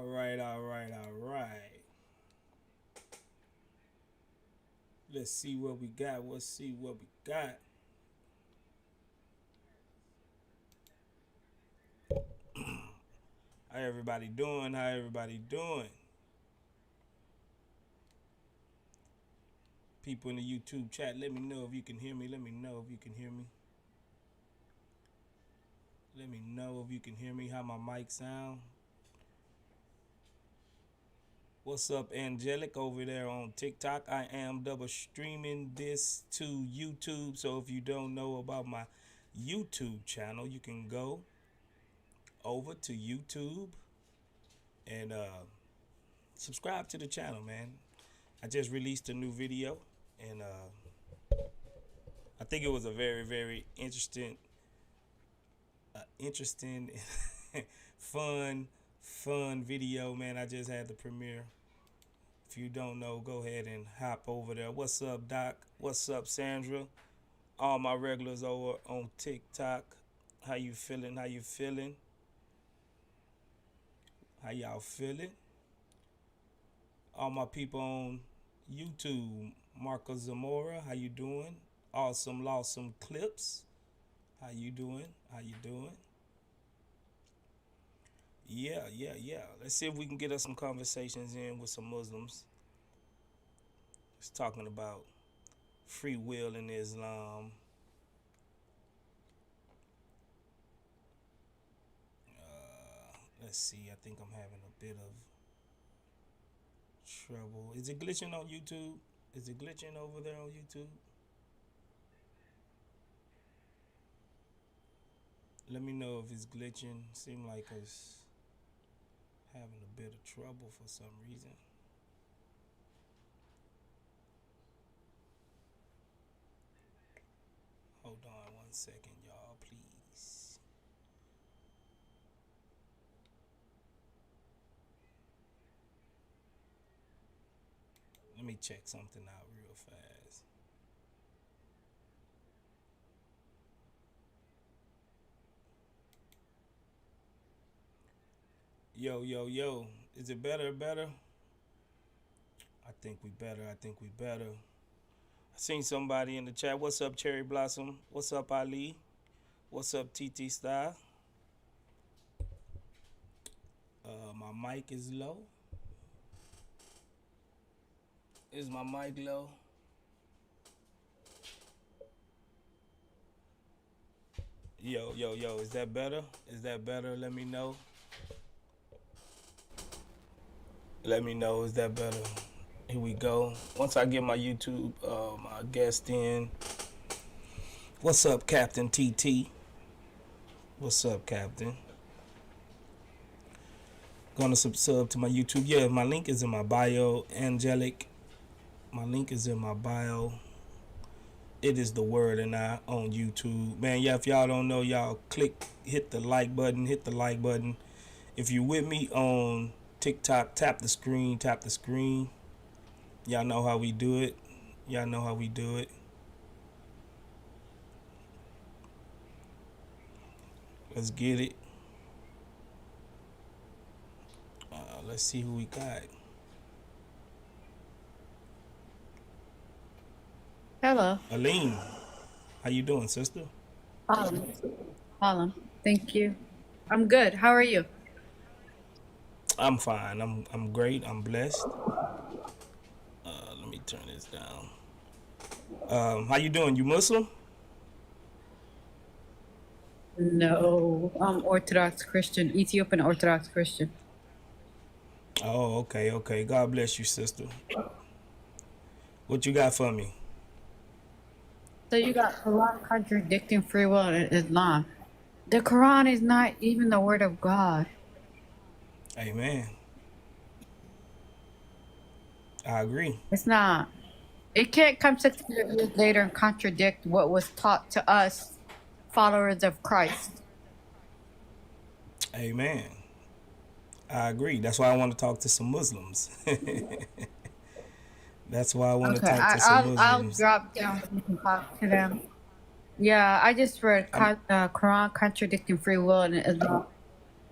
All right, all right, all right. Let's see what we got. Let's see what we got. How everybody doing? How everybody doing? People in the YouTube chat, let me know if you can hear me. Let me know if you can hear me. Let me know if you can hear me. How my mic sound? What's up, Angelic, over there on TikTok? I am double streaming this to YouTube. So if you don't know about my YouTube channel, you can go over to YouTube and subscribe to the channel, man. I just released a new video, and I think it was a very, very interesting, fun video, man. I just had the premiere. If you don't know, go ahead and hop over there. What's up, Doc? What's up, Sandra? All my regulars over on TikTok. How you feeling? How you feeling? How y'all feeling? All my people on YouTube. Marco Zamora, how you doing? Awesome clips. How you doing? How you doing? Yeah. Let's see if we can get us some conversations in with some Muslims. It's talking about free will in Islam. Let's see. I think I'm having a bit of trouble. Is it glitching on YouTube? Is it glitching over there on YouTube? Let me know if it's glitching. Seems like it's having a bit of trouble for some reason. Hold on 1 second, y'all, please. Let me check something out real fast. Yo. Is it better? I think we better. I seen somebody in the chat. What's up, Cherry Blossom? What's up, Ali? What's up, TT Style? My mic is low. Is my mic low? Yo. Is that better? Let me know. Is that better? Here we go. Once I get my YouTube, my guest in. What's up, Captain TT? What's up, Captain? Gonna sub to my YouTube. Yeah, my link is in my bio. Angelic. My link is in my bio. It is the word and I on YouTube. Man, yeah, if y'all don't know, y'all hit the like button. If you with me on TikTok, tap the screen. Y'all know how we do it. Let's get it. Let's see who we got. Hello. Aline, how you doing, sister? Harlem. Thank you. I'm good. How are you? I'm fine. I'm great. I'm blessed. Let me turn this down. How you doing? You Muslim? No, I'm Orthodox Christian, Ethiopian Orthodox Christian. Oh, okay. God bless you, sister. What you got for me? So you got Quran contradicting free will in Islam. The Quran is not even the word of God. Amen. I agree. It's not. It can't come 600 years later and contradict what was taught to us, followers of Christ. Amen. I agree. That's why I want to talk to some Muslims. That's why I want to Okay, talk to some I'll Muslims. drop down so you can talk to them. Yeah, I just read Quran contradicting free will in Islam.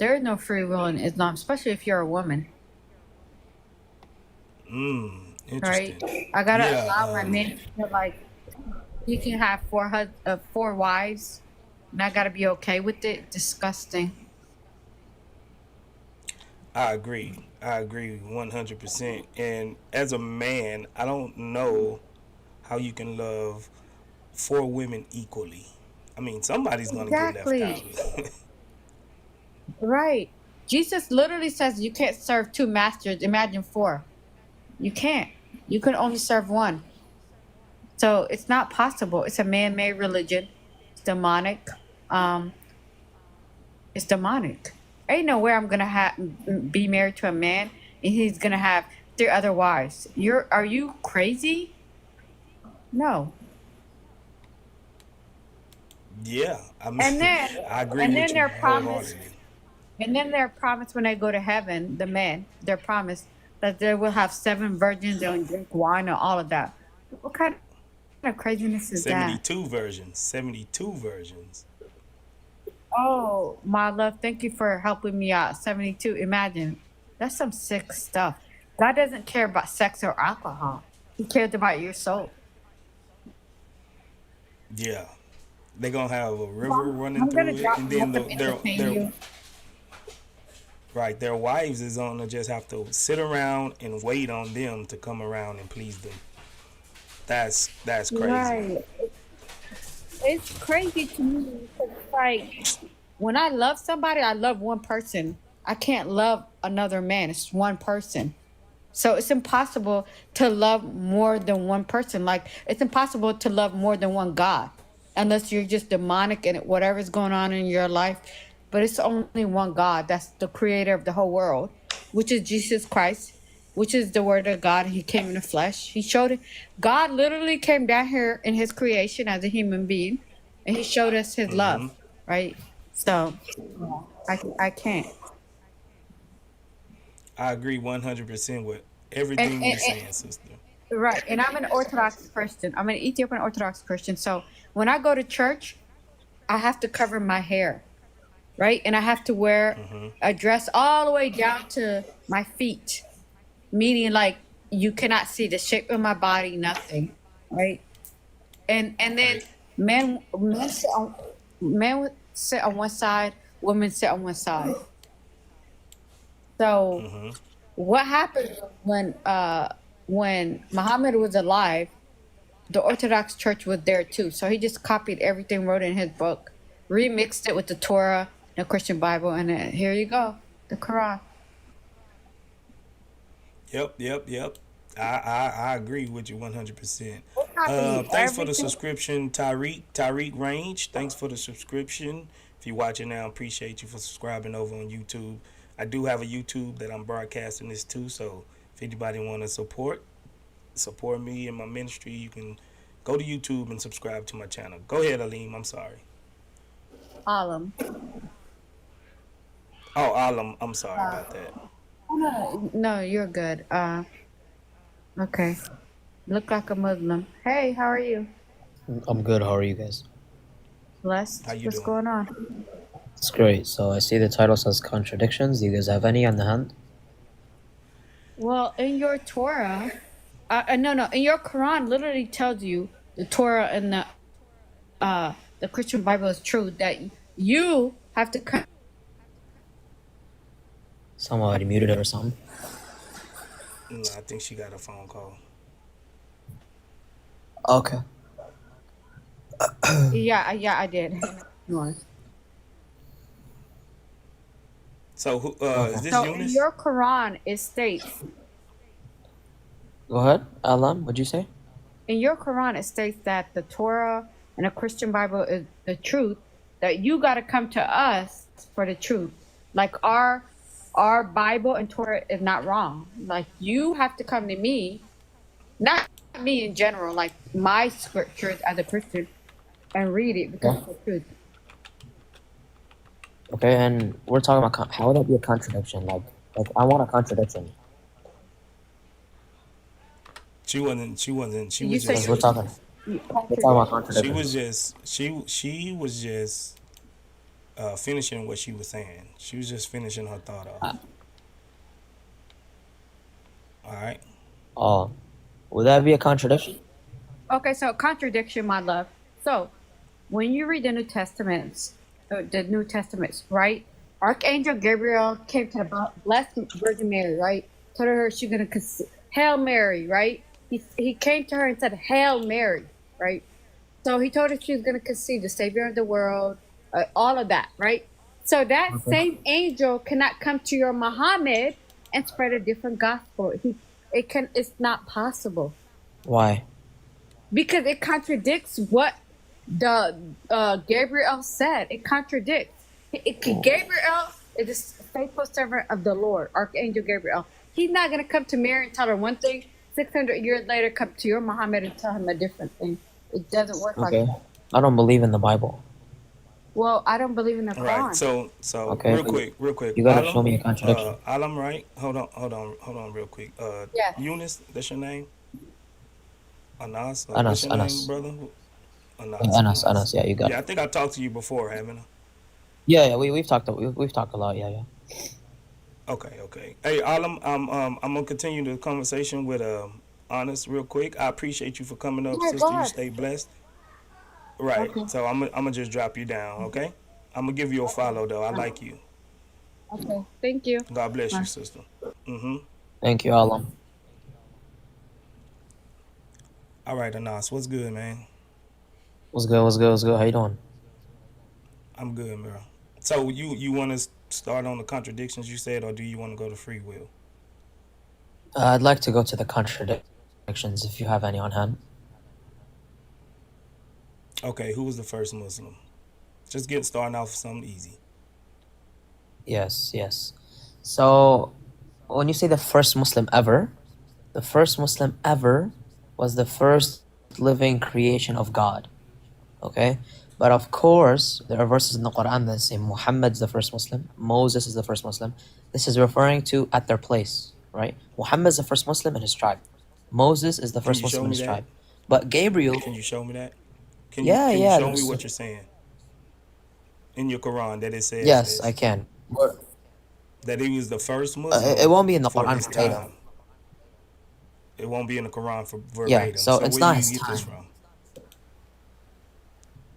There is no free will in Islam, especially if you're a woman, right? Interesting. I gotta Yeah. allow my man to feel like he can have four wives, and I gotta be okay with it. Disgusting. I agree. I agree 100%. And as a man, I don't know how you can love four women equally. I mean, somebody's gonna get left out. Exactly. Right. Jesus literally says you can't serve two masters. Imagine four. You can't. You can only serve one. So it's not possible. It's a man-made religion. It's demonic. Um, it's demonic. Ain't no way I'm gonna be married to a man and he's gonna have three other wives. Are you crazy? No. Yeah, I mean, And then I agree and with then you they're promised wholeheartedly. and then they're promised when they go to heaven, the men, they're promised that they will have seven virgins and drink wine and all of that. What kind of craziness is that? 72 versions. 72 versions. Oh, my love, thank you for helping me out. 72. Imagine. That's some sick stuff. God doesn't care about sex or alcohol. He cares about your soul. Yeah. They're gonna have a river Mom, running I'm gonna through it, drop and you then up and entertain their you. right, their wives is gonna just have to sit around and wait on them to come around and please them. That's crazy. Right. It's crazy to me because it's like when I love somebody, I love one person. I can't love another man. It's one person. So it's impossible to love more than one person. Like it's impossible to love more than one God, unless you're just demonic and whatever's going on in your life. But it's only one God. That's the creator of the whole world, which is Jesus Christ, which is the word of God. He came in the flesh. He showed it. God literally came down here in his creation as a human being, and he showed us his love, Mm-hmm. right? So I can't. I agree 100% with And, everything and, you're saying, sister. Right. And I'm an Orthodox Christian. I'm an Ethiopian Orthodox Christian. So when I go to church, I have to cover my hair, right? And I have to wear Mm-hmm. a dress all the way down to my feet, meaning like you cannot see the shape of my body, nothing, right? And then Right. men sit on one side, women sit on one side. So Mm-hmm. what happened when Muhammad was alive? The Orthodox Church was there too. So he just copied everything wrote in his book, remixed it with the Torah, the Christian Bible, and then here you go, the Quran. Yep. I agree with you 100%. They copy Thanks for the everything. subscription, Tyreek Range. Thanks for the subscription. If you're watching now, appreciate you for subscribing over on YouTube. I do have a YouTube that I'm broadcasting this to, so if anybody want to support me and my ministry, you can go to YouTube and subscribe to my channel. Go ahead, Aleem. I'm sorry. Alam. Oh, Alam. I'm sorry Uh, about that. no, you're good. Okay. Look like a Muslim. Hey, how are you? I'm good. How are you guys? How Blessed. you What's doing? going on? It's great. So I see the title says Contradictions. Do you guys have any on the hand? Well, in your Torah, no, in your Quran, literally tells you the Torah and the Christian Bible is true that you have to come. Somebody muted it or something. No, I think she got a phone call. Okay. Yeah, I did. So, who Okay. is this So in Eunice? your Quran, it states Go ahead. Alam, what'd you say? in your Quran it states that the Torah and the Christian Bible is the truth. That you got to come to us for the truth. Like our Bible and Torah is not wrong. Like you have to come to me, not me in general. Like my scriptures as a Christian, and read it because Yeah. it's the truth. Okay, and we're talking about how would that be a contradiction? Like I want a contradiction She wasn't. She wasn't. She You was say because just. we're you talking we're talking about contradict. She was contradictions. just. She was just finishing what she was saying. She was just finishing her thought off. Uh, All right. oh, would that be a contradiction? Okay, so contradiction, my love. So when you read the New Testaments, right? Archangel Gabriel came to the blessed Virgin Mary, right? Told her she's gonna Hail Mary, right? He came to her and said, Hail Mary, right? So he told her she was gonna conceive the Savior of the world, all of that, right? So that Okay. same angel cannot come to your Muhammad and spread a different gospel. It's not possible Why? because it contradicts what the Gabriel said. It contradicts. Gabriel is a faithful servant of the Lord, Archangel Gabriel. He's not going to come to Mary and tell her one thing, 600 years later come to your Muhammad and tell him a different thing. It doesn't work like Okay. that. I don't believe in the Bible. Well, I don't believe in the Right. Quran. So Okay. real quick. You gotta show me a contradiction. Alam, right? Hold on, real quick. Yeah. Eunice, that's your name? Anas, what's Anas, your name, Anas. brother? Yeah, Anas. Yeah, you got Yeah, I it. think I talked to you before, haven't I? Yeah. We've talked. We've talked a lot. Yeah. Okay. Hey, Alam, I'm gonna continue the conversation with Honest real quick. I appreciate you for coming up, Oh my sister. You God. stay blessed. Right. Okay. So I'm gonna just drop you down, okay? I'm gonna give you a follow though. I like you. Okay. Thank you. God bless you, Bye. sister. Mm-hmm. Thank you, Alam. All right, Anas, what's good, man? What's good? How you doing? I'm good, bro. So you want to start on the contradictions you said, or do you want to go to free will? I'd like to go to the contradictions if you have any on hand. Okay, who was the first Muslim? Just getting starting off with something easy. Yes. So, when you say the first Muslim ever was the first living creation of God. Okay? But of course, there are verses in the Quran that say Muhammad is the first Muslim, Moses is the first Muslim. This is referring to at their place, right? Muhammad is the first Muslim in his tribe. Moses is the Can first you show Muslim in me his that? tribe. But Gabriel, Can you show me that? Can you yeah, show me what you're saying in your Quran that it says yes, I this? can. That he was the first It Muslim won't be in the for Quran his verbatim. time. It won't be in the Quran for Yeah, verbatim. so So it's where do not you his get this time. from?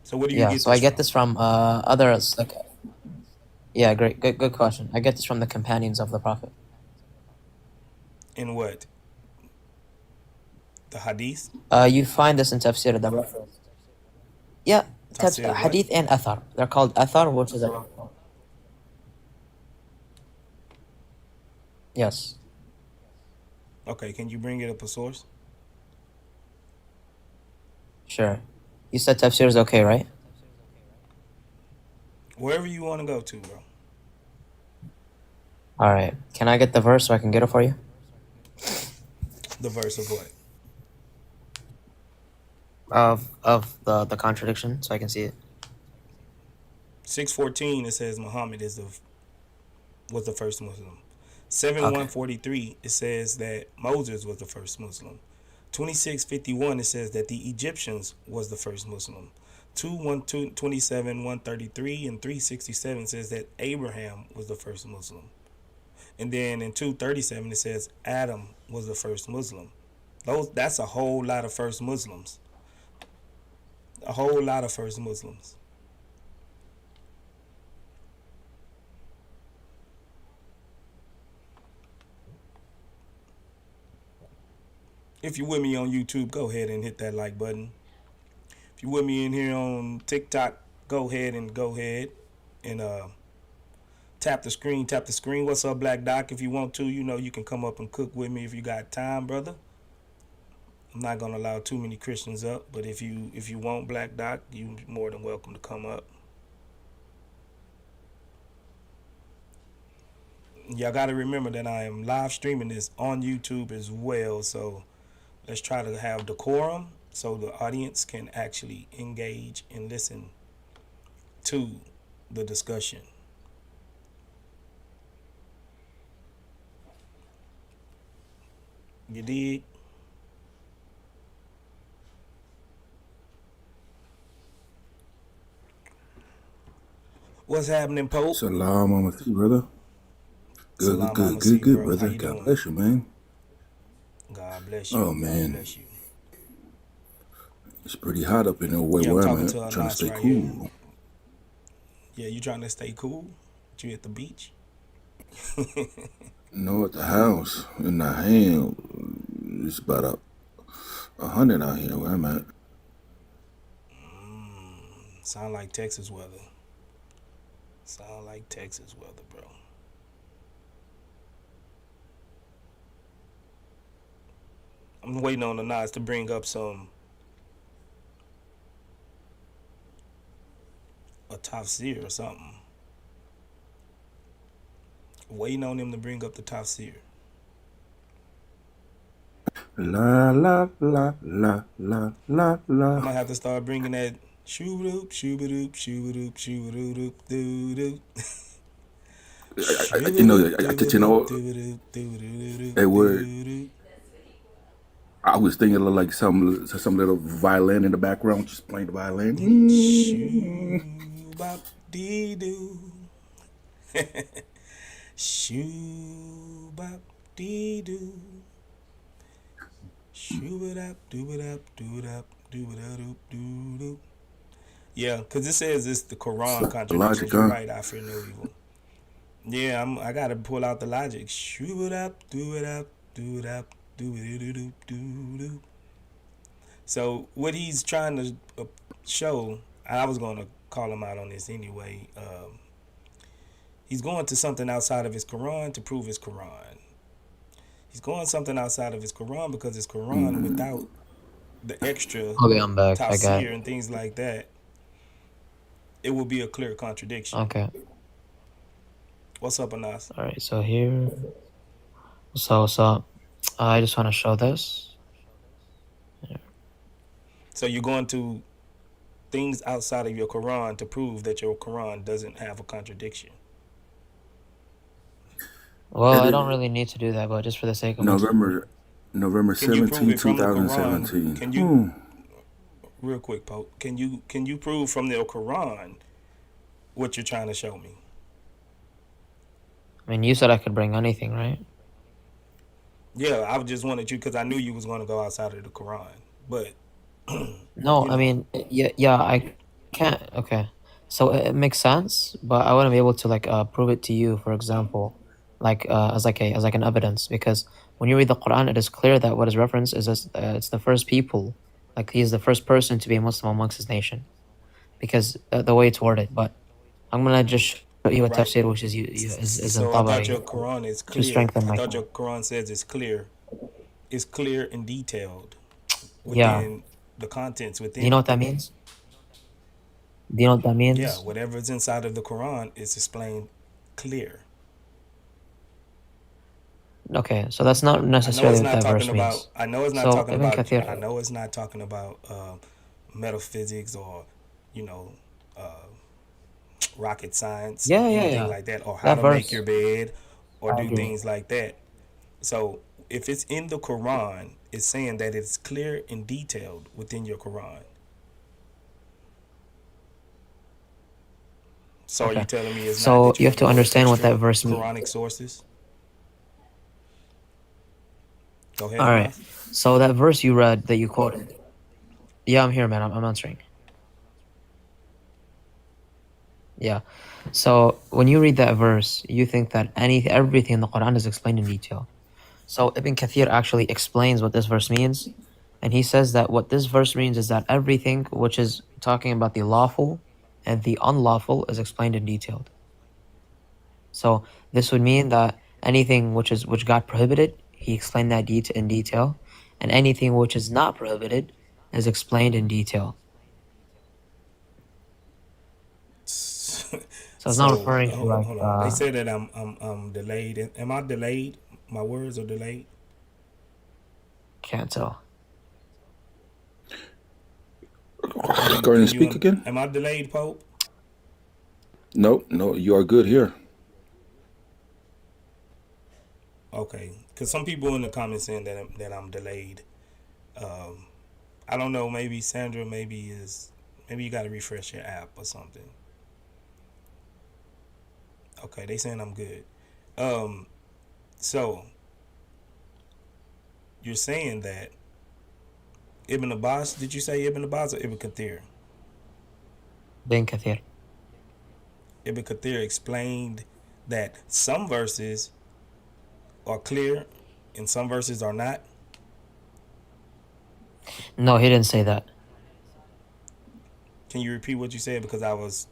So where do you Yeah, get so I this get from? this from others. Like, yeah, great, good question. I get this from the companions of the Prophet. In what? The Hadith? You find this in tafsir. The reference. Yeah, Tafsir what? hadith and athar. They're called athar, which is a yes. Okay, can you bring it up a source? Sure. You said tafsir is okay, right? Wherever you want to go to, bro. All right. Can I get the verse so I can get it for you? The verse of what? Of the contradiction, so I can see it. 614 it says Muhammad was the first Muslim. Okay. 7143 it says that Moses was the first Muslim. 2651 it says that the Egyptians was the first Muslim. 227 133 and 367 says that Abraham was the first Muslim. And then in 237 it says Adam was the first Muslim. That's a whole lot of first Muslims. A whole lot of first Muslims. If you're with me on YouTube, go ahead and hit that like button. If you're with me in here on TikTok, go ahead and tap the screen. What's up, Black Doc? If you want to, you can come up and cook with me if you got time, brother. I'm not gonna allow too many Christians up, but if you want, Black Doc, you more than welcome to come up. Y'all gotta remember that I am live streaming this on YouTube as well, so let's try to have decorum so the audience can actually engage and listen to the discussion. You dig? What's happening, Pope? Salam alaikum, brother. Salam alaikum, Good, bro. How brother. you God doing? bless you, man. God bless you. Oh, God man. bless you. It's pretty hot up in the way Yeah, I'm where I'm talking at. to Trying to Anas stay right here. cool. Yeah, you trying to stay cool? You at the beach? No, at the house, in the hand, it's about 100 out here where I'm at. Sound like Texas weather. Sound like Texas weather, bro. I'm waiting on Anas to bring up a tafsir or something. Waiting on him to bring up the tafsir. La, la, la, la, la, la, I la. might have to start bringing that shoo-doop, shoo-ba-doop, shoo-ba-doop, shoo-ba-doop, doo-doop. You know, hey, word. I was thinking of like some little violin in the background, just playing the violin. Shoo-bop-dee-doo. Shoo-bop-dee-doo. Shoo-ba-dap, doo-ba-dap, doo-ba-dap, doo-ba-da-doop, doo-doop. Yeah, because it says it's the Quran The logic, contradictions. You're huh? right, I fear no evil. Yeah, I gotta pull out the logic. Shoo-ba-dap, doo-ba-dap, doo-ba-dap, doo-ba-doo-doo-doo-doo. So what he's trying to show, I was going to call him out on this anyway. He's going to something outside of his Quran to prove his Quran. He's going something outside of his Quran because his Quran, without the extra Okay, I'm back. I got tafsir it. and things like that, it will be a clear contradiction. Okay. What's up, Anas? All right. So here. So I just want to show this. So you're going to things outside of your Quran to prove that your Quran doesn't have a contradiction. Well, And I it, don't really need to do that, but just for the sake of November November Can you prove 17, it from the Quran? 2017. Can you, real quick, Pope? Can you prove from the Quran what you're trying to show me? I mean, you said I could bring anything, right? Yeah, I just wanted you because I knew you was going to go outside of the Quran, but No, you I know, mean, yeah, I can't. Okay, so it makes sense, but I wouldn't be able to like prove it to you, for example, like as like an evidence, because when you read the Quran, it is clear that what is referenced is it's the first people, like he is the first person to be a Muslim amongst his nation, because the way it's worded. But I'm gonna just show you a right? tafsir which is in So I thought Tabari your Quran is to clear. strengthen I my thought your claim. Quran says it's clear. It's clear and detailed Yeah, within the contents do you within know it. what that means? Do you know what that Yeah, means? whatever's inside of the Quran is explained clear. Okay, so that's not I know necessarily it's what not that talking verse about. means. I know it's not So talking Ibn about. I Kathir, know it's not talking about metaphysics or, you know, uh, rocket science or anything yeah, like that, or how that to make your verse, bed, or I do agree. things like that. So if it's in the Quran, it's saying that it's clear and detailed within your Quran. So are you Okay, telling me it's not so that you you have need to to go to understand what extra that verse means. Quranic sources? Go ahead, All right, Anas. so that verse you read that you quoted. Yeah, I'm here, man. I'm answering. Yeah. So when you read that verse, you think that everything in the Quran is explained in detail. So Ibn Kathir actually explains what this verse means, and he says that what this verse means is that everything which is talking about the lawful and the unlawful is explained in detail. So this would mean that anything which got prohibited, he explained that in detail, and anything which is not prohibited is explained in detail. So it's not So referring to like hold on. They said that I'm delayed. Am I delayed? My words are delayed. can't tell. Go ahead and Can speak you? again. Am I delayed, Pope? No, you are good here. Okay, because some people in the comments saying that I'm delayed. Um, I don't know. Maybe Sandra. Maybe you got to refresh your app or something. Okay, they saying I'm good. Um, so you're saying that Ibn Abbas? Did you say Ibn Abbas or Ibn Kathir? Bin Kathir. Ibn Kathir explained that some verses are clear and some verses are not. No, he didn't say that. Can you repeat what you said? Because I was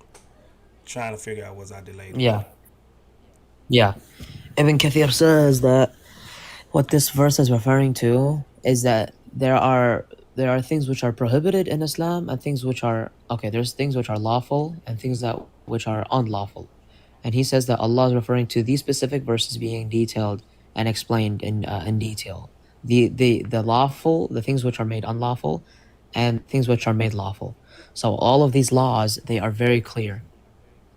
trying to figure out, was I delayed or Yeah. not? Yeah. Ibn Kathir says that what this verse is referring to is that there are things which are prohibited in Islam and things which are okay. There's things which are lawful and things that which are unlawful, and he says that Allah is referring to these specific verses being detailed and explained in detail. The lawful, the things which are made unlawful, and things which are made lawful. So all of these laws, they are very clear,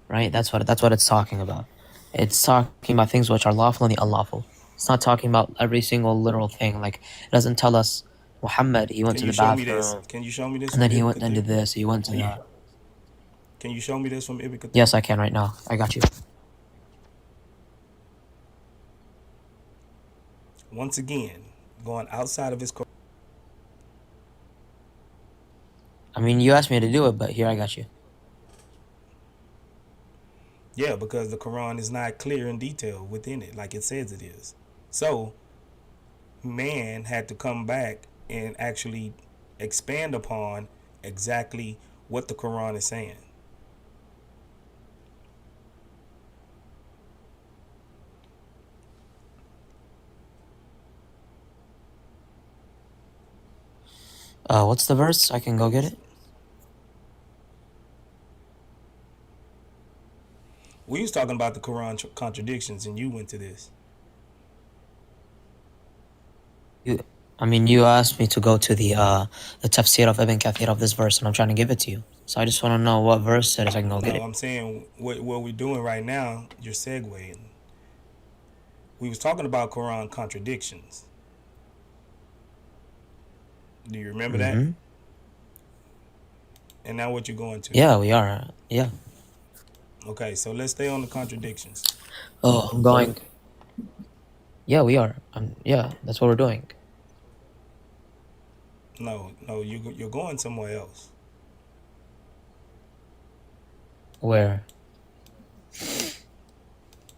right? That's what it's talking about. It's talking about things which are lawful and the unlawful. It's not talking about every single literal thing. Like it doesn't tell us Muhammad, he went Can to you the show me this? bathroom Can you show me this and from then he Ibn went and Kathir? did this. He went to that. Can you show me this from Ibn Kathir? Yes, I can right now. I got you. Once again, going outside of his. I mean, you asked me to do it, but here I got you. Yeah, because the Quran is not clear in detail within it, like it says it is. So, man had to come back and actually expand upon exactly what the Quran is saying. What's the verse? I can go get it. We was talking about the Quran contradictions, and you went to this. You asked me to go to the tafsir of Ibn Kathir of this verse, and I'm trying to give it to you. So I just want to know what verse it is. I can go get No, it. I'm saying what we're doing right now. You're segueing. We was talking about Quran contradictions. Do you remember that? Mm-hmm. And now what you're going to? Yeah, we are. Yeah. Okay, so let's stay on the contradictions. Oh, I'm going. Yeah, we are. Yeah, that's what we're doing. No, you're going somewhere else. Where?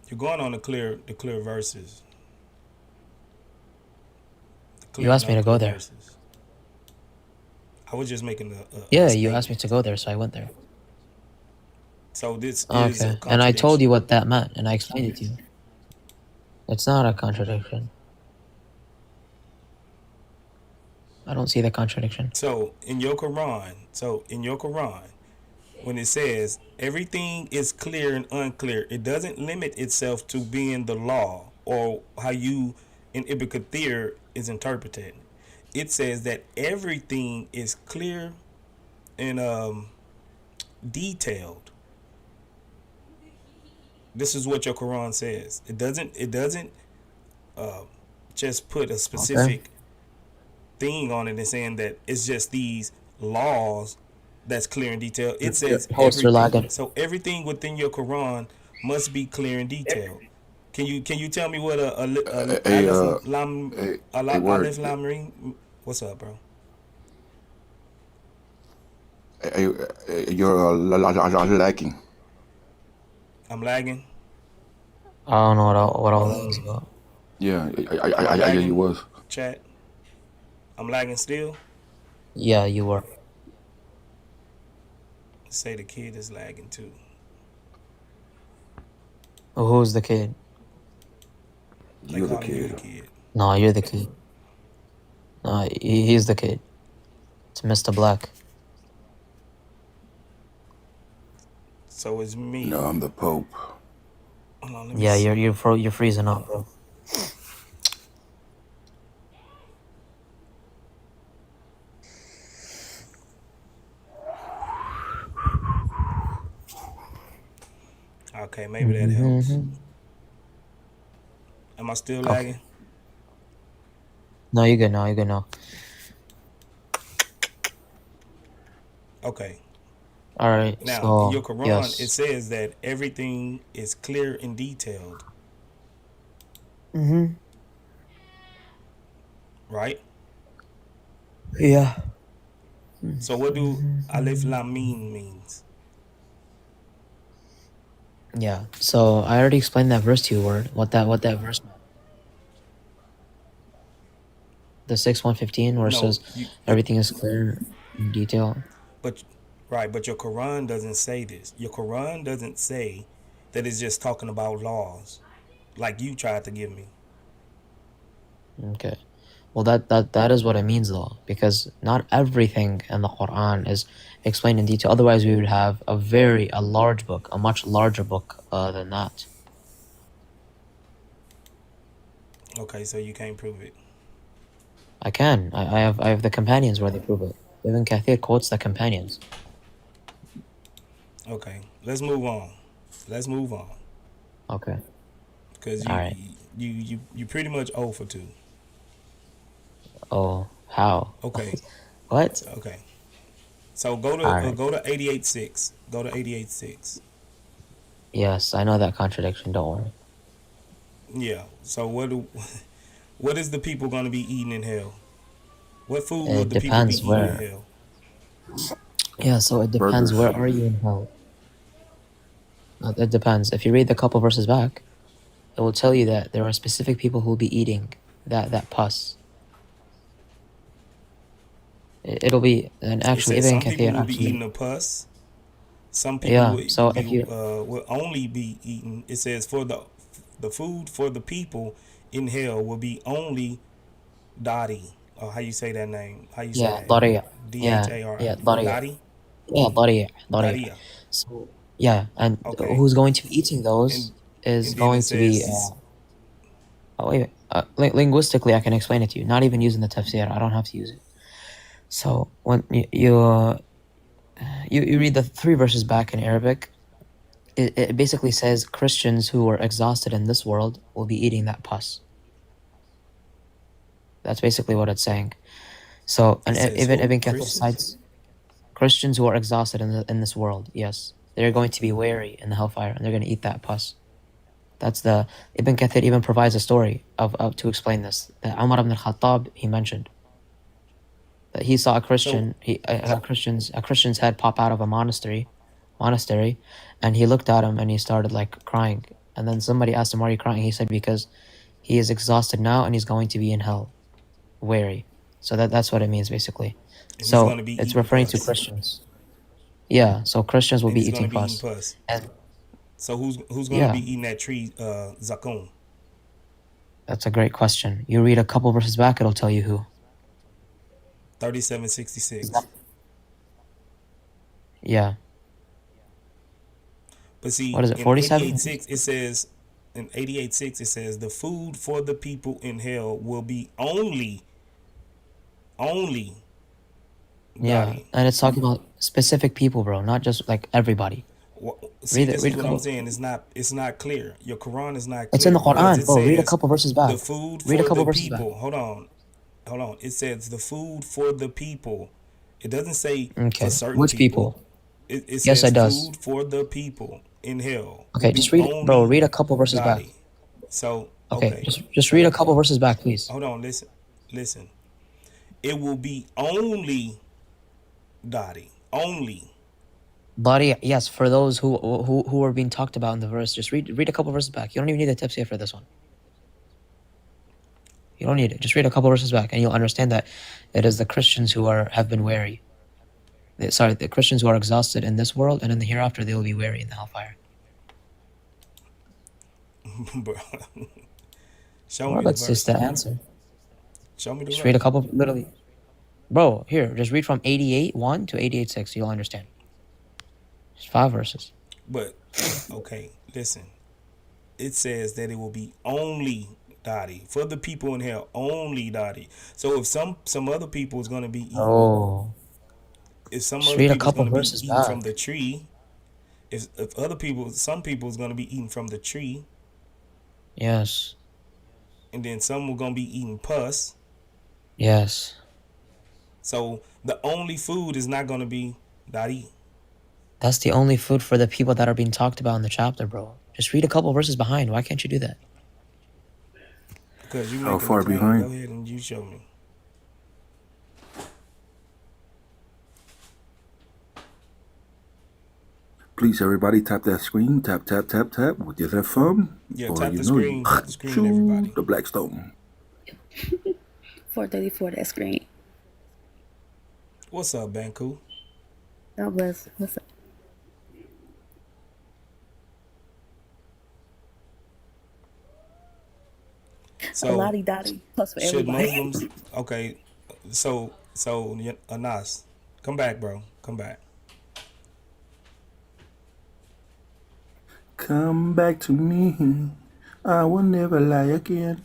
You're going on the clear verses. The clear You asked and me to go unclear there. verses. I was just making Yeah, a you asked me to statement. go there, so I went there. So this is a Okay, and I told contradiction. you what that meant, and I explained it to you. It's not a contradiction. I don't see the contradiction. So in your Quran, when it says everything is clear and unclear, it doesn't limit itself to being the law or how you in Ibn Kathir is interpreted. It says that everything is clear and detailed. This is what your Quran says. It doesn't uh, just put a Okay. specific thing on it and saying that it's just these laws that's clear and detailed. It Your says hosts are everything. lagging. So everything within your Quran must be clear and detailed. Can you tell me what a Hey, alif lam hey, word. alif lam ring? What's up, bro? You're lacking. I'm lagging. I don't know what all that was about. Yeah, Am I you lagging? was. Chat. I'm lagging still. Yeah, you were. Say the kid is lagging too. Oh, who's the kid? They You're the calling you the kid. kid. No, you're the kid. No, he's the kid. It's Mr. Black. So it's me. No, I'm the Pope. Hold on, let me Yeah, see. you're freezing up, bro. Okay, maybe that helps. Am I still Okay. lagging? No, you're good now. You're good now. Okay. All right. Now, in your So Quran, it yes. says that everything is clear and detailed, Mhm. right? Yeah. So, what do Alif Lam Mim means? Yeah. So I already explained that verse to you, word. What that verse meant. The 6:115 where it No, says everything is clear in detail. but right, but your Quran doesn't say this. Your Quran doesn't say that it's just talking about laws, like you tried to give me. Okay. Well, that is what it means though, because not everything in the Quran is explained in detail. Otherwise, we would have a large book, a much larger book than that. Okay, so you can't prove it. I can. I have the companions where they prove it. Ibn Kathir quotes the companions. Okay, let's move on. Let's move on, Okay. because All right. you pretty much 0 for 2. Oh, how? Okay, What? okay. So All right. go to 88.6. Go to 88.6. Yes, I know that contradiction. Don't worry. Yeah. So what is the people going to be eating in hell? What food will It the people be depends eating in where. hell? Yeah, so it depends. Burgers. Where are you in hell? It depends. If you read the couple verses back, it will tell you that there are specific people who will be eating that pus. It'll be, and It actually says Ibn some people Kathir will be actually, eating the pus. Some people yeah. So if you, will only be eating. It says for the food for the people in hell will be only Dottie. Or how you say that name? How you say yeah, that? ضريع, yeah, Dhar. yeah, ضريع, Dottie. yeah, ضريع. Daria. So yeah, and Okay. who's going to be eating those And is and then it going to be. says Oh, wait, linguistically, I can explain it to you. Not even using the tafsir, I don't have to use it. So when you read the 3 verses back in Arabic, it basically says Christians who are exhausted in this world will be eating that pus. That's basically what it's saying. So, it and says even who? Ibn Kathir Christians? cites Christians who are exhausted in this world. Yes, they're going to be weary in the hellfire, and they're going to eat that pus. That's the Ibn Kathir even provides a story of to explain this. That Umar ibn al-Khattab, he mentioned that he saw a So Christian, a Christian's head pop out of a monastery, and he looked at him and he started like crying. And then somebody asked him, "Why are you crying?" He said, "Because he is exhausted now and he's going to be in hell, weary." So that's what it means basically. and he's going So to be it's eating referring to pus. Christians. Yeah. So Christians will And be he's going eating to be eating pus, pus. and So who's going to yeah, be eating that tree zakun? that's a great question. You read a couple verses back, it'll tell you who. 3766. Yeah. But see, What is it? in 47. 88.6 it says it says the food for the people in hell will be only Yeah, Dottie. and it's talking about specific people, bro, not just like everybody. See, Read it. this Read is a what I'm couple. saying. It's not clear. Your Quran is not It's in the clear because Quran, it bro. Read a says couple verses the back. food Read a for couple the verses back. people. Hold on. It says the food for the people. It doesn't say for Okay. certain Which people. people? It Yes, says it does. food for the people in hell will Okay, just be read it, bro. only Read a couple verses back. Dottie. So Okay, okay. just read a So couple verses back, please. hold on. Listen. It will be only Dottie. Only. Body, yes, for those who are being talked about in the verse, just read a couple verses back. You don't even need the tafsir for this one. You don't need it. Just read a couple verses back, and you'll understand that it is the Christians who have been weary. Sorry, the Christians who are exhausted in this world, and in the hereafter they will be weary in the hellfire. Bro. Show Well, me the that's just verse. the answer. Show me the Just read a verse. couple, literally. Bro, here, just read from 88:1 to 88:6. You'll understand. Just 5 verses. But okay, listen. It says that it will be only Dottie for the people in hell. Only Dottie. So if some other people is gonna be eating, Oh, if some just other read a people is couple gonna be verses eating from back. the tree, if some people is gonna be eating from the tree, Yes. and then some are gonna be eating pus. Yes. So the only food is not gonna be Dottie. That's the only food for the people that are being talked about in the chapter, bro. Just read a couple verses behind. Why can't you do that? Because you How making a far claim. Go behind? ahead and you show me. Please, everybody, tap that screen. Tap, tap, tap, tap with your left thumb. Yeah, Or tap you the know you screen. Tap the screen, chew everybody. the Blackstone. 434, that screen. What's up, Banku? God bless. What's up? A So, lottie dottie. Plus for should everybody. Muslims? Okay, so Anas, come back, bro. Come back. Come back to me. I will never lie again.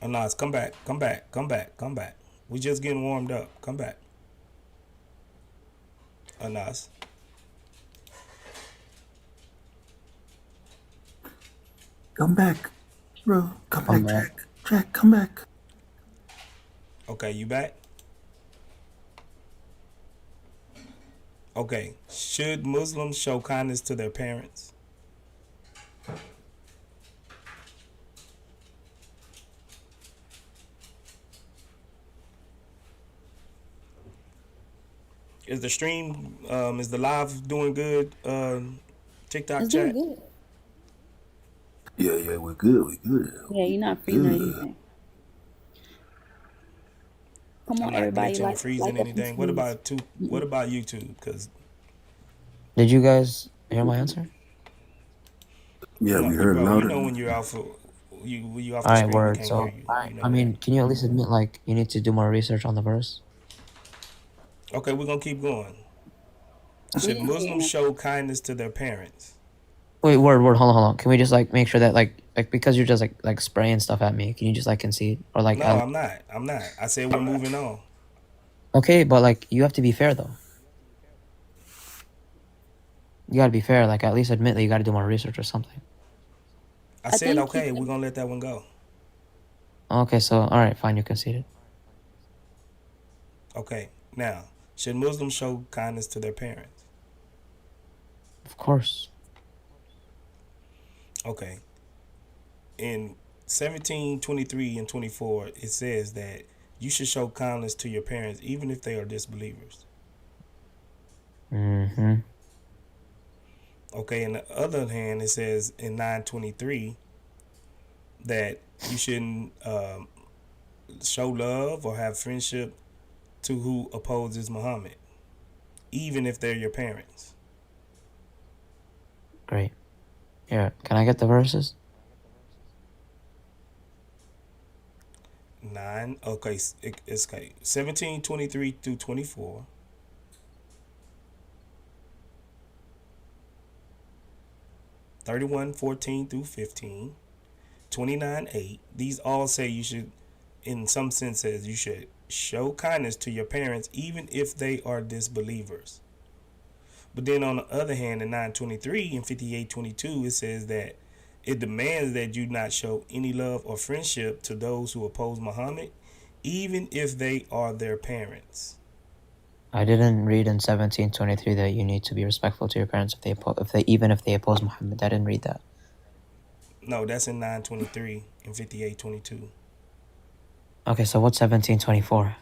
Anas, come back. Come back. Come back. Come back. We just getting warmed up. Come back. Anas. Come back, bro. Come Come back, back. Jack. Jack, come back. Okay, you back? Okay. Should Muslims show kindness to their parents? Is the stream, is the live doing good? TikTok It's doing chat? good. Yeah, we're good. We're good. Yeah, you're not freezing or Good. anything. Come I'm on, not everybody, glitching or freezing like us, anything. please. What about YouTube? Because Did you guys hear my answer? Yeah, no, we heard bro, you louder know than when you're out for you off All the right, screen, we word. can't hear So, you. I, You I know that. mean, can you at least admit, like, you need to do more research on the verse? Okay, we're gonna keep going. We Should didn't hear Muslims you. show kindness to their parents? Wait, word. Hold on. Can we just like make sure that like because you're just like spraying stuff at me? Can you just like concede or like? No, I'm not. I'm not. I said we're moving on. Okay, but like you have to be fair though. You gotta be fair. Like at least admit that you gotta do more research or something. I I said think okay, we're gonna let that one go. Okay, so all right, fine, you conceded. Okay, now should Muslims show kindness to their parents? Of course. Okay. In 17:23 and 24, it says that you should show kindness to your parents even if they are disbelievers. Mm-hmm. Okay, on the other hand, it says in 9:23 that you shouldn't show love or have friendship to who opposes Muhammad, even if they're your parents. Great. Here, can I get the verses? 9, okay, it's okay. 17:23 through 24. 31:14 through 15. 29:8. These all say you should, in some sense, says you should show kindness to your parents even if they are disbelievers. But then on the other hand, in 9:23 and 58:22, it says that it demands that you not show any love or friendship to those who oppose Muhammad, even if they are their parents. I didn't read in 1723 that you need to be respectful to your parents even if they oppose Muhammad. I didn't read that. No, that's in 9:23 and 58:22. Okay, so what's 1724?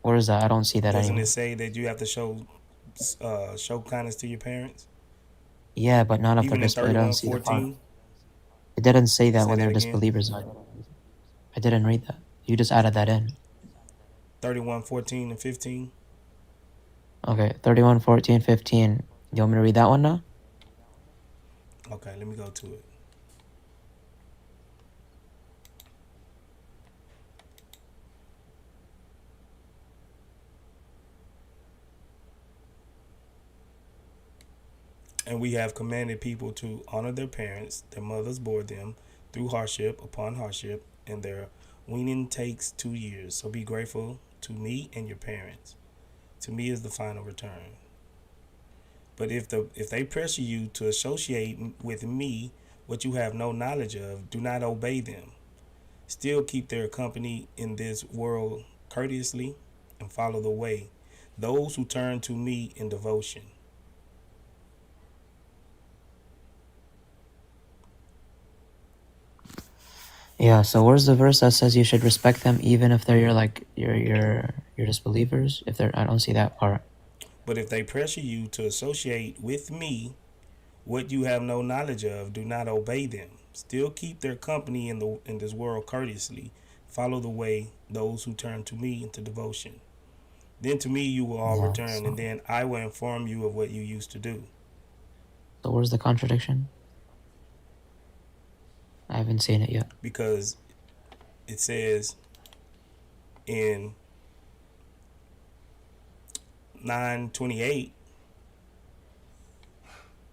Where is that? I don't see that Doesn't anywhere. it say that you have to show kindness to your parents? Yeah, but not if they're Even in I don't see the part. 31:14. It didn't say that Say when that they're again. disbelievers. I didn't read that. You just added that in. 31:14 and 15. Okay, 31, 14, 15. You want me to read that one now? Okay, let me go to it. And we have commanded people to honor their parents. Their mothers bore them through hardship upon hardship, and their weaning takes 2 years. So be grateful to me and your parents. To me is the final return. But if they pressure you to associate with me what you have no knowledge of, do not obey them. Still keep their company in this world courteously and follow the way those who turn to me in devotion. Yeah, so where's the verse that says you should respect them even if they're your disbelievers? If they're, I don't see that part. But if they pressure you to associate with me what you have no knowledge of, do not obey them. Still keep their company in this world courteously. Follow the way those who turn to me into devotion. Then to me you will all Yeah. return, and then I will inform you of what you used to do. So where's the contradiction? I haven't seen it yet. Because it says in 9:28.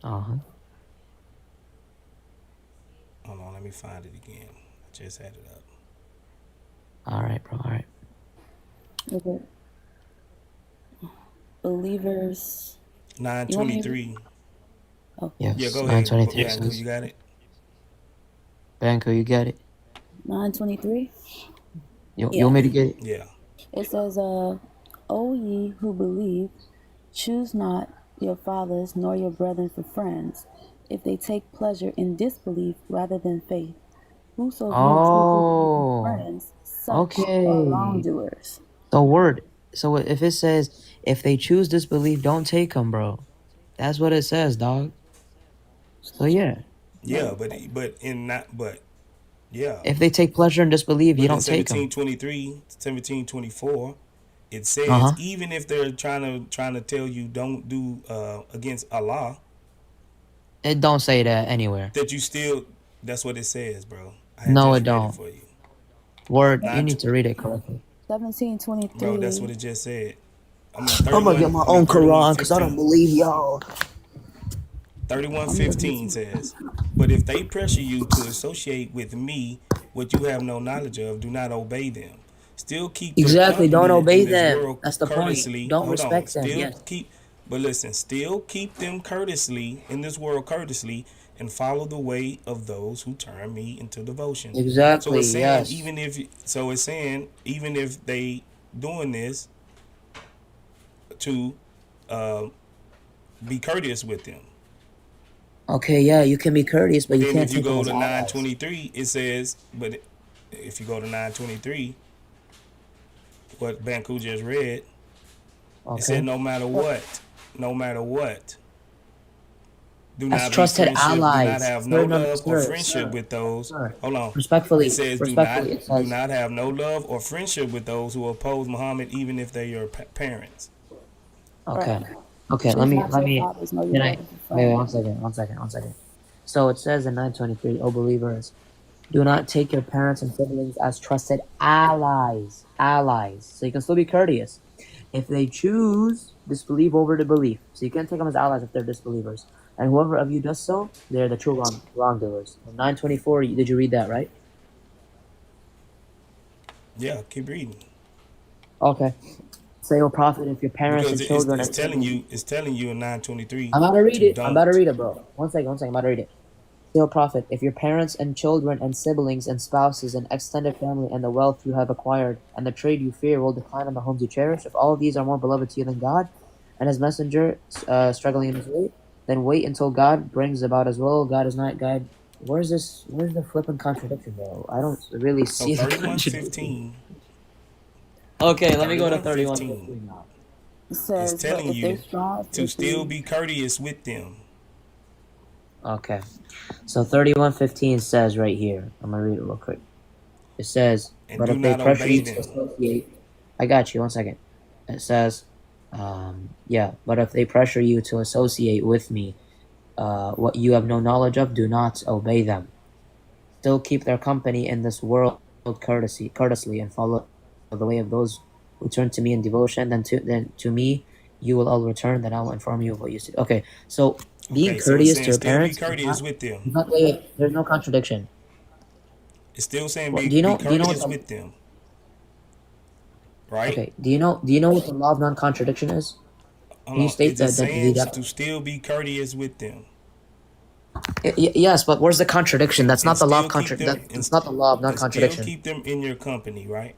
Uh-huh. Hold on, let me find it again. I just had it up. All right, bro. All right. Okay. Believers. 9:23. Oh, Yes. Yeah, go ahead. 9:23 Banku, says. you got it? Banku, you get it? 9:23. You Yeah. want me to get it? Yeah. It says, O ye who believe, choose not your fathers nor your brethren for friends, if they take pleasure in disbelief rather than faith. Whoso then chooses Oh, friends, such okay. are wrongdoers. The word. So if it says, if they choose disbelief, don't take them, bro. That's what it says, dog. So yeah. Yeah, but in not but yeah. If they take pleasure in disbelief, But you in don't take them. 17:23, 17:24, it says Uh-huh. even if they're trying to tell you don't do against Allah, It don't say that anywhere. that you still, that's what it says, bro. I No, just it read don't. it for you. Word, you Not need to read it correctly. 17:23. Bro, that's what it just said. I mean I'm gonna get my own Quran because I don't 31:15. believe y'all. 31:15 says, but if they pressure you to associate with me what you have no knowledge of, do not obey them. Still keep their Exactly, don't company obey in this them. world That's the point. courteously. Don't Hold on. respect them. Still Yes. keep, but listen, still keep them courteously in this world courteously, and follow the way of those who turn me into devotion. So Exactly. it's saying Yes. even if they doing this to be courteous with them. Okay. Yeah, you can be courteous, but you Then can't if you take them go as to allies. 9:23, it says, but if you go to 9:23, what Banku just read, it said Okay. no matter what, do As not be trusted friendship, do not allies. have no love or Sir, friendship with those. sir. Hold on. It Respectfully, says do it says. not have no love or friendship with those who oppose Muhammad, even if they're your parents. Okay. Right. Okay. Choose not your fathers nor your Can I? brothers for Wait, friends. one second. So it says in 9:23, O believers, do not take your parents and siblings as trusted allies. Allies. So you can still be courteous. If they choose disbelief over the belief, so you can't take them as allies if they're disbelievers. And whoever of you does so, they're the true wrongdoers. 9:24. Did you read that right? Yeah, keep reading. Okay. Say, O prophet, if your parents Because and children it's and telling siblings. you in 9:23 I'm about to read to it. I'm about to don't. read it, bro. One second. I'm about to read it. Say, O prophet, if your parents and children and siblings and spouses and extended family and the wealth you have acquired and the trade you fear will decline on the homes you cherish, if all of these are more beloved to you than God and His messenger struggling in His way, then wait until God brings about His will. God is not God. Where's the flipping contradiction, bro? I don't really So see the contradiction. 31:15, Okay, let me go to 31:15 31:15 now. It is says, but telling if they're you strong to still physically, be courteous with them. Okay. So 31:15 says right here. I'm gonna read it real quick. It says, And but do if they not pressure obey you to them. associate, I got you. One second. It says, yeah, but if they pressure you to associate with me, what you have no knowledge of, do not obey them. Still keep their company in this world courteously, and follow the way of those who turn to me in devotion. Then to me, you will all return. Then I will inform you of what you see. Okay, so being Okay, so it's courteous to saying your still be parents courteous with them. wait, there's no contradiction. It's still saying Well, be do you know what courteous with them, right? okay, do you know what the law of non-contradiction is? Hold Can you on. state Is it that the saying to def- still be courteous with them yes, but where's the contradiction? That's and not the law of still keep them that's not the law of and still non-contradiction. keep them in your company, right?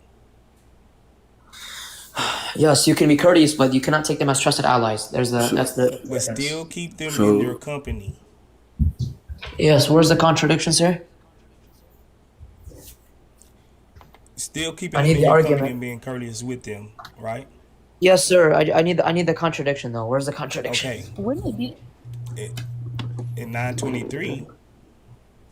Yes, you can be courteous, but you cannot take them as trusted allies. So, That's the But difference. still keep them in your so company. Yes, where's the contradiction, sir? Still keeping I them need in the your company argument. and being courteous with them, right? Yes, sir. I need the contradiction though. Where's the contradiction? Okay. Wouldn't it be? In 923,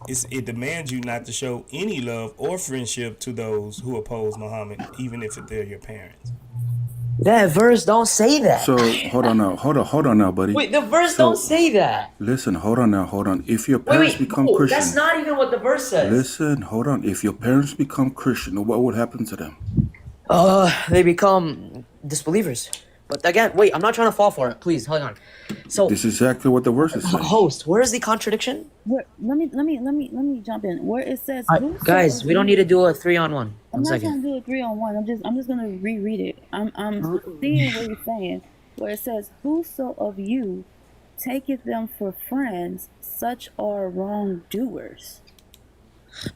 it demands you not to show any love or friendship to those who oppose Muhammad, even if they're your parents. That verse don't say that. hold on now, hold on now, buddy. Wait, the verse don't So say that. listen, hold on now, hold on. If your Wait, parents wait, become no, that's Christian, not even what the verse says. listen, hold on. If your parents become Christian, what would happen to them? They become disbelievers. But again, wait, I'm not trying to fall for it. Please, hold on. So, This is exactly what the verse is saying. host, where is the contradiction? Let me jump in. Where it says, "Whoso Guys, of we don't you-" need to do a 3-on-1. I'm One not second. trying to do a 3-on-1. I'm just gonna reread it. I'm seeing what he's saying, where it says, "Whoso of you taketh them for friends, such are wrongdoers."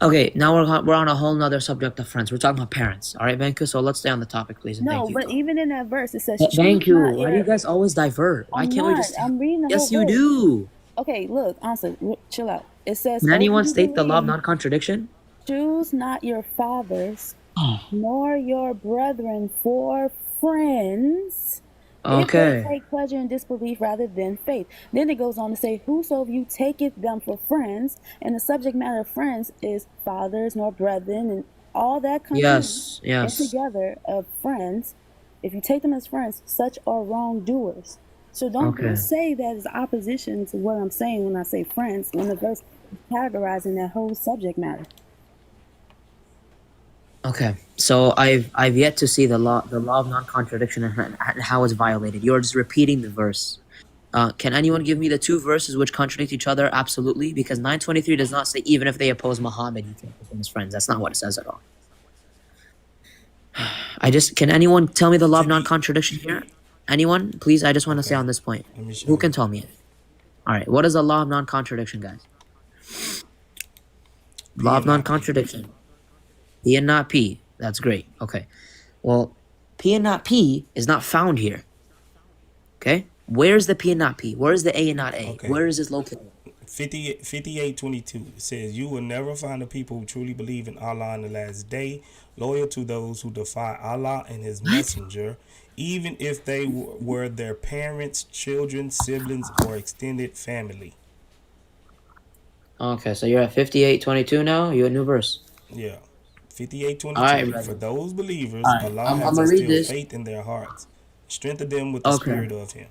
Okay, now we're on a whole nother subject of friends. We're talking about parents. All right, Banku? So let's stay on the topic, please, and No, thank you. but even in that verse, it says, "Choose Banku, not why do you your." guys always divert? Why I'm can't we not. just... I'm reading the Yes, whole you verse. do. Okay, look, honestly, chill out. It says, Can "O anyone you state the law of believe, non-contradiction? choose not your fathers nor your brethren for friends, if they Okay. take pleasure in disbelief rather than faith." Then it goes on to say, "Whoso of you taketh them for friends," and the subject matter of friends is fathers nor brethren and all that contains and Yes. together of friends. If you take them as friends, such are wrongdoers. So don't say that is opposition to what I'm saying when I say friends, when the verse is categorizing that whole subject matter. Okay. So I've yet to see the law of non-contradiction and how it's violated. You're just repeating the verse. Can anyone give me the two verses which contradict each other? Absolutely, because 923 does not say even if they oppose Muhammad, you can't become his friends. That's not what it says at all. Can anyone tell me the law of non-contradiction here? Anyone? Please, I just want to say on this point. Let me show Who you. can tell me it? All right. What is the law of non-contradiction, guys? Law of non-contradiction. P and not P. That's great. Okay. Well, P and not P is not found here. Okay? Where's the P and not P? Where's the A and not A? Okay. Where is this located? 58:22. It says, "You will never find a people who truly believe in Allah in the last day, loyal to those who defy Allah and His messenger, even if they were their parents, children, siblings, or extended family." Okay, so you're at 58:22 now? You're a new verse. Yeah. 58:22. All right, brother. For those believers, All right, Allah I'm has gonna read instilled this. faith in their hearts. Strengthen them with the Okay. spirit of Him.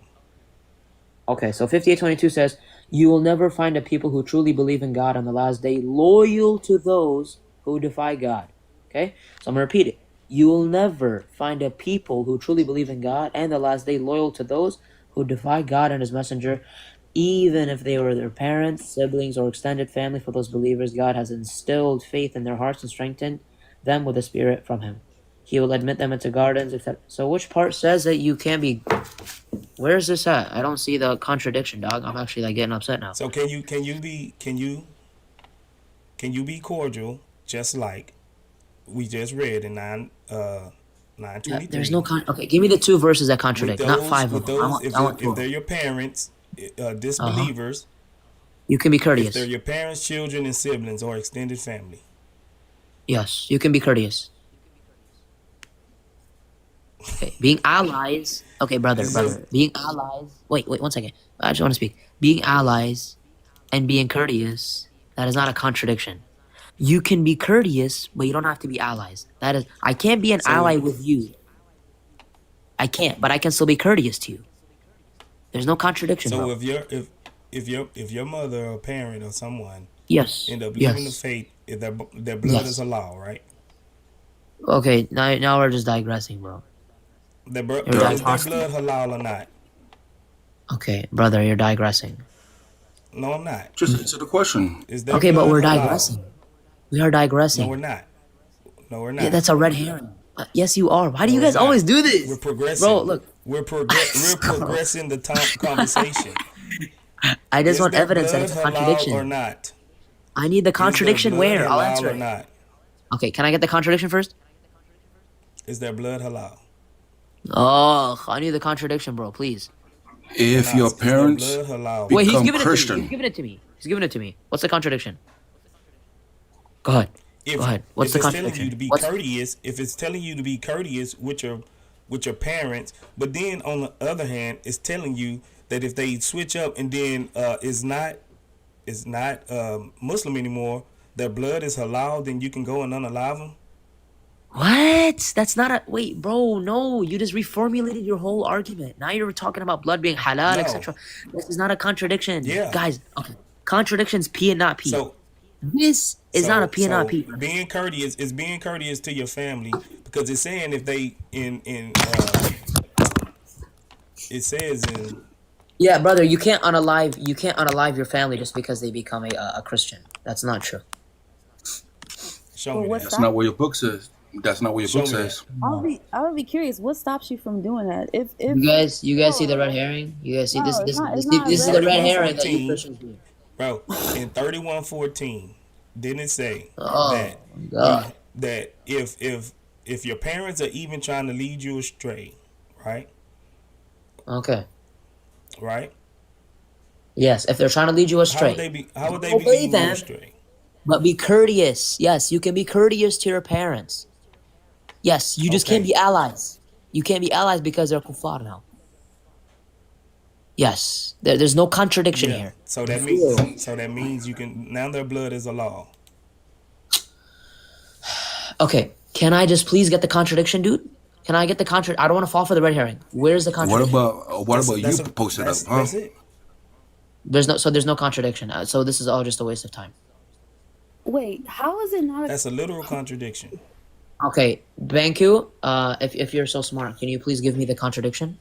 Okay, so 58:22 says, "You will never find a people who truly believe in God on the last day, loyal to those who defy God." Okay, so I'm gonna repeat it. You will never find a people who truly believe in God and the last day, loyal to those who defy God and His messenger, even if they were their parents, siblings, or extended family. For those believers, God has instilled faith in their hearts and strengthened them with the Spirit from Him. He will admit them into gardens, etc. So which part says that you can't be... Where's this at? I don't see the contradiction, dog. I'm actually like getting upset now. So can you be cordial, just like we just read in 923? There's no okay, give me the two verses that contradict, With not those, five of with them. those, I want two if of they're them. your parents, disbelievers, You can be if courteous. they're your parents, children, and siblings, or extended family. Yes, you can be courteous. Okay, being allies. Okay, brother. Being allies. Wait, 1 second. I just want to speak. Being allies and being courteous, that is not a contradiction. You can be courteous, but you don't have to be allies. That is, I can't be an ally with you. I can't, but I can still be courteous to you. There's no contradiction. So bro. if your mother or parent or someone Yes. end up leaving the faith, if their blood is halal, right? Okay, now we're just digressing, bro. Is their blood halal or not? Okay, brother, you're digressing. No, I'm not. Just answer the question. Is their Okay, blood but we're halal? digressing. We are digressing. No, we're not. No, we're not. Yeah, that's a red herring. Yes, you are. Why do you guys always do this? We're progressing. Bro, look. We're progressing the conversation. I just want evidence that it's a halal contradiction. or not? I need the contradiction where? I'll answer or it. Not? Okay, can I get the contradiction first? Is their blood halal? Oh, I need the contradiction, bro. Please. If your Is their parents blood halal? Wait, he's become giving it to me. He's Christian, giving it to me. He's giving it to me. What's the contradiction? Go ahead. Go If ahead. What's if the it's telling you contradiction? to be What's courteous, if it's telling you to be courteous with your parents, but then on the other hand, it's telling you that if they switch up and then is not Muslim anymore, their blood is halal, then you can go and unalive them. what? That's not a wait, bro. No, you just reformulated your whole argument. Now you're talking about blood being halal, No. etc. This is not a contradiction, Yeah. guys. Okay, contradictions P and not P. So This is not a P and not P. being courteous is being courteous to your family because it's saying if they in it says in Yeah, brother, you can't unalive your family just because they become a Christian. That's not true. show Well, me what's that. that's not what your book says. That's not what your Show book me says. I would be curious. What stops you from doing that? If You guys see the red herring? You guys see No, this it's this not- this, it's not this is red. the red herring that you 31:14. Christians do. Bro, in 31:14, didn't it say Oh that God. that if your parents are even trying to lead you astray, right? Okay. Right? Yes, if they're trying to lead you How astray, would they be Obey leading you them. astray? but be courteous. Yes, you can be courteous to your parents. Yes, you just can't Okay. be allies. You can't be allies because they're kuffar now. Yes, there's no contradiction Yeah. here. So that means you can now their blood is a law. Okay, can I just please get the contradiction, dude? Can I get the contradiction? I don't want to fall for the red herring. Where's the What contradiction? about you post it up, huh? That's it. There's no contradiction. So this is all just a waste of time. wait, how is it not? That's a literal contradiction. Okay, Banku, if you're so smart, can you please give me the contradiction?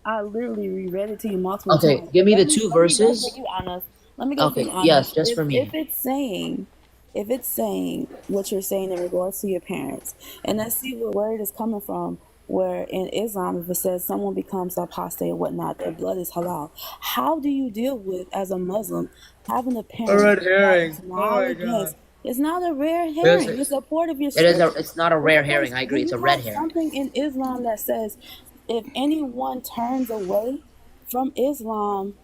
I literally reread it to you multiple Okay, times. give me the Let two let verses. go for you, Anna. Let me go Okay, for you, Anna. yes, just for me. If it's saying what you're saying in regards to your parents, and let's see where it is coming from. Where in Islam, if it says someone becomes apostate or whatnot, their blood is halal. How do you deal with, as a Muslim, having a parent red that herring. is Oh now my against? God. It's not a rare It herring. is. It's a part of your It is scripture. it's not a rare herring. I agree. It's a You red have herring. something in Islam that says if anyone turns away from Islam,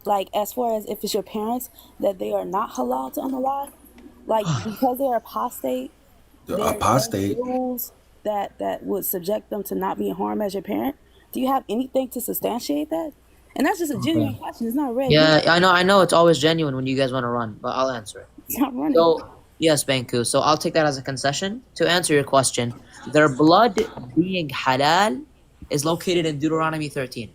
like as far as if it's your parents, that they are not halal to unalive, like because they're apostate, The there's apostate. rules that would subject them to not being harmed as your parent. Do you have anything to substantiate that? And that's just a genuine question. It's not a red herring. Yeah, I know. It's always genuine when you guys want to run, but I'll answer it. It's not running. So yes, Banku. So I'll take that as a concession to answer your question. Their blood being halal is located in Deuteronomy 13.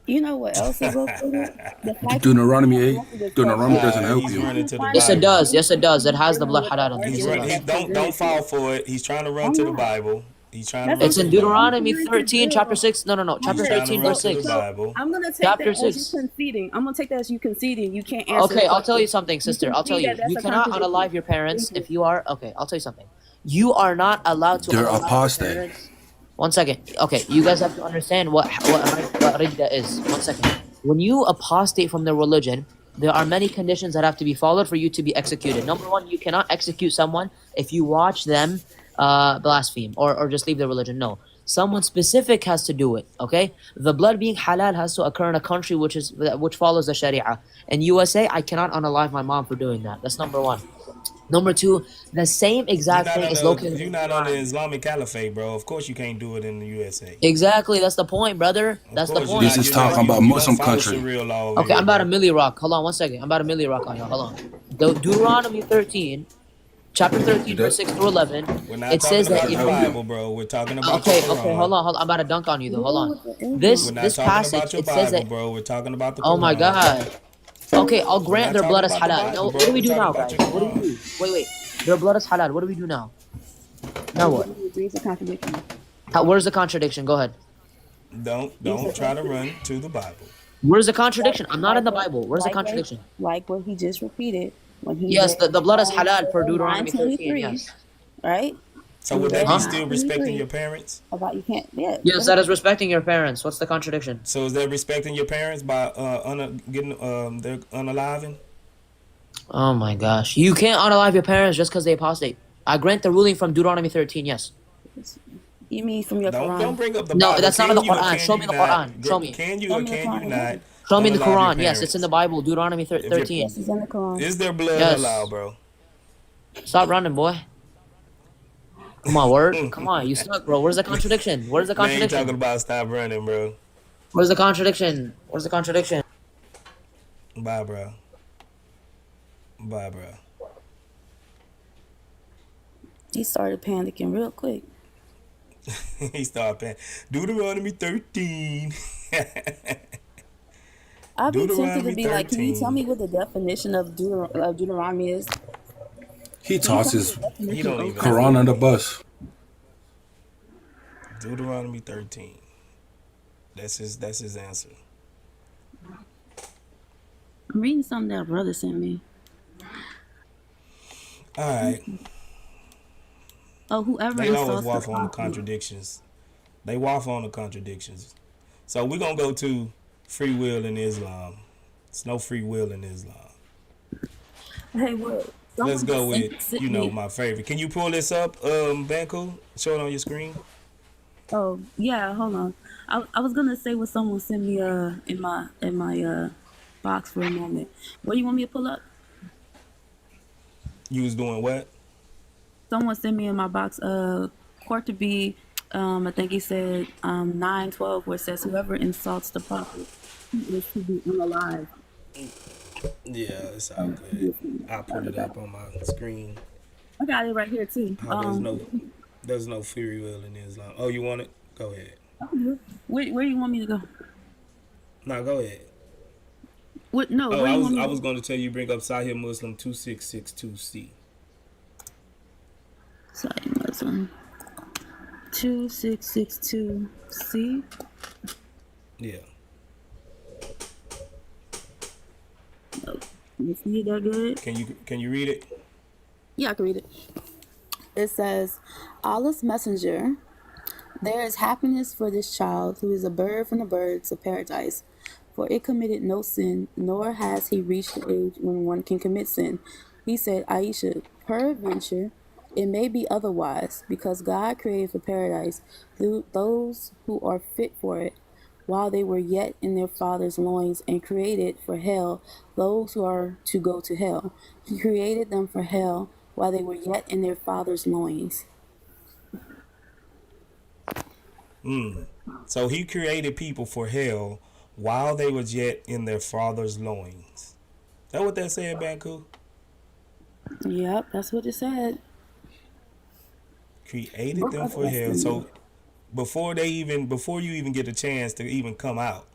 You know what else is located? The fact Deuteronomy 8. that Deuteronomy doesn't help He's you. running to the Bible. Yes, it does. Yes, it does. It has the blood halal in He's there. run, Yes, he, it does. don't fall for it. He's trying to run to the Bible. He's trying to run It's to in the Bible. Deuteronomy 13, chapter 6. No. Chapter He's trying to 13, run verse to the 6. Bible. I'm gonna take Chapter that as 6. you conceding. I'm gonna take that as you conceding. You can't answer. Okay, the I'll tell you question. something, sister. I'll tell you. concede that You that's a cannot contradiction. unalive your parents if you are. Okay, I'll tell you something. You are not allowed to They're unalive your apostate. parents. One second. Okay, you guys have to understand what ridda is. One second. When you apostate from the religion, there are many conditions that have to be followed for you to be executed. Number one, you cannot execute someone if you watch them blaspheme or just leave the religion. No. Someone specific has to do it, okay? The blood being halal has to occur in a country which follows the Sharia. In USA, I cannot unalive my mom for doing that. That's number one. Number two, the same exact thing is located You're in not on the Quran. Islamic Caliphate, bro. Of course you can't do it in the USA. Exactly, that's the point, brother. That's the Of course, point. This is talking about you Muslim don't follow country. Sharia law over Okay, here, I'm about bro. a milli rock. Hold on one second. I'm about a milli rock on you. Hold on. Deuteronomy 13, chapter 13, verse 6 through 11. We're not It says talking that about if the you Bible, bro. We're talking about okay, the Quran. hold on. I'm about to dunk on you though. Hold on. We're This not talking passage about your it says Bible, that. bro. We're talking about the Quran. Oh my God. Okay, I'll We're grant not their talking blood is about the halal. Bible, No, bro. what do we We're do talking now, about guys? your What do Quran. we do? Wait. Their blood is halal. What do we do now? Now what? Agrees to contradiction. Where's the contradiction? Go ahead. Don't try to run to the Bible. Where's the contradiction? I'm not in the Bible. Where's the contradiction? Like what he just repeated when he Yes, read the blood is Psalm halal per Deuteronomy 13. 9:23, Yes. right? So would that Huh? be still respecting 9:23 your parents? about you can't. Yeah. Yes, that is respecting your parents. What's the contradiction? So is that respecting your parents by getting their unaliving? Oh my gosh. You can't unalive your parents just because they apostate. I grant the ruling from Deuteronomy 13, yes. You mean from your Don't Quran? bring up the No, Bible. that's not in the Can you or Quran. can Show you me the not? Quran. Show me. Can you Show or me the can you Quran not again. Show me the unalive your Quran. Yes, it's in the parents? Bible. Deuteronomy If your 13. Yes, it's in the Quran. is there blood allowed, Yes. bro? Stop running, boy. Come on, word. Come on, you stuck, bro. Where's the contradiction? Where's the Man, you talking contradiction? about stop running, bro? Where's the contradiction? Where's the contradiction? Bye, bro. Bye, bro. He started panicking real quick. He started paying. Deuteronomy 13. I'd be tempted to Deuteronomy be like, can you tell 13. me what the definition of Deuteronomy is? He Can you tell me tosses the definition He don't of even OT? know. Quran on the bus. Deuteronomy 13. That's his answer. I'm reading something that a brother sent me. All right. Oh, whoever They always insults the waffle on the prophet. contradictions. They waffle on the contradictions. So we're going to go to free will in Islam. There's no free will in Islam. Hey, what? Let's go with, sent you know, me. my favorite. Can you pull this up, Banku? Show it on your screen. Oh, yeah, hold on. I was gonna say what someone sent me in my box for a moment. What do you want me to pull up? You was doing what? Someone sent me in my box court to be I think he said 9:12 where it says whoever insults the prophet is to be unalive. Yeah, it's all good. I'll put it up on my screen. I got it right here too. Oh, there's no free will in Islam. Oh, you want it? Go ahead. Where do you want me to go? No, go ahead. What? No, Oh, where do you want me I to was going to tell you bring up Sahih Muslim 2662C. Sorry, Muslim. 2662C. Yeah. You see that good? Can you read it? Yeah, I can read it. It says, Allah's messenger, there is happiness for this child who is a bird from the birds of paradise, for it committed no sin, nor has he reached the age when one can commit sin. He said, Aisha, peradventure, it may be otherwise, because God created for paradise those who are fit for it, while they were yet in their father's loins, and created for hell those who are to go to hell. He created them for hell while they were yet in their father's loins. So he created people for hell while they was yet in their father's loins. Is that what that said, Banku? Yep, that's what it said. Created them for hell. So before you even get a chance to even come out.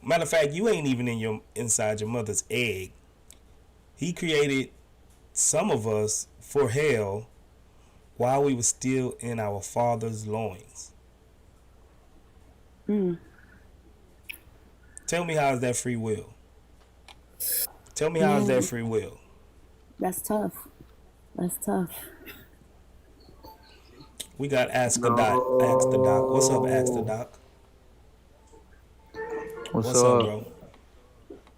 Matter of fact, you ain't even inside your mother's egg. He created some of us for hell while we were still in our father's loins. Tell me how is that free will? Tell me how is that free will? That's tough. That's tough. We got Ask the Doc. Ask the Doc. What's up, Ask the Doc? What's What's up, up,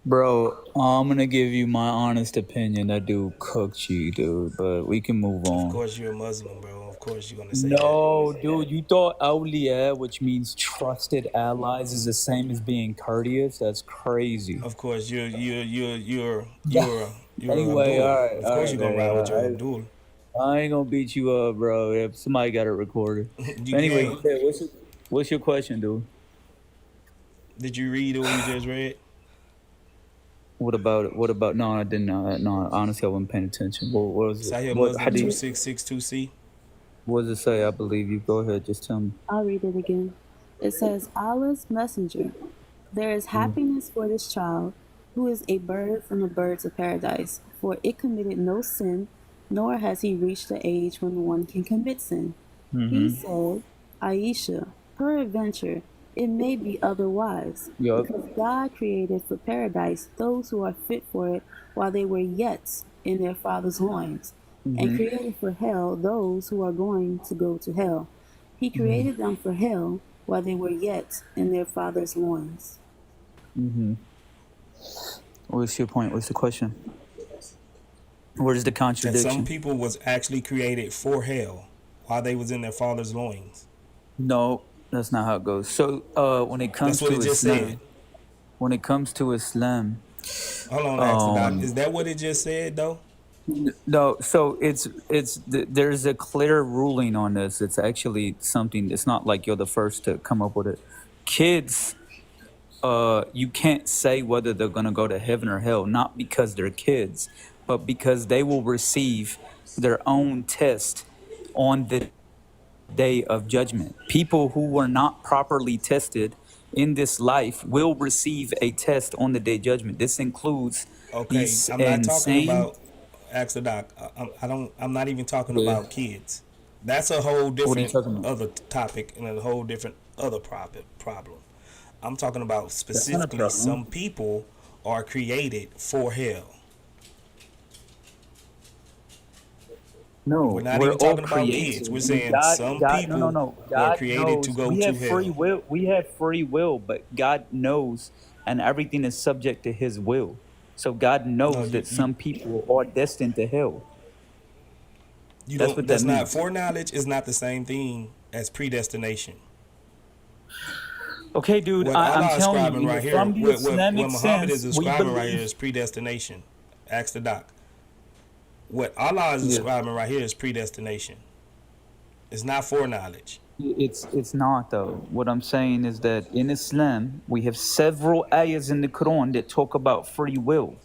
bro? bro? I'm gonna give you my honest opinion. That dude cooked you, dude. But we can move Of on. course you're a Muslim, bro. Of course you're gonna say that. No, dude, you thought awliya, which means trusted allies, is the same as being courteous? That's crazy. Of course you're Anyway, Abdul. all right, Of course you're gonna ride with your Abdul. I ain't gonna beat you up, bro. If somebody got it recorded. You Anyway, can't. okay, what's your question, dude? Did you read what we just read? What about it? What about? No, I didn't. No, honestly, I wasn't paying attention. What was it? Sahih What Muslim hadith? 2662C. What does it say? I believe you. Go ahead. Just tell me. I'll read it again. It says, Allah's messenger, there is happiness for this child who is a bird from the birds of paradise, for it committed no sin, nor has he reached the age when one can commit sin. He said, Aisha, peradventure, it may be otherwise, Yup. because God created for paradise those who are fit for it while they were yet in their father's loins, and created for hell those who are going to go to hell. He created them for hell while they were yet in their father's loins. What's your point? What's the question? Where's the That contradiction? some people was actually created for hell while they was in their father's loins. No, that's not how it goes. So when it That's comes what it to just said. Islam, when it comes to Islam, Hold on, ask the doc. um, Is that what it just said though? no. So there's a clear ruling on this. It's actually something. It's not like you're the first to come up with it. Kids, you can't say whether they're gonna go to heaven or hell, not because they're kids, but because they will receive their own test on the day of judgment. People who were not properly tested in this life will receive a test on the day of judgment. This includes Okay, these I'm not talking insane. about. Ask the doc. I don't. I'm not even talking Yeah. about kids. That's a whole What are you different talking about? other topic and a whole different other problem. I'm talking about That's not a specifically problem. some people are created for hell. We're No, not we're even all talking about kids. created. We're saying some No, no, people no. were God created to knows go we to have free hell. will. We have free will, but God knows, and everything is subject to His will. So God No, knows you, that you some people are destined to hell. you That's don't. what that That's not means. foreknowledge. Is not the same thing as predestination. Okay, dude, What I'm Allah is telling describing you, right here, from the what Islamic Muhammad is sense, we describing right here believe. is predestination. Ask the doc. What Allah is Yeah, describing right here is predestination. It's not foreknowledge. it's not though. What I'm saying is that in Islam, we have several ayahs in the Quran that talk about free will.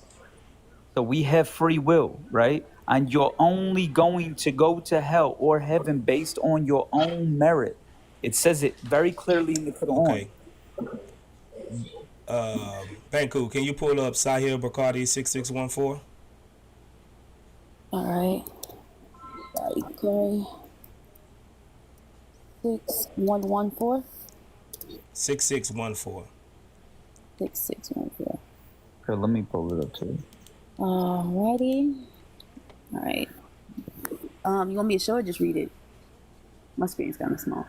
So we have free will, right? And you're only going to go to hell or heaven based on your own merit. It says it very clearly in the Quran. Okay. Banku, can you pull up Sahih Bacardi 6614? All right. Okay. 6114. 6614. 6614. Okay, let me pull it up too. Alrighty. All right. You want me to show it? Just read it. My screen's kind of small.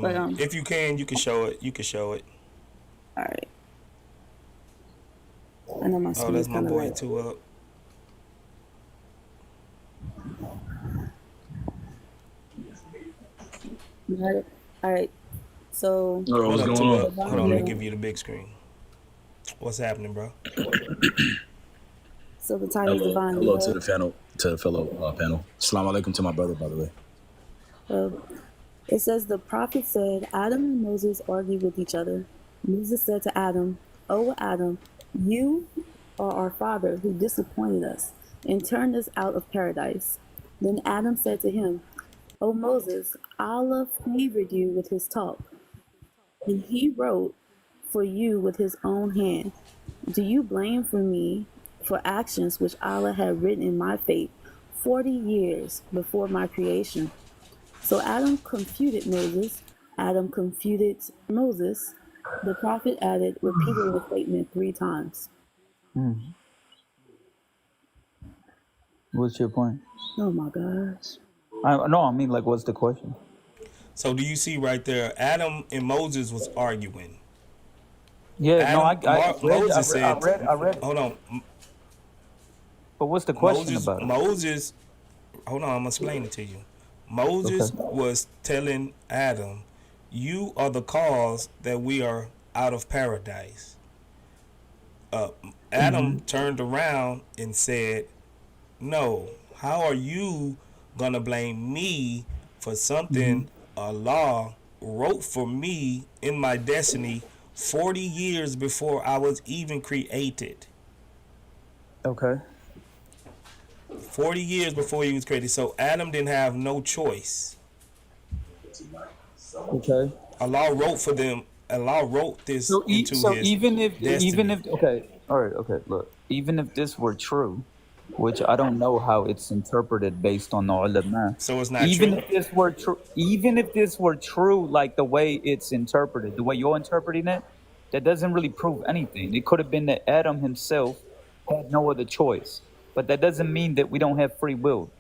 But If you can, you can show it. You can show it. all right. I know my Oh, screen's that's my kind of boy like. too up. All right. So All right, What what's up, going two on? up? Hold on, let me the give you the big screen. What's happening, bro? title is Hello, divine hello to love. the panel, to the fellow panel. Assalamu alaikum to my brother, by the way. Uh, it says the prophet said Adam and Moses argued with each other. Moses said to Adam, "O Adam, you are our father who disappointed us and turned us out of paradise." Then Adam said to him, "O Moses, Allah favored you with his talk, and he wrote for you with his own hand. Do you blame for me for actions which Allah had written in my fate 40 years before my creation?" So Adam confuted Moses. Adam confuted Moses. The prophet added, repeated the statement 3 times. What's your point? Oh my gosh. I mean, like, what's the question? So do you see right there? Adam and Moses was arguing. Yeah, no, Moses said, I read it. "Hold on, But what's the question Moses. about it? Moses. Hold on, I'm gonna explain it to you. Moses Okay. was telling Adam, "You are the cause that we are out of paradise." Adam turned around and said, "No, how are you gonna blame me for something Allah wrote for me in my destiny 40 years before I was even created?" Okay. 40 years before he was created. So Adam didn't have no choice. Okay. Allah wrote for them. Allah wrote this So, into his even destiny. if, okay, all right, okay, look, even if this were true, which I don't know how it's interpreted based on the ulama, So it's not true. even if this were true, like the way it's interpreted, the way you're interpreting it, that doesn't really prove anything. It could have been that Adam himself had no other choice, but that doesn't mean that we don't have free will.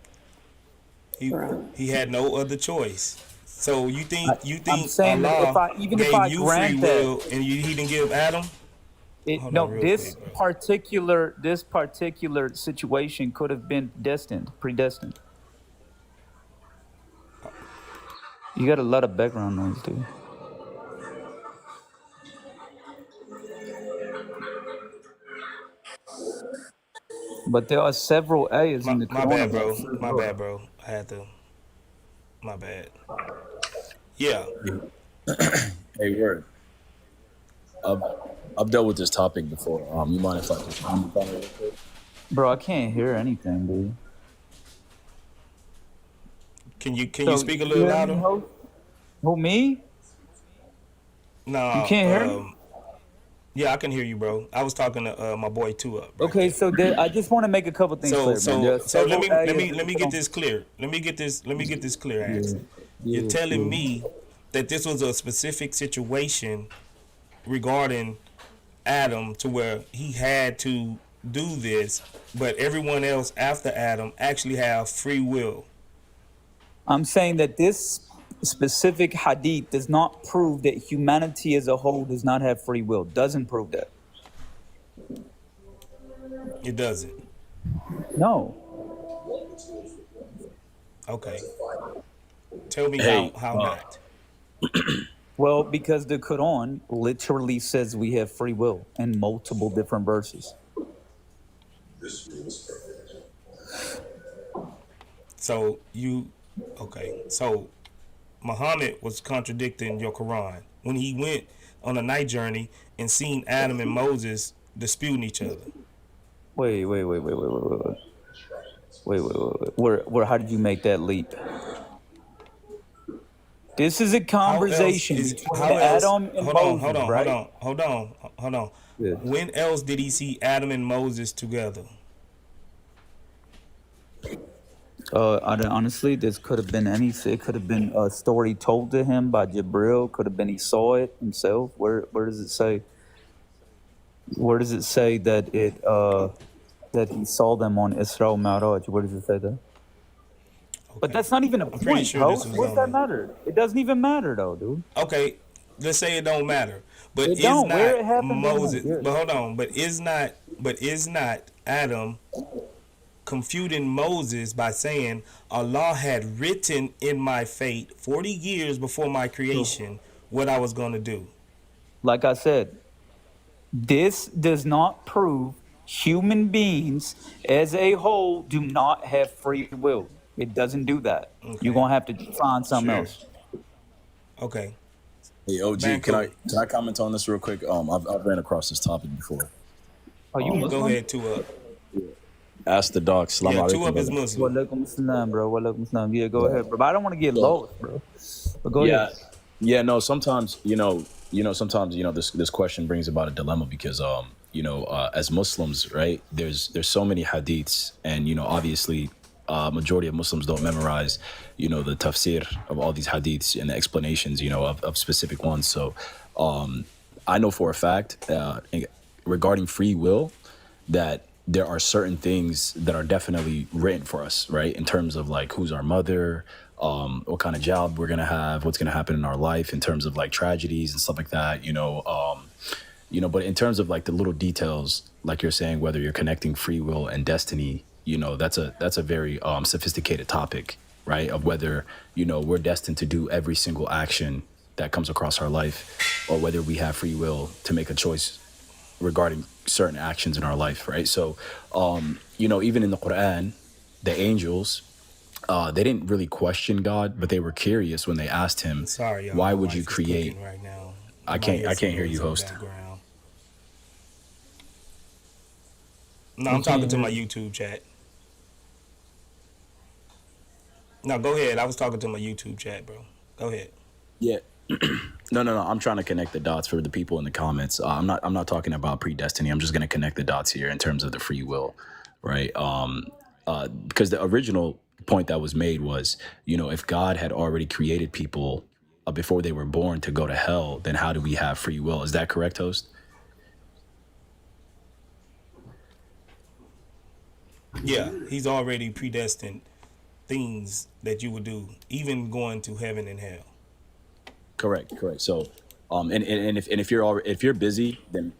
He Bro. he had no other choice. So you I, I'm think saying that Allah even if gave I you free grant that, will and he didn't give Adam? Hold on, no, real this quick, bro. particular situation could have been predestined. You got a lot of background noise, dude. But there are several ayahs in the My Quran bad, about bro. free My will. bad, bro. I had to. My bad. Yeah. Hey, word. I've, I've dealt with this topic before. You mind if I just comment on it real quick? Bro, I can't hear anything, dude. Can you So, speak a you little hear me, louder? host? Who, me? You No. can't hear me? Yeah, I can hear you, bro. I was talking to my boy Two Up right Okay, there. so I just want to make a couple things So clear, man. There are so several ayahs in let the me get Quran. this clear. Let me get this clear, Ax. Yeah, You're yeah, telling yeah. me that this was a specific situation regarding Adam to where he had to do this, but everyone else after Adam actually have free will. I'm saying that this specific hadith does not prove that humanity as a whole does not have free will. Doesn't prove that. It doesn't. No. Okay. Tell me Hey, how not. Well, because the Quran literally says we have free will in multiple different verses. So So Muhammad was contradicting your Quran when he went on a night journey and seen Adam and Moses disputing each other. Wait. Where? How did you make that leap? This is a conversation between Adam and Moses, right? Hold on. Yeah. When else did he see Adam and Moses together? Honestly, this could have been anything. It could have been a story told to him by Jibril. Could have been he saw it himself. Where does it say? Where does it say that that he saw them on Isra Mi'raj? Where does it say that? Okay. But that's not even a I'm pretty point, sure this host. was What's on that there. matter? It doesn't even matter, though, dude. Okay, let's say it don't matter. But It is don't. Where not it happened, don't Moses? matter. But hold on. But is not Adam confuting Moses by saying Allah had written in my fate 40 years before my creation what I was going to do? Like I said, this does not prove human beings as a whole do not have free will. It doesn't do that. You're Okay. gonna have to find something Sure. else. Okay. hey, OG, Banco. can I comment on this real quick? I've ran across this topic before. Are you Go Muslim? ahead, Two Up. Ask the doc. Salam Yeah, Two alaikum, Up is brother. Muslim. Walaikum salam, bro. Walaikum salam. Yeah, go ahead, bro. But I don't want to get So, lost, bro. But go yeah, ahead. yeah. No, sometimes sometimes this question brings about a dilemma because as Muslims, right? There's so many hadiths, and obviously, majority of Muslims don't memorize, the tafsir of all these hadiths and the explanations, of specific ones. So, I know for a fact, regarding free will, that there are certain things that are definitely written for us, right? In terms of like who's our mother, what kind of job we're gonna have, what's gonna happen in our life, in terms of like tragedies and stuff like that, But in terms of like the little details, like you're saying, whether you're connecting free will and destiny, that's a very sophisticated topic, right? Of whether we're destined to do every single action that comes across our life, or whether we have free will to make a choice regarding certain actions in our life, right? So, even in the Quran, the angels, they didn't really question God, but they were curious when they asked him, Sorry, y'all. "Why My would you wife is create?" cooking right now. I can't hear you, host. Background. No, We I'm talking can't to hear my you. YouTube chat. No, go ahead. I was talking to my YouTube chat, bro. Go ahead. Yeah. No. I'm trying to connect the dots for the people in the comments. I'm not talking about predestiny. I'm just going to connect the dots here in terms of the free will, right? Because the original point that was made was, if God had already created people before they were born to go to hell, then how do we have free will? Is that correct, host? Yeah, he's already predestined things that you would do, even going to heaven and hell. Correct. So, and if you're busy, then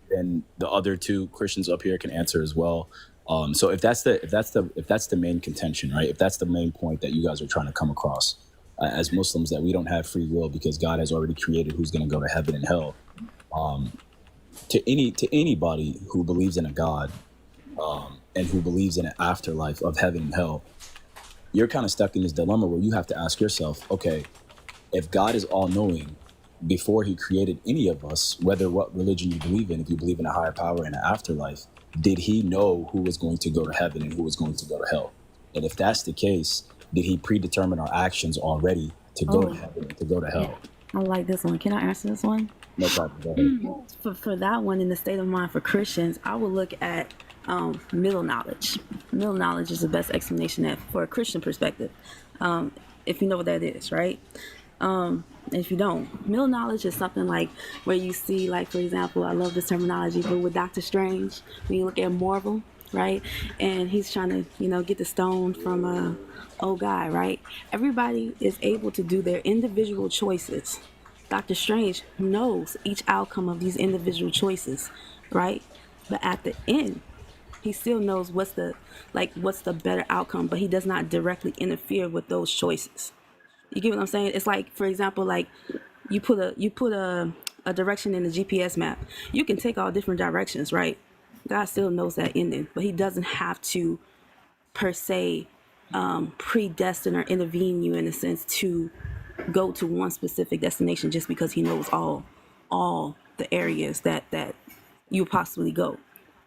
the other two Christians up here can answer as well. So if that's the main contention, right? If that's the main point that you guys are trying to come across, as Muslims, that we don't have free will because God has already created who's going to go to heaven and hell. To anybody who believes in a God, and who believes in an afterlife of heaven and hell, you're kind of stuck in this dilemma where you have to ask yourself, okay, if God is all-knowing before he created any of us, whether what religion you believe in, if you believe in a higher power and an afterlife, did he know who was going to go to heaven and who was going to go to hell? And if that's the case, did he predetermine our actions already to go to heaven and to go to hell? I like this one. Can I answer this one? No problem. Go ahead. For that one, in the state of mind for Christians, I would look at middle knowledge. Middle knowledge is the best explanation for a Christian perspective, if you know what that is, right? If you don't, middle knowledge is something like where you see, like, for example, I love this terminology, but with Doctor Strange, when you look at Marvel, right, and he's trying to, get the stone from a old guy, right? Everybody is able to do their individual choices. Doctor Strange knows each outcome of these individual choices, right? But at the end, he still knows what's the better outcome, but he does not directly interfere with those choices. You get what I'm saying? It's like, for example, like you put a direction in the GPS map. You can take all different directions, right? God still knows that ending, but he doesn't have to per se predestine or intervene you in a sense to go to one specific destination just because he knows all the areas that you possibly go.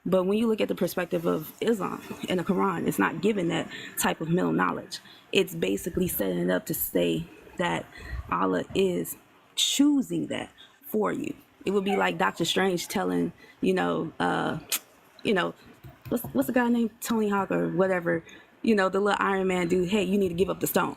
But when you look at the perspective of Islam and the Quran, it's not given that type of middle knowledge. It's basically setting it up to say that Allah is choosing that for you. It would be like Doctor Strange telling, what's the guy named Tony Hawk or whatever, the little Iron Man dude, hey, you need to give up the stone.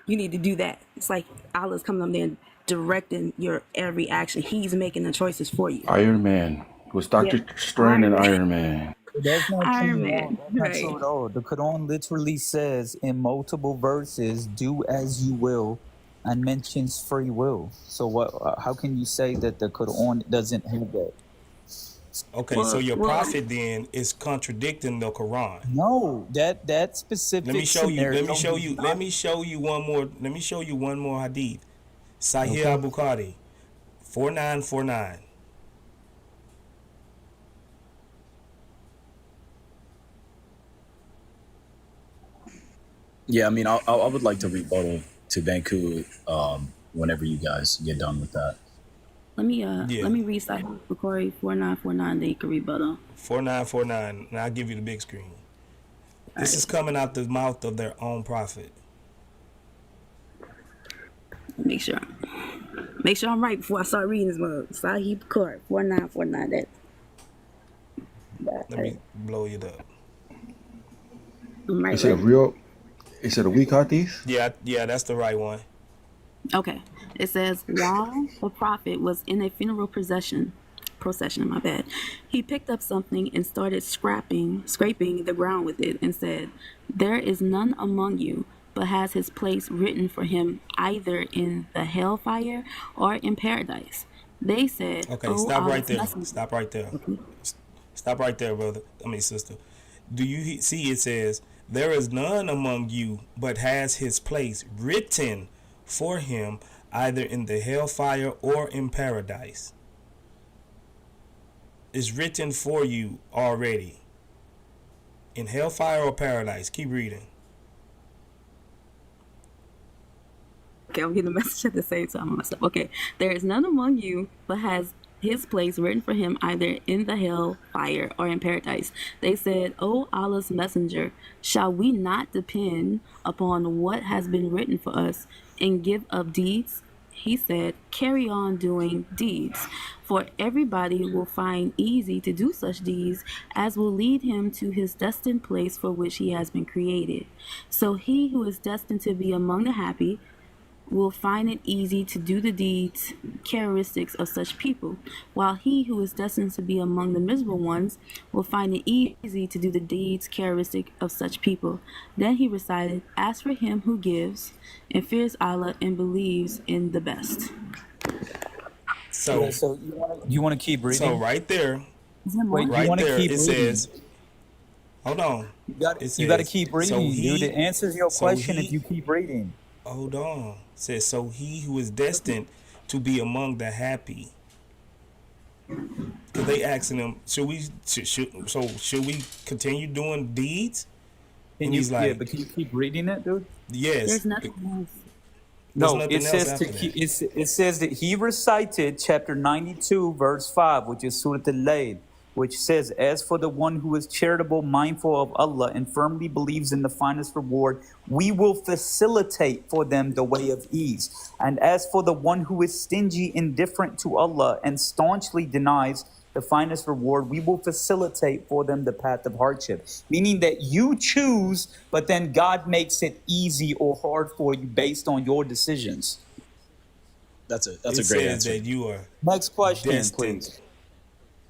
You need to do that. It's like Allah's coming up there and directing your every action. He's making the choices for you. Iron Man. It was Dr. Strange and Iron Man. That's not Iron true. Man, That's not right. true at all. The Quran literally says in multiple verses, "Do as you will," and mentions free will. So what? How can you say that the Quran doesn't have that? Okay, so your prophet then is contradicting the Quran. No, that specific. Let me show you. scenario Let me show you. does Let not- me show you one more. Let me show you one more hadith. Sahih Okay. al-Bukhari, 4949. Yeah, I mean, I would like to rebuttal to Banku whenever you guys get done with that. Let me read Sahih Bukhari 4949. Then you can rebuttal. 4949, and I'll give you the big screen. This is coming out the mouth of their own prophet. Make sure I'm right before I start reading this one. Sahih Bukhari 4949. Let me blow it up. I'm right. Is it a weak hadith? Yeah, that's the right one. Okay. It says, while the prophet was in a funeral procession, he picked up something and started scraping the ground with it and said, "There is none among you but has his place written for him either in the hellfire or in paradise." They said, Okay, "Oh, stop right Allah's there. messenger." Stop right there. Stop right there, brother. Sister. Do you see it says, "There is none among you but has his place written for him either in the hellfire or in paradise." It's written for you already. In hellfire or paradise. Keep reading. Okay, I'm getting a message at the same time myself. Okay, there is none among you but has his place written for him either in the hell fire or in paradise. They said, "O Allah's messenger, shall we not depend upon what has been written for us and give up deeds?" He said, "Carry on doing deeds, for everybody will find easy to do such deeds as will lead him to his destined place for which he has been created. So he who is destined to be among the happy will find it easy to do the deeds characteristics of such people, while he who is destined to be among the miserable ones will find it easy to do the deeds characteristic of such people." Then he recited, "As for him who gives and fears Allah and believes in the best." So, Yeah, so you want to keep reading? so right there, Is there more? Wait, you right wanna there, keep it reading? says, hold on. You got It to says, keep so reading, he- dude. It answers your so question he- if you keep reading. hold on. It says, so he who is destined to be among the happy. Because they asking him, should we continue doing deeds? Can And you, he's yeah, like, but can you keep reading it, dude? yes. There's nothing else. There's No, nothing it else says after to that. it says that he recited chapter 92, verse 5, which is Surah Al-Layl, which says, as for the one who is charitable, mindful of Allah, and firmly believes in the finest reward, we will facilitate for them the way of ease. And as for the one who is stingy, indifferent to Allah, and staunchly denies the finest reward, we will facilitate for them the path of hardship. Meaning that you choose, but then God makes it easy or hard for you based on your decisions. That's a It great says answer. that you are Next question, destined. please.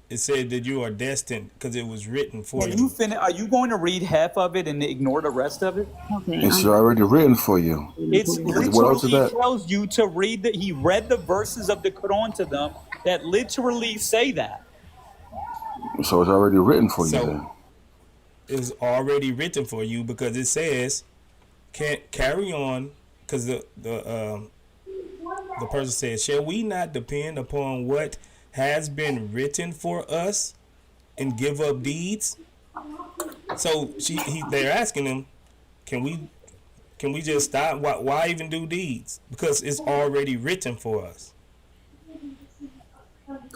It said that you are destined because it was written for Can you. you finish? Are you going to read half of it and ignore the rest of it? Okay. It's already written for you. It's What else is literally that? tells you to read that he read the verses of the Quran to them that literally say that. So it's already written for you So then. it was already written for you because it says, can't carry on, because the person says, shall we not depend upon what has been written for us and give up deeds? So they're asking him, can we just stop? Why even do deeds? Because it's already written for us.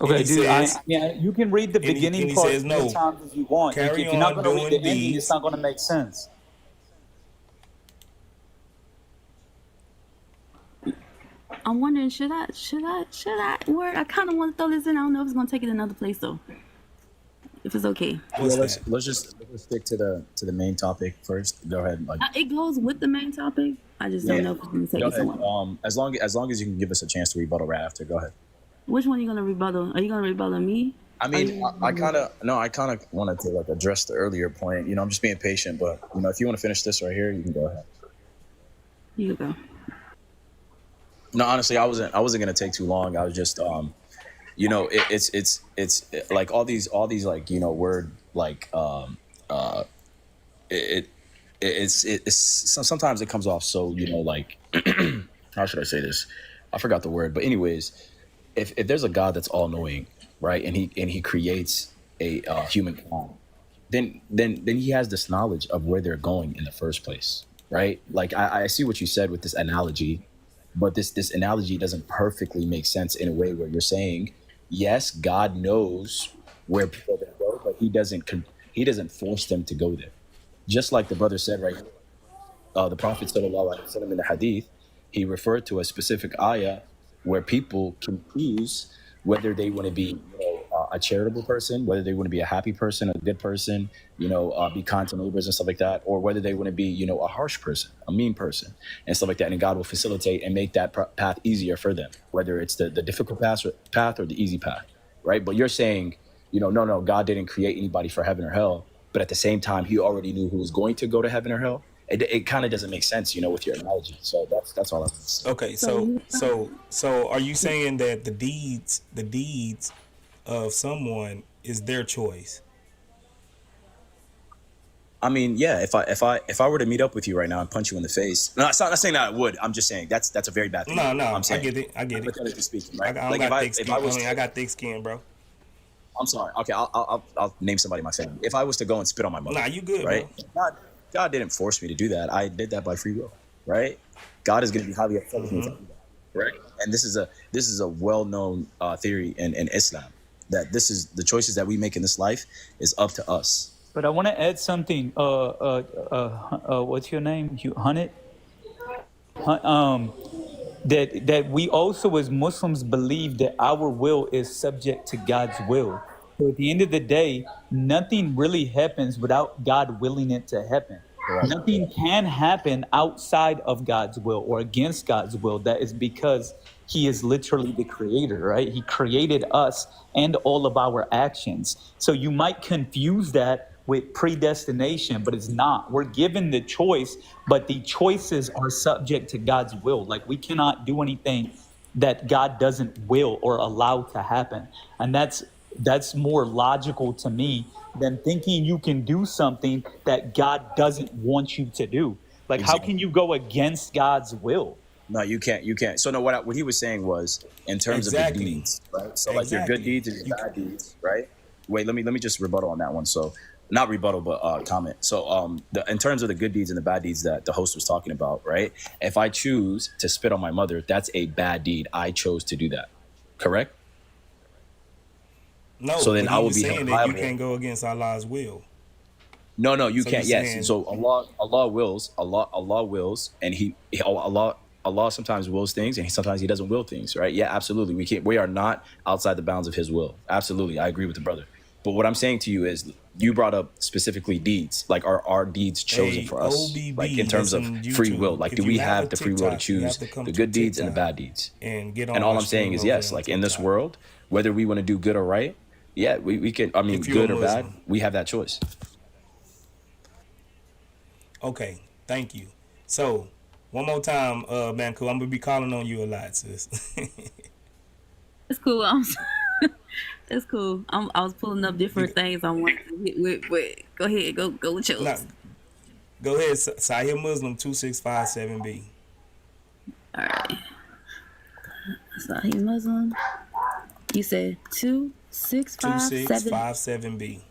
Okay, he dude. says- You can read the and he beginning says, part as no, many times as you want. carry If you're not on going to read the doing ending, deeds. it's not going to make sense. I'm wondering, should I? Word, I kind of want to throw this in. I don't know if it's gonna take it another place though. If it's okay. What's let's that? just stick to the main topic first. Go ahead. Like, It goes with the main topic. I just don't know if it's gonna take go it ahead. somewhere. As long as you can give us a chance to rebuttal right after. Go ahead. Which one are you gonna rebuttal? Are you gonna rebuttal me? I mean, I kind of wanted to like address the earlier point. I'm just being patient, but if you want to finish this right here, you can go ahead. You go. No, honestly, I wasn't gonna take too long. I was just it's like all these like word like it's sometimes it comes off so like how should I say this? I forgot the word, but anyways, if there's a God that's all knowing, right, and he creates a humankind, then he has this knowledge of where they're going in the first place, right? Like I see what you said with this analogy, but this analogy doesn't perfectly make sense in a way where you're saying, yes, God knows where people are going to go, but he doesn't force them to go there. Just like the brother said right here, the Prophet sallallahu alaihi wasallam in the Hadith, he referred to a specific ayah where people can choose whether they want to be a charitable person, whether they want to be a happy person, a good person, be kind to neighbors and stuff like that, or whether they want to be, a harsh person, a mean person, and stuff like that. And God will facilitate and make that path easier for them, whether it's the difficult path or the easy path, right? But you're saying, no, God didn't create anybody for heaven or hell, but at the same time, he already knew who was going to go to heaven or hell. It kind of doesn't make sense, with your analogy. So that's all I'm saying. Okay, so are you saying that the deeds of someone is their choice? I mean, yeah. If I were to meet up with you right now and punch you in the face, no, I'm not saying that I would. I'm just saying that's a very bad thing. No, I'm saying, I get it. hypothetically speaking, right? I got thick skin. I got thick skin, bro. I'm sorry. Okay, I'll name somebody in my family. If I was to go and spit on my mother, Nah, you good, right? God didn't force me to do that. I did that by free will, right? God is going to be highly upset with me if I do that, right? And this is a well-known theory in Islam, that this is the choices that we make in this life is up to us. But I want to add something. What's your name? Hunnit? That we also as Muslims believe that our will is subject to God's will. So at the end of the day, nothing really happens without God willing it to happen. Correct. Nothing can happen outside of God's will or against God's will. That is because he is literally the creator, right? He created us and all of our actions. So you might confuse that with predestination, but it's not. We're given the choice, but the choices are subject to God's will. Like, we cannot do anything that God doesn't will or allow to happen. And that's more logical to me than thinking you can do something that God doesn't want you to do. Like, how can you go against God's will? No, you can't. You can't. So no, what he was saying was in terms of the deeds, right? So like your good deeds and your bad deeds, right? Wait, let me just rebuttal on that one. So not rebuttal, but comment. So in terms of the good deeds and the bad deeds that the host was talking about, right? If I choose to spit on my mother, that's a bad deed. I chose to do that. Correct? No. So then I will be saying that you can't go against Allah's will. No, you can't. Yes. So Allah wills, and Allah sometimes wills things, and sometimes He doesn't will things, right? Yeah, absolutely. We are not outside the bounds of His will. Absolutely, I agree with the brother. But what I'm saying to you is, you brought up specifically deeds. Like, are our deeds chosen for us? Like in terms of free will. Like, do we have the free will to choose the good deeds and the bad deeds? And all I'm saying is, yes. Like in this world, whether we want to do good or right, yeah, we can. I mean, good or bad, we have that choice. Okay, thank you. So, one more time, Banku, I'm gonna be calling on you a lot, sis. It's cool. It's cool. I was pulling up different things I wanted to hit with. Go ahead, go with yours. Nah, go ahead, Sahih Muslim 2657B. All right. Sahih Muslim. You said 2657B.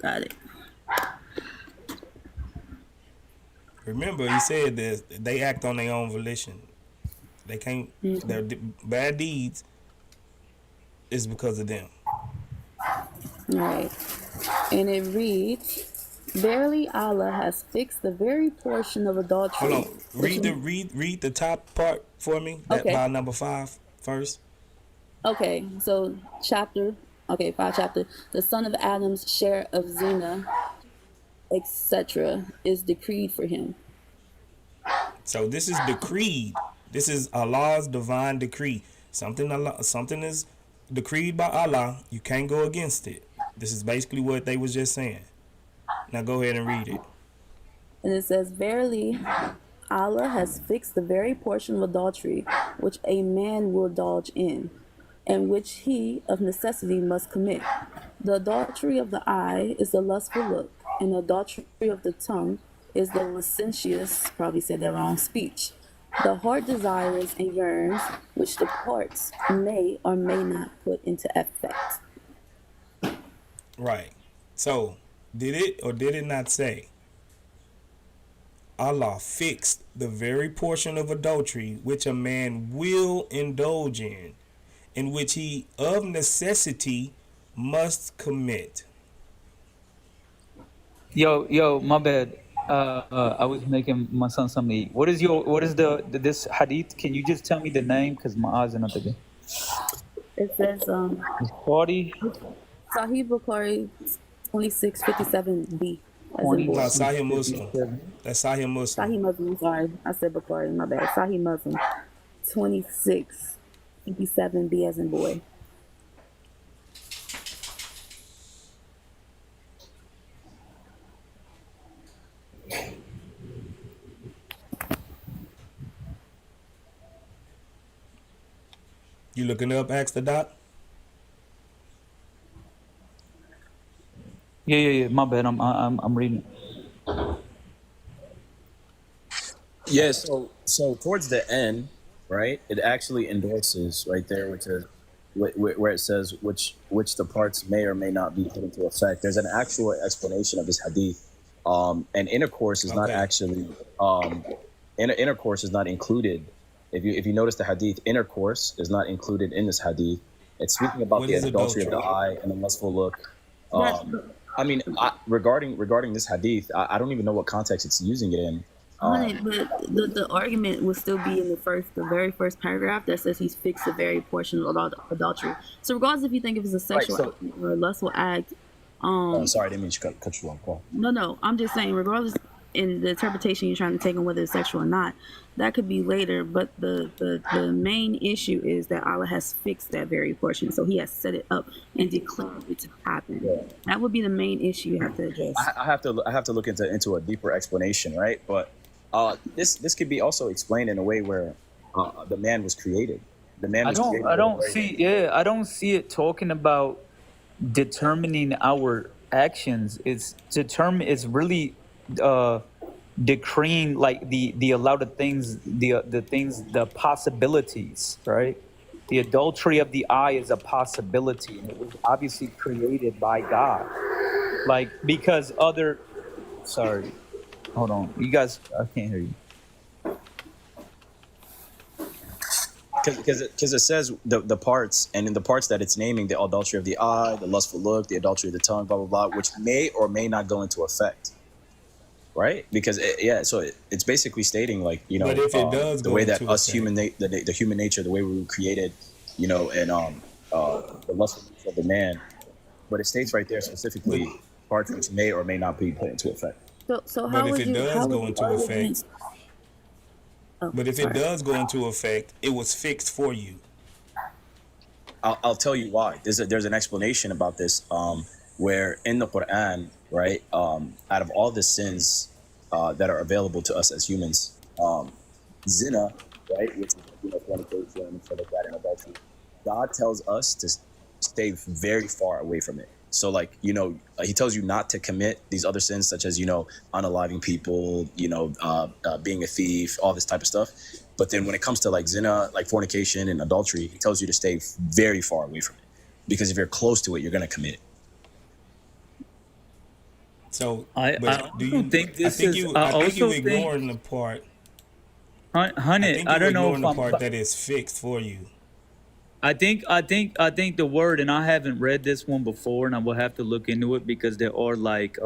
Got it. Remember, he said that they act on their own volition. They can't. Their bad deeds is because of them. Right. And it reads, "Verily Allah has fixed the very portion of adultery." Hold on. Read the top part for me. That by number 5 first. Okay. So 5 chapter. The son of Adam's share of zina, etc., is decreed for him. So this is decreed. This is Allah's divine decree. Something is decreed by Allah. You can't go against it. This is basically what they was just saying. Now go ahead and read it. And it says, "Verily, Allah has fixed the very portion of adultery which a man will indulge in, and which he of necessity must commit. The adultery of the eye is the lustful look, and the adultery of the tongue is the licentious," probably said that wrong, "speech. The heart desires and yearns, which the parts may or may not put into effect." Right. So, did it or did it not say Allah fixed the very portion of adultery which a man will indulge in which he of necessity must commit? Yo, my bad. I was making my son something to eat. What is this hadith? Can you just tell me the name? Because my eyes are not that good. It says, Sahih Bukhari 2657B. No, Sahih Muslim. That's Sahih Muslim. Sahih Muslim, sorry. I said Bukhari, my bad. Sahih Muslim 2657B as in boy. You looking up? Ask the doc. Yeah. My bad. I'm reading. Yeah. So towards the end, right? It actually endorses right there, which is where it says which the parts may or may not be put into effect. There's an actual explanation of this hadith, and intercourse is not actually intercourse is not included. If you notice the hadith, intercourse is not included in this hadith. It's speaking about the adultery of the eye and the lustful look. I mean, regarding this hadith, I don't even know what context it's using it in. But the argument would still be in the very first paragraph that says he's fixed the very portion of adultery. So regardless if you think if it's a sexual act or a lustful act, sorry, I didn't mean to cut you off. Paul. No, I'm just saying regardless in the interpretation you're trying to take on whether it's sexual or not, that could be later. But the main issue is that Allah has fixed that very portion, so He has set it up and declared it to happen. Yeah. That would be the main issue you have to address. I have to look into a deeper explanation, right? But this could be also explained in a way where the man was created. The man was created. I don't see it talking about determining our actions. It's really decreeing like the allowed things, the things, the possibilities, right? The adultery of the eye is a possibility, and it was obviously created by God. Like, because other, sorry, hold on, you guys, I can't hear you. Because it says the parts, and in the parts that it's naming, the adultery of the eye, the lustful look, the adultery of the tongue, blah blah blah, which may or may not go into effect, right? Because it's basically stating, like, you know, But if it does the go way that into us effect, the human nature, the way we were created, you know, and the lustful nature of the man, but it states right there but specifically parts which may or may not be put into effect. So but how if would it you does go into argue effect, against? Oh, but if it sorry. does go into effect, it was fixed for you. I'll tell you why. There's an explanation about this, where in the Quran, right, out of all the sins that are available to us as humans, zina, right, which is, you know, fornication and stuff like that, and adultery, God tells us to stay very far away from it. So, like, you know, he tells you not to commit these other sins, such as, you know, unaliving people, you know, being a thief, all this type of stuff. But then when it comes to like zina, like fornication and adultery, he tells you to stay very far away from it, because if you're close to it, you're going to commit it. So, I but do also you? think this is. I I think you also think, ignoring the part. I honey, think I you don't know ignoring if the I'm. part that is fixed for you. I think the word, and I haven't read this one before, and I will have to look into it because there are like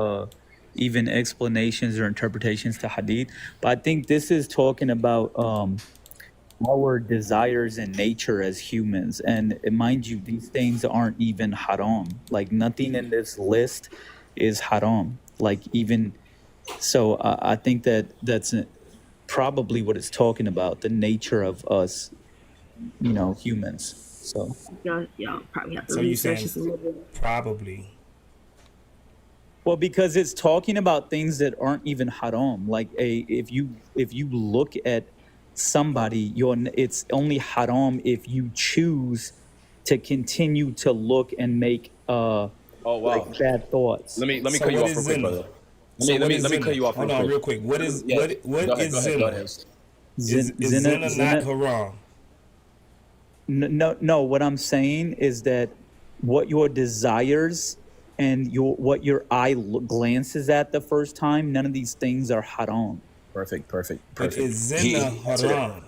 even explanations or interpretations to hadith. But I think this is talking about our desires and nature as humans. And mind you, these things aren't even haram. Like nothing in this list is haram. Like even so, I think that that's probably what it's talking about, the nature of us, you know, humans. So. Y'all probably have to So you research saying this a little bit. probably? Well, because it's talking about things that aren't even haram. Like if you look at somebody, it's only haram if you choose to continue to look and make Oh like wow! bad thoughts. Let me So cut you what off is real quick, zina? brother. So what is Let me cut zina? you off real Hold on, quick. real quick. Yeah, What is go zina? ahead. Is zina not Zina. haram? No. What I'm saying is that what your desires and what your eye glances at the first time, none of these things are haram. Perfect. But is zina He answered it. haram?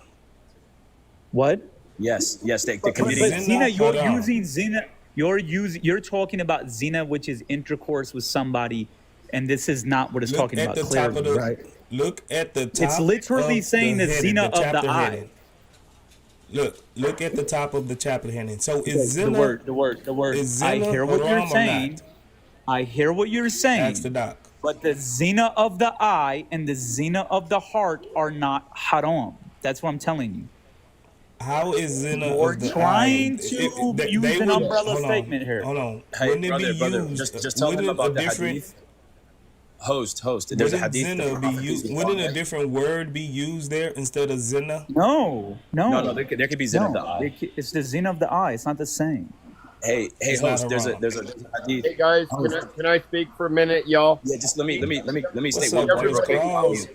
What? Yes, they're Is committing. But zina zina, you're haram? using zina. You're talking about zina, which is intercourse with somebody, and this is not what it's Look talking at about the top of clearly, the right? look at the It's top literally of the saying the heading, zina the of the chapter eye. heading. Look at the top of the chapter heading. So Okay, the word. is I zina hear what you're haram or not? saying. I hear what you're Ask the saying. doc. But the zina of the eye and the zina of the heart are not haram. That's what I'm telling you. How is zina You're of the eye? trying to They use an would umbrella hold on, statement here. hold on. Hey, Wouldn't it be brother, used? just tell him Wouldn't a about the different? hadith. Host. There's a Wouldn't hadith. The zina be Prophet peace used? be upon Wouldn't a him. different word be used there instead of zina? No, No, no, there could be zina of the no. eye. It's the zina of the eye. It's not the same. Hey, It's not host. haram. There's a hadith. Hey guys, Host. can I speak for a minute, y'all? Yeah, just let me What's state I need one up, point Chris real quick. Paul's?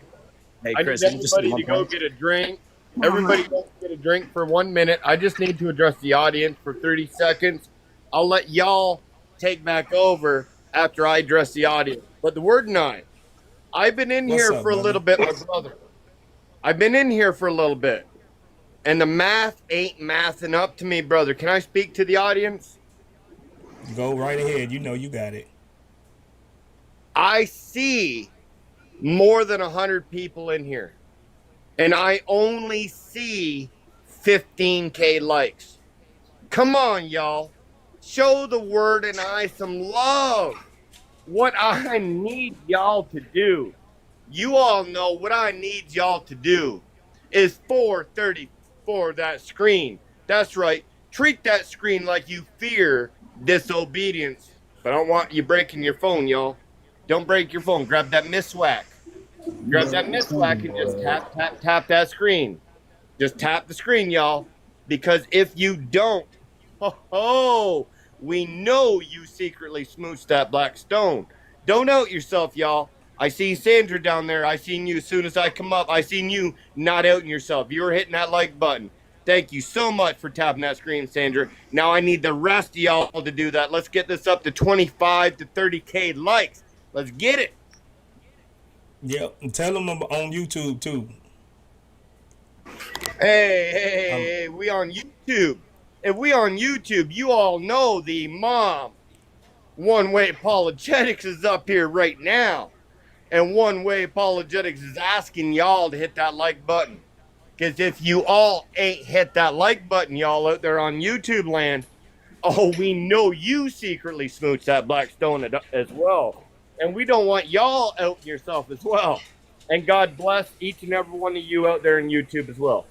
Hey, I Chris, need let me just say everybody one to go point. get a drink. Everybody go get a drink for 1 minute. I just need to address the audience for 30 seconds. I'll let y'all take back over after I address the audience. But the word nine, I've been in What's here up, for a brother? little bit, my brother. I've been in here for a little bit. And the math ain't mathing up to me, brother. Can I speak to the audience? Go right ahead. You know you got it. I see more than 100 people in here. And I only see 15K likes. Come on, y'all. Show the word and I some love. What I need y'all to do, you all know what I need y'all to do is 434 that screen. That's right. Treat that screen like you fear disobedience. But I don't want you breaking your phone, y'all. Don't break your phone. Grab that miswak. Grab that miswak and just tap that screen. Just tap the screen, y'all. Because if you don't, we know you secretly smooched that black stone. Don't out yourself, y'all. I see Sandra down there. I seen you as soon as I come up. I seen you not outing yourself. You were hitting that like button. Thank you so much for tapping that screen, Sandra. Now I need the rest of y'all to do that. Let's get this up to 25 to 30K likes. Let's get it. Yep. And tell them on YouTube too. Hey, we on YouTube. If we on YouTube, you all know the mom. One Way Apologetics is up here right now. And One Way Apologetics is asking y'all to hit that like button. Because if you all ain't hit that like button, y'all out there on YouTube land, oh, we know you secretly smooch that black stone as well. And we don't want y'all out yourself as well. And God bless each and every one of you out there in YouTube as well.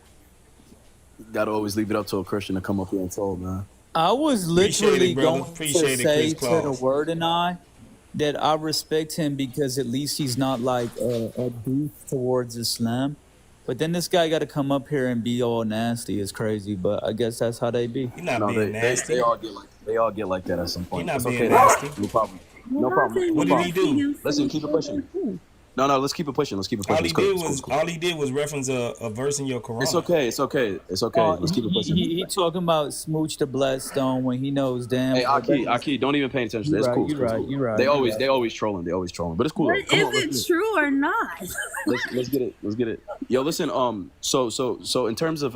You gotta always leave it up to a Christian to come up here and talk, man. I was Appreciate literally it, brother. going Appreciate to it, say Chris to the Claus. word and I that I respect him because at least he's not like a beef towards Islam. But then this guy got to come up here and be all nasty. It's crazy, but I guess that's how they be. You're not No, being nasty. they all get like that at some point. You're not It's being okay. nasty. No problem. No problem. What No did he problem. do? Listen, keep it pushing. No, let's keep it pushing. Let's keep it All pushing. he all he did was reference a verse in your Quran. It's okay. It's okay. It's okay. Let's keep it pushing. He talking about smooch the black stone when he knows damn. Hey, Aki, don't even pay attention to this. It's cool. You right. They always trolling. But it's cool. But Come on, is it true or not? let's get it. Yo, listen. So in terms of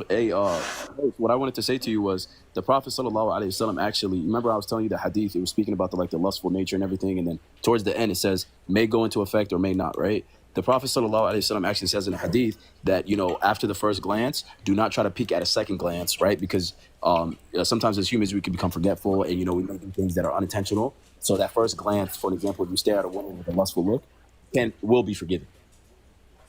what I wanted to say to you was the Prophet sallallahu alaihi wasallam actually. Remember, I was telling you the hadith. It was speaking about the lustful nature and everything, and then towards the end it says may go into effect or may not. Right. The Prophet sallallahu alaihi wasallam actually says in a hadith that after the first glance, do not try to peek at a second glance, right? Because sometimes as humans we can become forgetful, and we may do things that are unintentional. So that first glance, for example, if you stare at a woman with a lustful look, will be forgiven.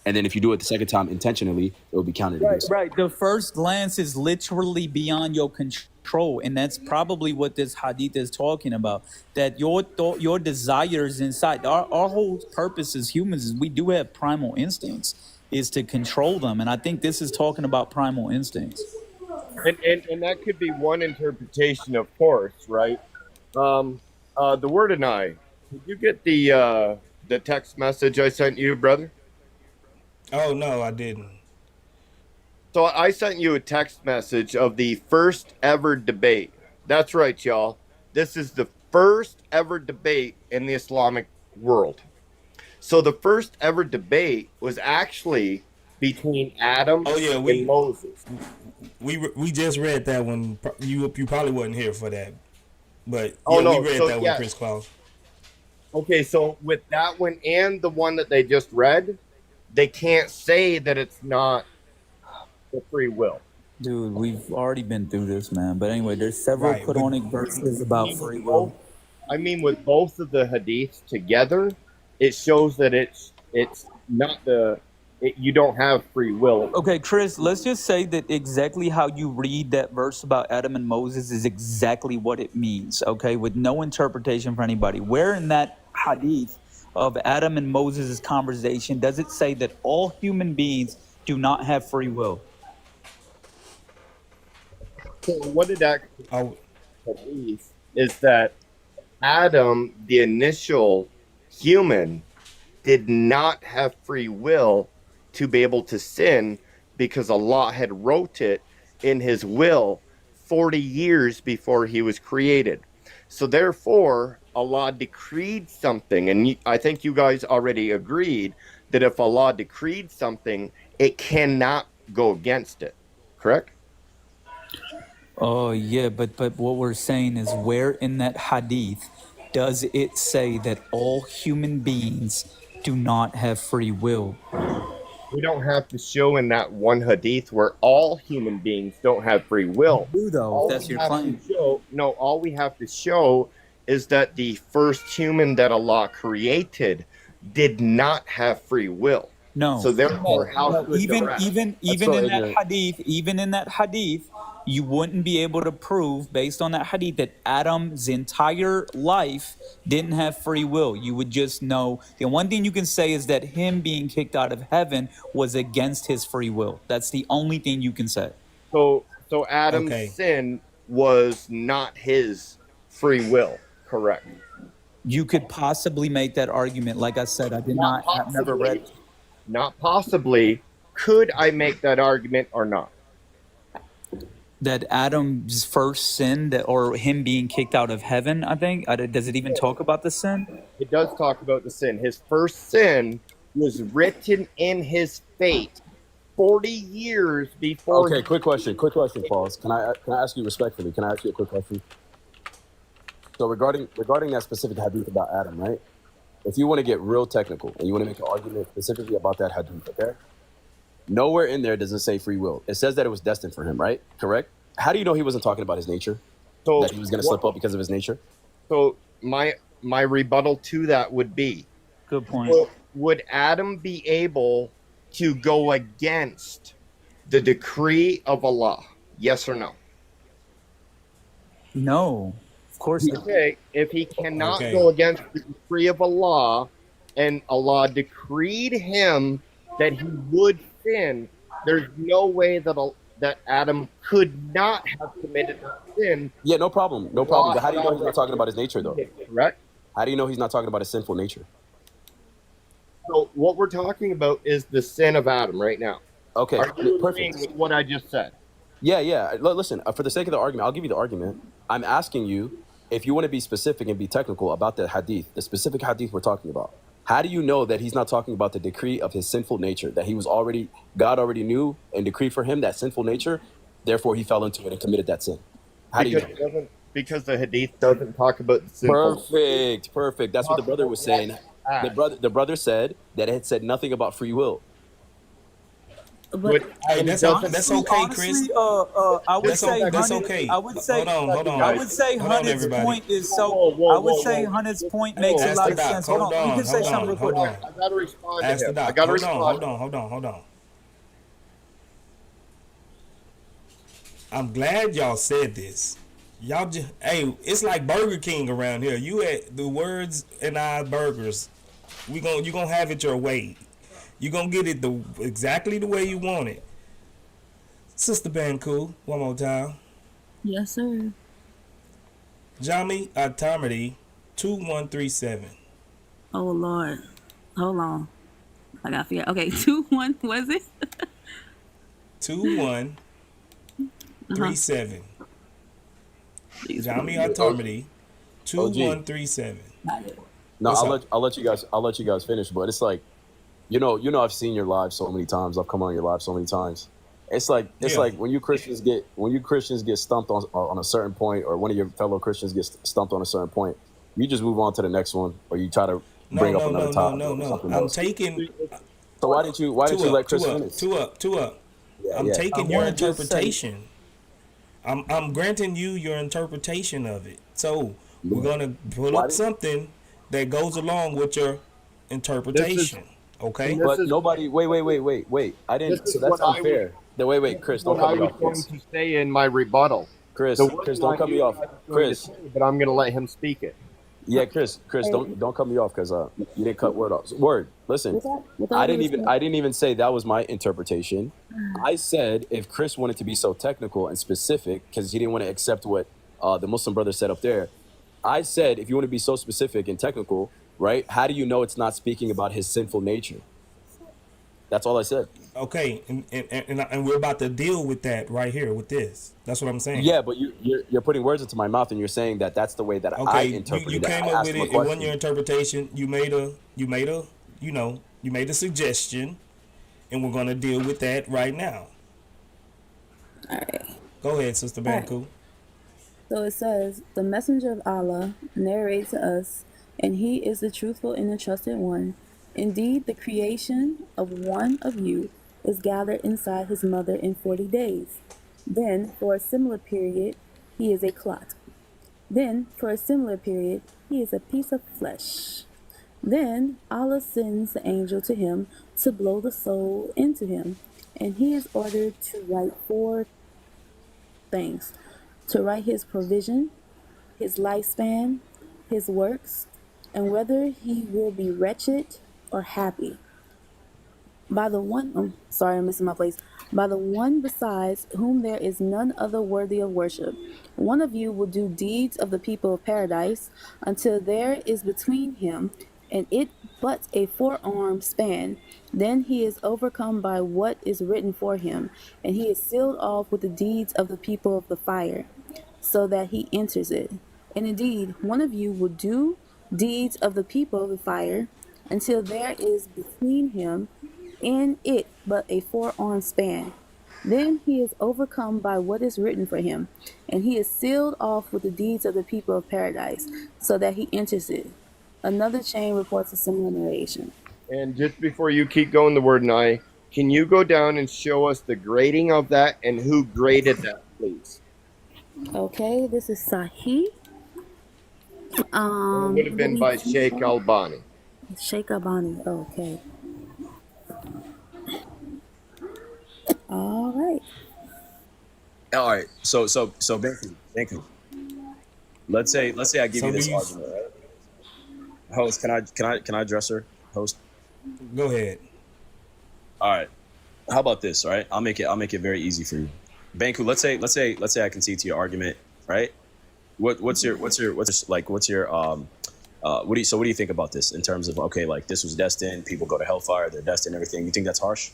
And then if you do it the second time intentionally, it will be counted against you. Right. The first glance is literally beyond your control, and that's probably what this hadith is talking about. That your desires inside, our whole purpose as humans is we do have primal instincts, is to control them, and I think this is talking about primal instincts. And that could be one interpretation, of course, right? The word and I. Did you get the text message I sent you, brother? Oh no, I didn't. So I sent you a text message of the first ever debate. That's right, y'all. This is the first ever debate in the Islamic world. So the first ever debate was actually between Adam and Moses. We just read that one. You probably wasn't here for that, but we read that one, Chris Claus. Okay, so with that one and the one that they just read, they can't say that it's not the free will. Dude, we've already been through this, man. But anyway, there's several Quranic verses about free will. I mean, with both of the hadiths together, it shows that it's not you don't have free will. Okay, Chris, let's just say that exactly how you read that verse about Adam and Moses is exactly what it means, okay, with no interpretation for anybody. Where in that hadith of Adam and Moses' conversation does it say that all human beings do not have free will? So what it actually believes is that Adam, the initial human, did not have free will to be able to sin because Allah had wrote it in his will 40 years before he was created. So therefore, Allah decreed something, and I think you guys already agreed that if Allah decreed something, it cannot go against it. Correct? Oh, yeah, but what we're saying is where in that hadith does it say that all human beings do not have free will? We don't have to show in that one hadith where all human beings don't have free will. You do, though, that's your claim. All we have to show is that the first human that Allah created did not have free will. No. So therefore, how could even in that hadith, you wouldn't be able to prove based on that hadith that Adam's entire life didn't have free will. You would just know the one thing you can say is that him being kicked out of heaven was against his free will. That's the only thing you can say. So Adam's sin was not his free will, correct? You could possibly make that argument. Like I said, I've never read. Not possibly. Could I make that argument or not? That Adam's first sin, or him being kicked out of heaven, I think. Does it even talk about the sin? It does talk about the sin. His first sin was written in his fate 40 years before. Okay, quick question, Pauls. Can I ask you respectfully? Can I ask you a quick question? So regarding that specific hadith about Adam, right? If you want to get real technical and you want to make an argument specifically about that hadith, okay? Nowhere in there does it say free will. It says that it was destined for him, right? Correct? How do you know he wasn't talking about his nature? So that he was going to slip up because of his nature? So my rebuttal to that would be, good point. Would Adam be able to go against the decree of Allah? Yes or no? No, of course not. Okay, if he cannot go against the decree of Allah, and Allah decreed him that he would sin, there's no way that Adam could not have committed that sin. Yeah, no problem. But how do you know he's not talking about his nature, though? Correct. How do you know he's not talking about his sinful nature? So what we're talking about is the sin of Adam right now. Okay, Are you perfect. agreeing with what I just said? Yeah. Listen, for the sake of the argument, I'll give you the argument. I'm asking you if you want to be specific and be technical about the hadith, the specific hadith we're talking about. How do you know that he's not talking about the decree of his sinful nature, that God already knew and decreed for him that sinful nature, therefore he fell into it and committed that sin? How do you know? Because the hadith doesn't talk about the sinful. Perfect. That's what the brother was saying. The brother said that it had said nothing about free will. But that's okay, Chris. I would say that's okay. I would say hold on. I would say Hunnit's point is so. I would say Hunnit's point makes a lot of sense. Hold on. You can say something real quick. I gotta respond to him. I gotta respond. Hold on. I'm glad y'all said this. Y'all just, it's like Burger King around here. You at the words in our burgers. You gonna have it your way. You gonna get it exactly the way you want it. Sister Banku, one more time. Yes, sir. Jami Atamati 2137. Oh Lord. Hold on. I gotta figure. Okay, 21 was it? 2137. Jami Atamati 2137. No, I'll let you guys finish, but it's like, you know, I've seen your live so many times. I've come on your live so many times. It's like when you Christians get stumped on a certain point, or one of your fellow Christians gets stumped on a certain point, you just move on to the next one, or you try to bring up another topic. No. I'm taking. So why didn't you let Chris finish? Two up. I'm taking your interpretation. I'm granting you your interpretation of it. So we're gonna pull up something that goes along with your interpretation. Okay, but nobody. Wait. I didn't. So that's unfair. Wait, Chris, don't cut me off. I was going to say in my rebuttal. Chris, don't cut me off. Chris, but I'm going to let him speak it. Yeah, Chris, don't cut me off because you didn't cut word off. Word. Listen, I didn't even say that was my interpretation. I said if Chris wanted to be so technical and specific because he didn't want to accept what the Muslim brother said up there. I said if you want to be so specific and technical, right? How do you know it's not speaking about his sinful nature? That's all I said. Okay, and we're about to deal with that right here with this. That's what I'm saying. Yeah, but you're putting words into my mouth, and you're saying that that's the way that I interpret it. You came up with it. It wasn't your interpretation. You made a suggestion, and we're gonna deal with that right now. All right. Go ahead, Sister Banku. Right. So it says, the messenger of Allah narrates to us, and he is the truthful and the trusted one. Indeed, the creation of one of you is gathered inside his mother in 40 days. Then, for a similar period, he is a clot. Then, for a similar period, he is a piece of flesh. Then, Allah sends the angel to him to blow the soul into him, and he is ordered to write 4 things. To write his provision, his lifespan, his works, and whether he will be wretched or happy. By the one, sorry, I'm missing my place. By the one besides whom there is none other worthy of worship. One of you will do deeds of the people of paradise until there is between him and it but a forearm span. Then he is overcome by what is written for him, and he is sealed off with the deeds of the people of the fire, so that he enters it. And indeed, one of you will do deeds of the people of the fire until there is between him in it but a forearm span. Then he is overcome by what is written for him, and he is sealed off with the deeds of the people of paradise, so that he enters it. Another chain reports a similar narration. And just before you keep going, the word "I," can you go down and show us the grading of that and who graded that, please? Okay, this is Sahih. It would have been by Sheikh Albani. Sheikh Albani. Okay. All right. All right. So thank you. Let's say I give you this argument, right? Host, can I address her? Host. Go ahead. All right. How about this? All right. I'll make it very easy for you. Banku, let's say I concede to your argument, right? What do you think about this in terms of, okay, like this was destined, people go to hellfire, they're destined, everything. You think that's harsh?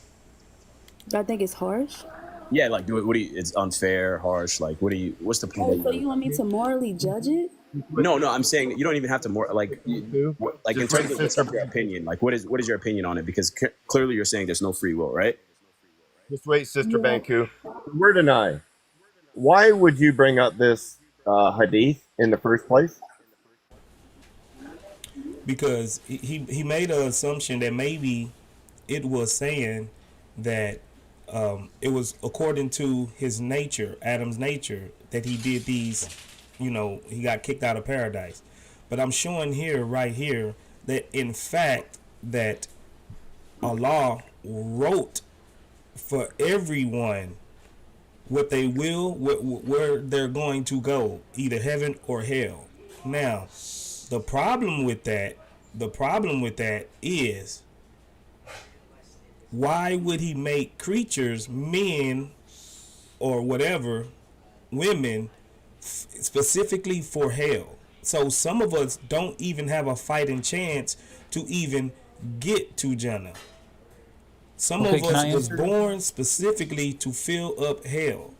I think it's harsh. Yeah, like it's unfair, harsh, like what's the point? So you want me to morally judge it? No, I'm saying you don't even have to in terms of your opinion, like what is your opinion on it? Because clearly you're saying there's no free will, right? Just wait, Sister Banku. Where deny? Why would you bring up this hadith in the first place? Because he made an assumption that maybe it was saying that it was according to his nature, Adam's nature, that he did these, he got kicked out of paradise. But I'm showing right here, that in fact that Allah wrote for everyone what they will, where they're going to go, either heaven or hell. Now, the problem with that is, why would he make creatures, men or whatever, women, specifically for hell? So some of us don't even have a fighting chance to even get to Jannah. Some of us was born specifically to fill up hell.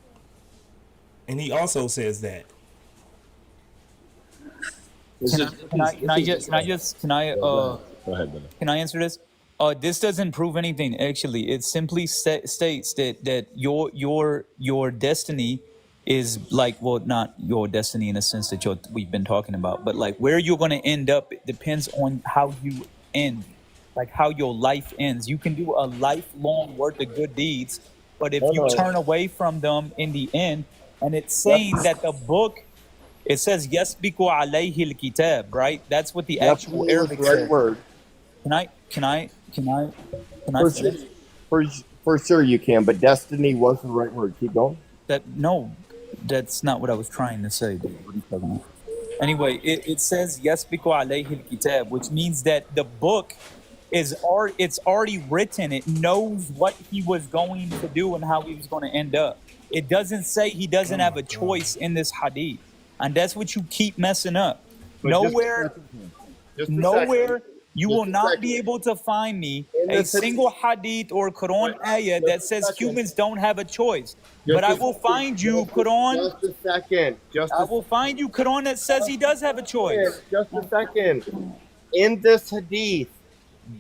And he also says that. Can I answer this? This doesn't prove anything. Actually, it simply states that your destiny is like, well, not your destiny in the sense that we've been talking about, but like where you're going to end up. It depends on how you end, like how your life ends. You can do a lifelong worth of good deeds, but if you turn away from them in the end, and it's saying that the book, it says yasbiku alayhi al-kitab, right? That's what the actual Arabic says. Word. Can I finish? For sure you can, but destiny was the right word. Keep going. That's not what I was trying to say, dude. What are you talking about? Anyway, it says yasbiku alayhi al-kitab, which means that the book it's already written. It knows what he was going to do and how he was going to end up. It doesn't say he doesn't have a choice in this hadith. And that's what you keep messing up. But nowhere you will not be able to find me a single hadith or Quran ayah that says humans don't have a choice. But I will find you Quran. Just a second. I will find you Quran that says he does have a choice. Just a second. In this hadith,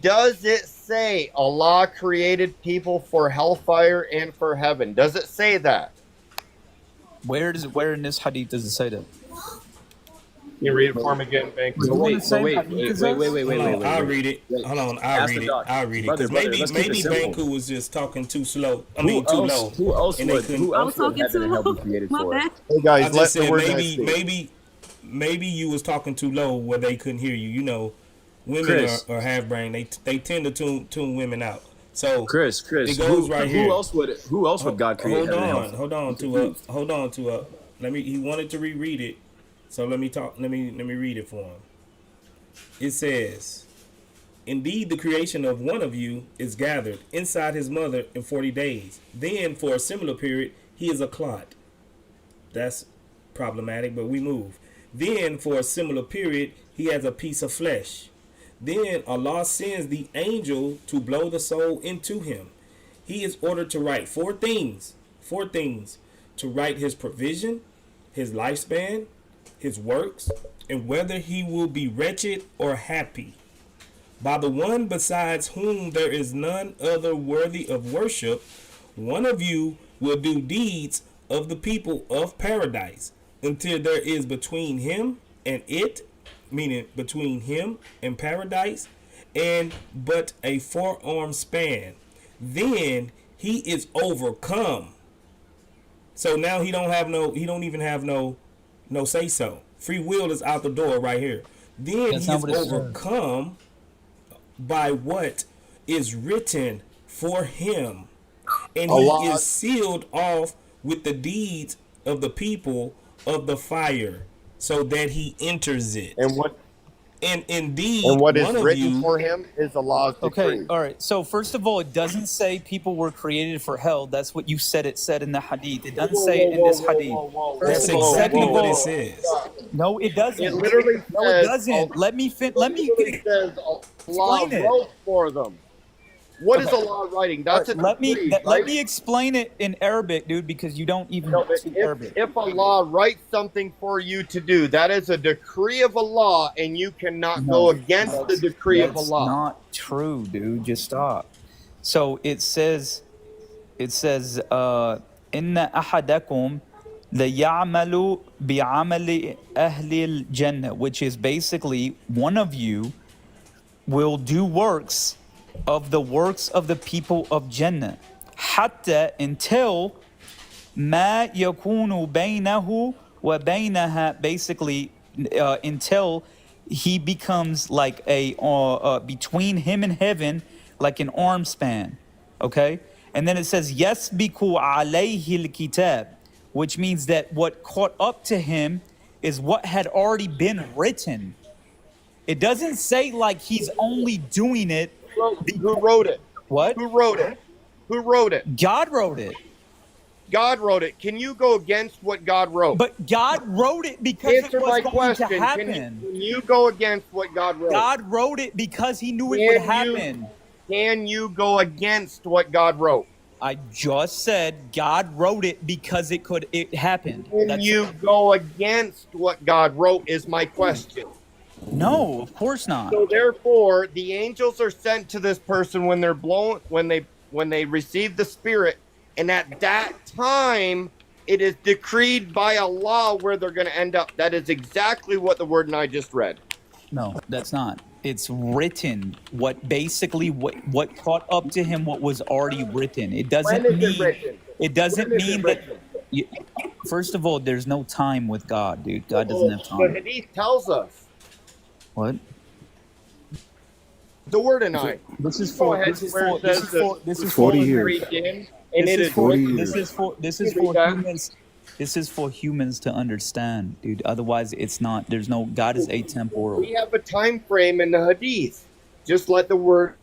does it say Allah created people for hellfire and for heaven? Does it say that? Where in this hadith does it say that? Can you read it for me again, Bank? Wait. I'll read it. Hold on, I'll read it. Because maybe Banku was just talking too slow. Too low. Who else would heaven and hell be created for? Hey guys, I just said maybe you was talking too low where they couldn't hear you. Women are half brain. They tend to tune women out. So Chris, it goes here. Who else would God create? Hold on to he wanted to reread it. So let me read it for him. It says, Indeed, the creation of one of you is gathered inside his mother in 40 days. Then, for a similar period, he is a clot. That's problematic, but we move. Then, for a similar period, he has a piece of flesh. Then Allah sends the angel to blow the soul into him. He is ordered to write four things. To write his provision, his lifespan, his works, and whether he will be wretched or happy. By the one besides whom there is none other worthy of worship, one of you will do deeds of the people of paradise until there is between him and it, meaning between him and paradise, and but a forearm span. Then he is overcome. So now he don't even have no say so. Free will is out the door right here. Then That's he not is what it says. overcome by what is written for him, and he Allah. is sealed off with the deeds of the people of the fire, so that he enters it. And indeed, And what is one of written you, for him is Allah's Okay, decree. all right. So first of all, it doesn't say people were created for hell. That's what you said. It said in the hadith. It doesn't say it in this hadith. that's First of all, exactly second of what it all, says. no, it doesn't. It literally No, it says, doesn't. Let me says Allah explain it. wrote for them. What is Okay. Allah writing? That's a let decree, let right? me explain it in Arabic, dude, because you don't even No, but speak Arabic. if Allah writes something for you to do, that is a decree of Allah, and you cannot go against the decree of That's Allah. not true, dude. Just stop. So it says, "Inna ahadakum لَيَعْمَلُ بِعَمَلِ أَهْلِ الْجَنَّةِ," which is basically one of you will do works of the works of the people of Jannah, حتى until ما يكون بينه وبينها, basically until he becomes like a between him and heaven, like an arm span. Okay, and then it says يَسْبِقُ عَلَيْهِ الْكِتَابِ, which means that what caught up to him is what had already been written. It doesn't say like he's only doing it. Who wrote it? What? Who wrote it? Who wrote it? God wrote it. God wrote it. Can you go against what God wrote? But God wrote it because Answer it was my going question. to Can happen. you go against what God wrote? God wrote it because he knew it Can would you- happen. Can you go against what God wrote? I just said God wrote it because it happened. Can That's you it. go against what God wrote is my question. No, of course not. So therefore, the angels are sent to this person when they're blown, when they receive the Spirit, and at that time it is decreed by Allah where they're going to end up. That is exactly what the word and I just read. No, that's not. It's written. What caught up to him, what was already written. It doesn't When is mean it written? it doesn't When is it mean that. written? First of all, there's no time with God, dude. God doesn't have The time. Hadith tells us. What? The word and I. This is Go for. ahead This is where for. it This says is for. the This is soul 40 is years. breathed in, and This it is is for. 40 written. years. This is Read for that. humans. This is for humans to understand, dude. Otherwise, it's not. There's no. God is atemporal. We have a time frame in the Hadith. Just let the word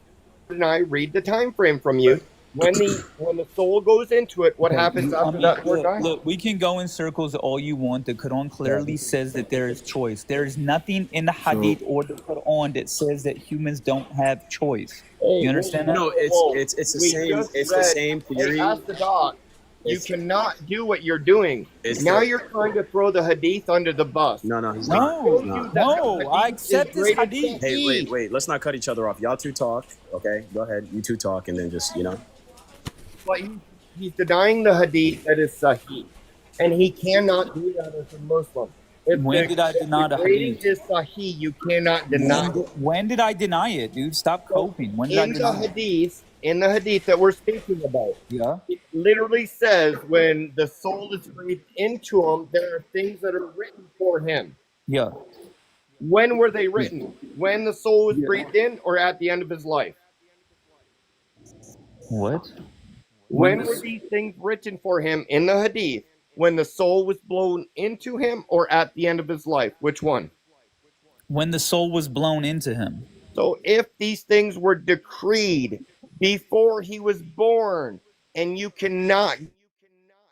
and I read the time frame from you. When the soul goes into it, what happens after that word and I? Look, we can go in circles all you want. The Quran clearly says that there is choice. There is nothing in the Hadith or the Quran that says that humans don't have choice. You understand that? No, it's the We same. just It's read- the same theory. Hey, ask the doc. You It's- cannot do what you're doing. It's Now the- you're trying to throw the Hadith under the bus. No, he's not. No, He's not. no, I accept this Hadith. Hadith. Hey, wait. Let's not cut each other off. Y'all two talk. Okay, go ahead. You two talk, and then just But he's denying the Hadith that is Sahih, and he cannot do that as a Muslim. If When did I deny the grading Hadith? is Sahih, you cannot deny it. When did I deny it, dude? Stop coping. When did I In the deny it? Hadith that we're speaking about, Yeah. it literally says when the soul is breathed into him, there are things that are written for him. Yeah. When were they written? When the soul was breathed in, or at the end of his life? What? When were these things written for him in the Hadith? When the soul was blown into him, or at the end of his life? Which one? When the soul was blown into him. So if these things were decreed before he was born, and you cannot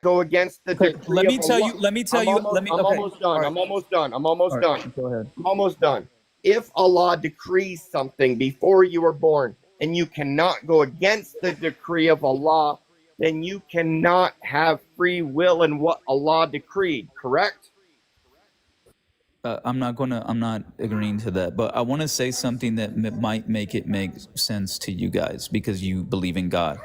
go against the Okay, decree of Allah. let me tell I'm you, almost, I'm okay. almost done. All right. I'm almost done. I'm All almost right, done. go ahead. I'm almost done. If Allah decrees something before you were born and you cannot go against the decree of Allah, then you cannot have free will in what Allah decreed, correct? I'm not agreeing to that, but I want to say something that might make it make sense to you guys because you believe in God.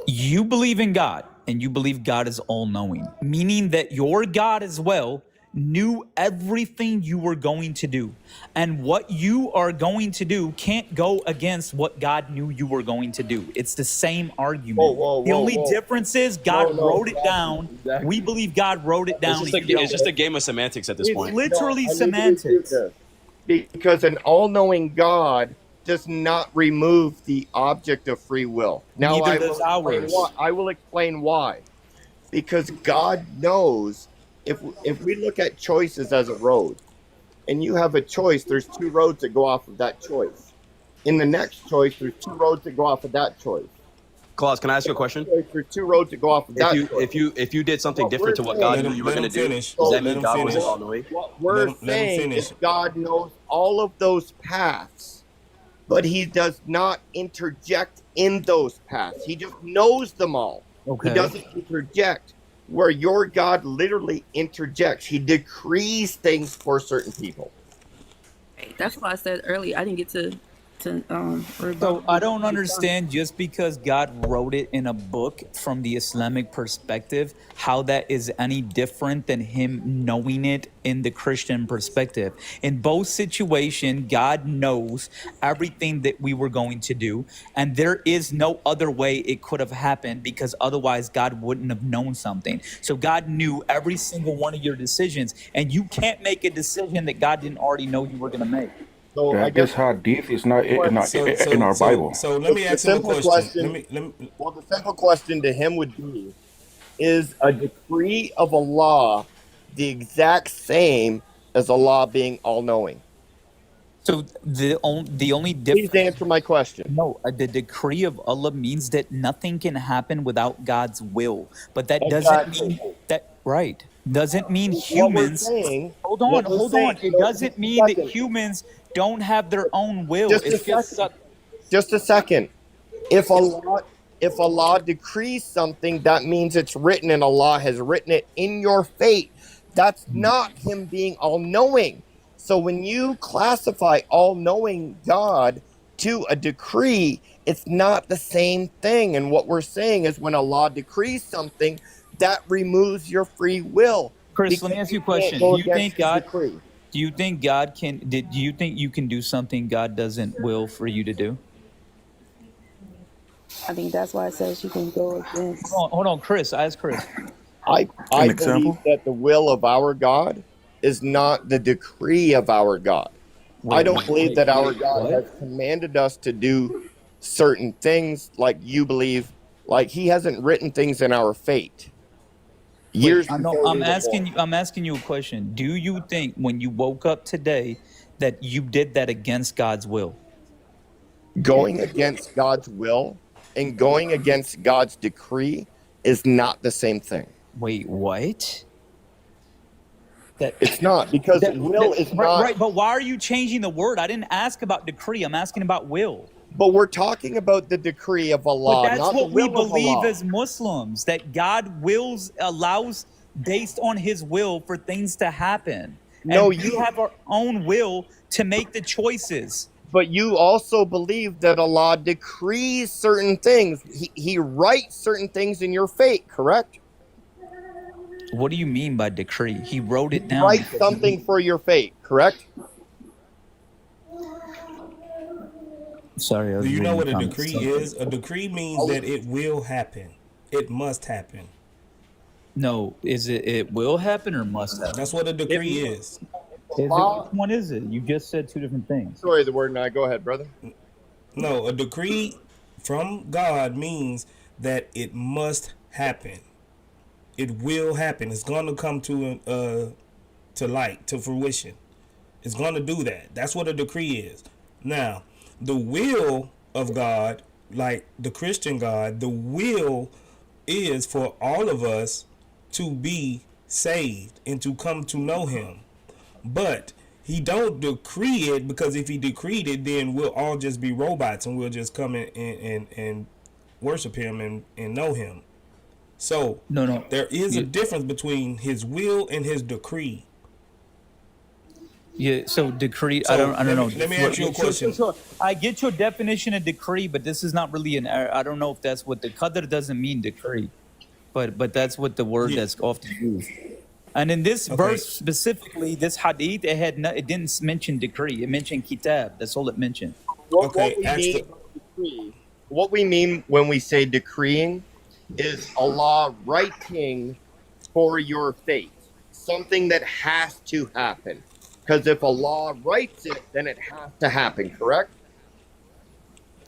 You believe in God and you believe God is all knowing, meaning that your God as well knew everything you were going to do. And what you are going to do can't go against what God knew you were going to do. It's the same argument. The only difference is God wrote it down. Exactly. We believe God wrote it down. It's just a game of semantics at this It's point. literally I need to refute semantics. this. Because an all-knowing God does not remove the object of free will. Now Neither I does will explain ours. why. I will explain why. Because God knows if we look at choices as a road, and you have a choice, there's two roads that go off of that choice. In the next choice, there's two roads that go off of that choice. Claus, can I ask you a question? There's two roads that go off of that choice. If you did something What different to we're what God saying- knew you were Let going him to do, finish. does that Let mean him God finish. wasn't all knowing? What we're Let him saying finish. is God knows all of those paths, but he does not interject in those paths. He just knows them all. Okay. He doesn't interject where your God literally interjects. He decrees things for certain people. That's why I said earlier I didn't get to So I don't understand just because God wrote it in a book from the Islamic perspective, how that is any different than him knowing it in the Christian perspective. In both situations, God knows everything that we were going to do, and there is no other way it could have happened because otherwise God wouldn't have known something. So God knew every single one of your decisions, and you can't make a decision that God didn't already know you were going to make. So I That guess this hadith is not in our, So in our Bible. so let me the ask him a simple question. question. Well, the simple question to him would be: is a decree of Allah the exact same as Allah being all-knowing? So the only Please difference. answer my question. No, the decree of Allah means that nothing can happen without God's will. But that doesn't Exactly. mean that, right? Doesn't mean What we're humans. saying. Hold What on, we're hold saying. on. It No, doesn't just a mean that second. humans don't have their own will. Just a It's just second. Just a second. If Allah decrees something, that means it's written and Allah has written it in your fate. That's not him being all-knowing. So when you classify all-knowing God to a decree, it's not the same thing. And what we're saying is when Allah decrees something, that removes your free will. Chris, let me because ask you a can't question. go Do you against think his God? decree. Do you think God can? Do you think you can do something God doesn't will for you to do? I think that's why it says you can go against. Hold on, Chris. I asked Chris. I An believe example? that the will of our God is not the decree of our God. I don't believe that our God has commanded us to do certain things like you believe. Like he hasn't written things in our fate. Years I know. before I'm we were asking born. you. I'm asking you a question. Do you think when you woke up today that you did that against God's will? Going against God's will and going against God's decree is not the same thing. Wait, what? It's not, because will is not. Right. But why are you changing the word? I didn't ask about decree. I'm asking about will. But we're talking about the decree of But Allah, that's not the what we will of believe Allah. as Muslims, that God allows based on his will for things to happen. No, And we have our own will to make the choices. But you also believe that Allah decrees certain things. He writes certain things in your fate, correct? What do you mean by decree? He wrote it He down. writes something for your fate, correct? Sorry, I was Do you know what a reading decree comments. is? A decree means that it will happen. It must happen. No, is it will happen or must happen? That's what a decree is. Which one is it? You just said two different things. Sorry, the word now. Go ahead, brother. No, a decree from God means that it must happen. It will happen. It's going to come to light, to fruition. It's going to do that. That's what a decree is. Now, the will of God, like the Christian God, the will is for all of us to be saved and to come to know him. But he don't decree it, because if he decreed it, then we'll all just be robots and we'll just come in and worship him and know him. So No. there is a difference between his will and his decree. Yeah, so decree. So I don't know. let me ask you a question. So I get your definition of decree, but this is not really an. I don't know if that's what the qadr doesn't mean decree, but that's what the word that's often used. And in this verse specifically, this hadith, it didn't mention decree. It mentioned kitab. That's all it mentioned. What we mean when we say decreeing is Allah writing for your fate, something that has to happen. Because if Allah writes it, then it has to happen, correct?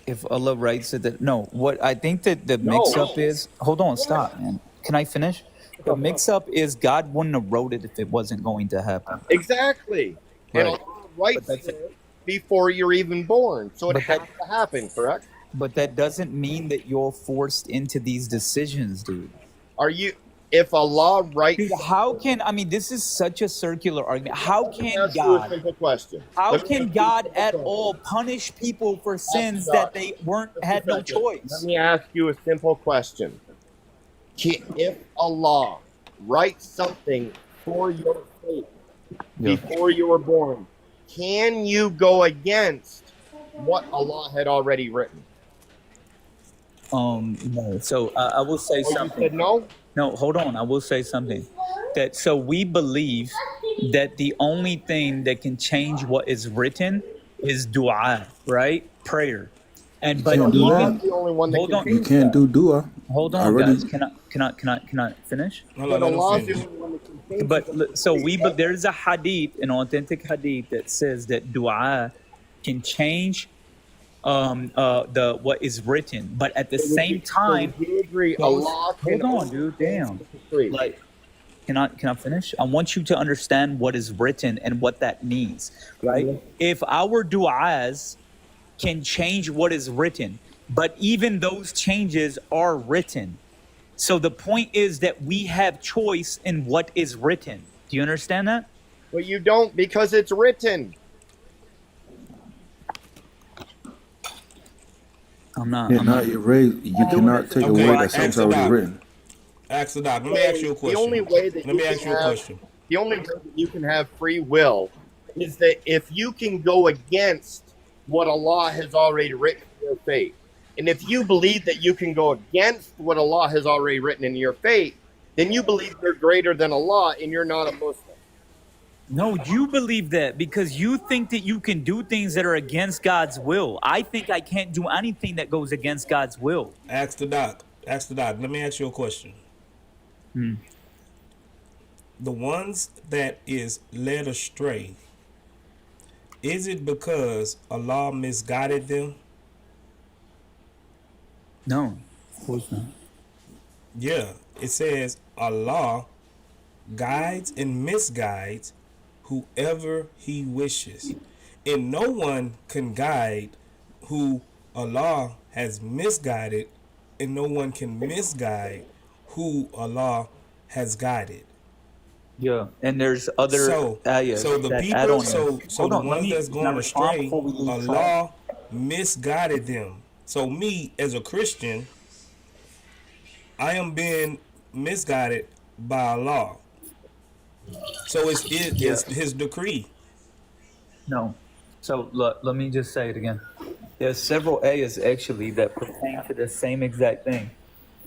If Allah writes it, that no. What I think that the mix-up is, hold on, stop, man. Can I finish? The mix-up is God wouldn't have wrote it if it wasn't going to happen. Exactly. Right. And Allah writes it before you're even born, so it has to happen, correct? But that doesn't mean that you're forced into these decisions, dude. Are you? If Allah writes, dude, how can this is such a circular argument? How can God? Simple question. How can God at all punish people for sins that they had no choice? Let me ask you a simple question. If Allah writes something for your fate before you were born, can you go against what Allah had already written? No. So I will say something. You said no? No, hold on. I will say something. So we believe that the only thing that can change what is written is dua, right? Prayer. But can't do even that. Hold on. You can't do dua. Hold on, guys. Can I finish? But so there's a hadith, an authentic hadith that says that dua can change what is written, but at the same time, hold on, dude. Damn. Like, can I finish? I want you to understand what is written and what that means, right? If our du'as can change what is written, but even those changes are written. So the point is that we have choice in what is written. Do you understand that? Well, you don't, because it's written. I'm not. You cannot take away that something's already written. Ask the doc. Let me ask you a question. The only way that the only way that you can have free will is that if you can go against what Allah has already written in your fate. And if you believe that you can go against what Allah has already written in your fate, then you believe you're greater than Allah and you're not a Muslim. No, you believe that because you think that you can do things that are against God's will. I think I can't do anything that goes against God's will. Ask the doc. Let me ask you a question. The ones that is led astray, is it because Allah misguided them? No, of course not. Yeah, it says Allah guides and misguides whoever he wishes. And no one can guide who Allah has misguided, and no one can misguide who Allah has guided. Yeah, and there's other ayahs. So the people, so the ones that's going astray, Allah misguided them. So me as a Christian, I am being misguided by Allah. So it's his decree. No. So let me just say it again. There's several ayahs actually that pertain to the same exact thing.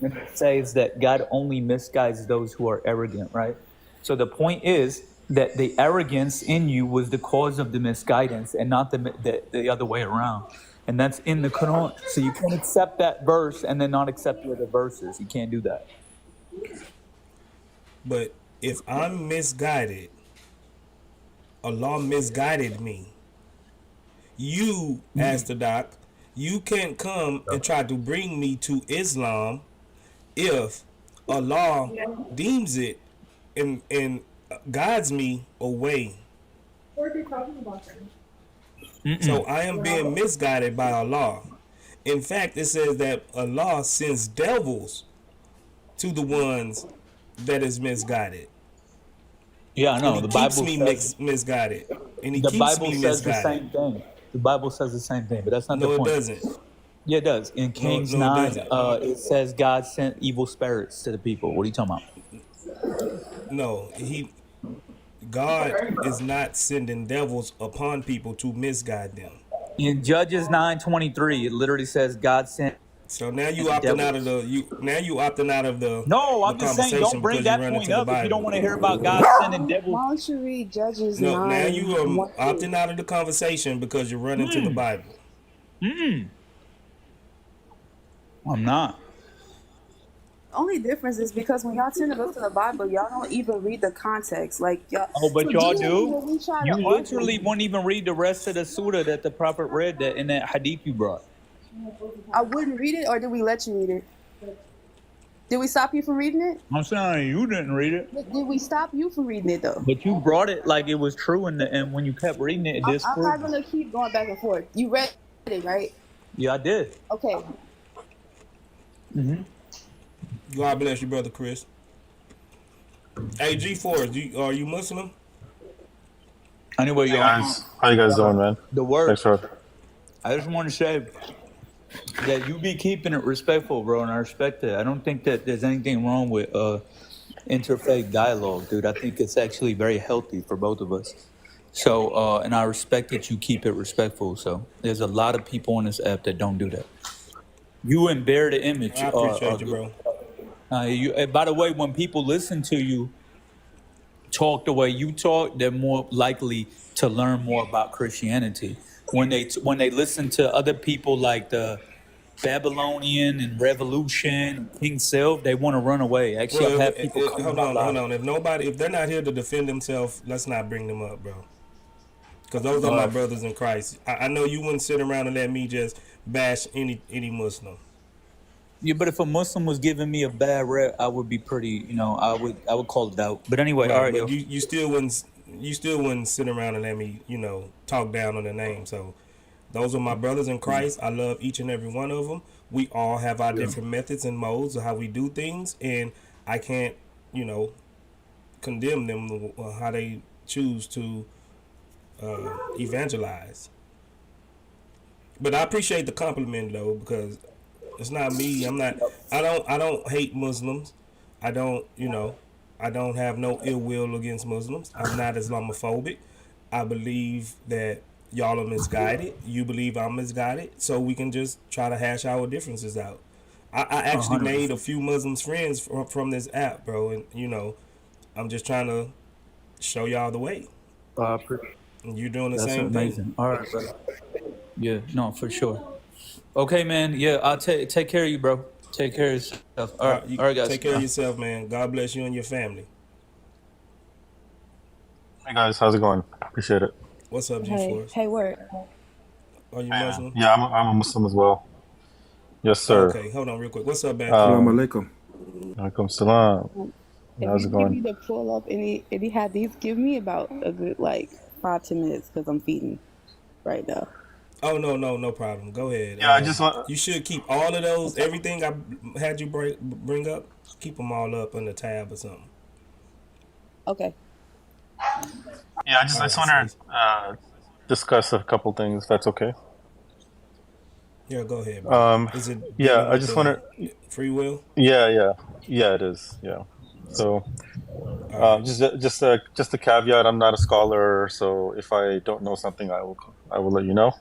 And it says that God only misguides those who are arrogant, right? So the point is that the arrogance in you was the cause of the misguidance and not the other way around. And that's in the Quran. So you can't accept that verse and then not accept the other verses. You can't do that. But if I'm misguided, Allah misguided me. You, as the doc, you can't come and try to bring me to Islam if Allah deems it and guides me away. What are they talking about then? So I am being misguided by Allah. In fact, it says that Allah sends devils to the ones that is misguided. Yeah, I And know. he The keeps Bible me says misguided. And he the keeps Bible me says the misguided. same thing. The Bible says the same thing, but that's not the No, it point. doesn't. Yeah, it does. In No, Kings no, it 9, doesn't. it says God sent evil spirits to the people. What are you talking about? No, God is not sending devils upon people to misguide them. In Judges 9:23, it literally says God sent So now you opting out of devils. you opting out of No, the I'm just saying, conversation don't bring because you that run point into the up if you don't Bible. want to hear about God sending devils. Why don't you read Judges No, now 9, you are 1 opting out of the conversation because you run into the Bible. I'm not. Only difference is because when y'all tend to go to the Bible, y'all don't even read the context. Like y'all, Oh, but so y'all generally do? when we try to You argue, literally won't even read the rest of the surah that the prophet read that in that hadith you brought. I wouldn't read it, or did we let you read it? Did we stop you from reading it? I'm saying you didn't read it. Did we stop you from reading it though? But you brought it like it was true, and when you kept reading it, it I'm not disproved. gonna keep going back and forth. You read it, right? Yeah, I did. Okay. God bless you, brother Chris. Hey, G4, are you Muslim? Anyway, Hey y'all, guys, how you guys doing, man? the word. Thanks for. I just want to say that you be keeping it respectful, bro, and I respect it. I don't think that there's anything wrong with interfaith dialogue, dude. I think it's actually very healthy for both of us. So, and I respect that you keep it respectful. So, there's a lot of people on this app that don't do that. You and Bear the Image I are appreciate you, good. bro. By the way, when people listen to you talk the way you talk, they're more likely to learn more about Christianity. When they listen to other people like the Babylonian and Revolution, King Self, they want to run away. Actually, I've Well, had people come to hold my on, hold live. on. If they're not here to defend themselves, let's not bring them up, bro. Because those are my But brothers in Christ. I know you wouldn't sit around and let me just bash any Muslim. yeah, but if a Muslim was giving me a bad rep, I would be pretty, I would call it out. But anyway, all Right, right, but yo. you still wouldn't sit around and let me, talk down on the name. So those are my brothers in Christ. I love each and every one of them. We all have our different methods and modes of how we do things, and I can't, condemn them how they choose to evangelize. But I appreciate the compliment though, because it's not me. I'm not. I don't hate Muslims. I don't. I don't have no ill will against Muslims. I'm not Islamophobic. I believe that y'all are misguided. You believe I'm misguided. So we can just try to hash our differences out. I actually made 100%. a few Muslims friends from this app, bro, and I'm just trying to show y'all the way. And you're doing the That's same thing. amazing. All right, brother. Yeah, no, for sure. Okay, man. Yeah, I'll take care of you, bro. Take care of yourself. You All right, guys. take care of yourself, man. God bless you and your family. Hey guys, how's it going? Appreciate it. What's up, G Hey, Force? hey, word. Are you Hey, man. Muslim? Yeah, I'm a Muslim as well. Yes, Oh, sir. okay, hold on real quick. What's up, Baki? Salam Um, alaikum. alaikum salam. If How's you it give me going? to pull up any hadiths, give me about a good 5-10 minutes because I'm feeding right now. Oh no problem. Go ahead. Yeah, I just want. You should keep all of those. Everything I had you bring up, keep them all up on the tab or something. Okay. Yeah, I All just right, want sis. to discuss a couple things. If that's okay. Yeah, go ahead, bro. Is it Yeah, dealing I with just want the to. free will? Yeah, it is. Yeah. So, All right. just a caveat. I'm not a scholar, so if I don't know something, I will let you know.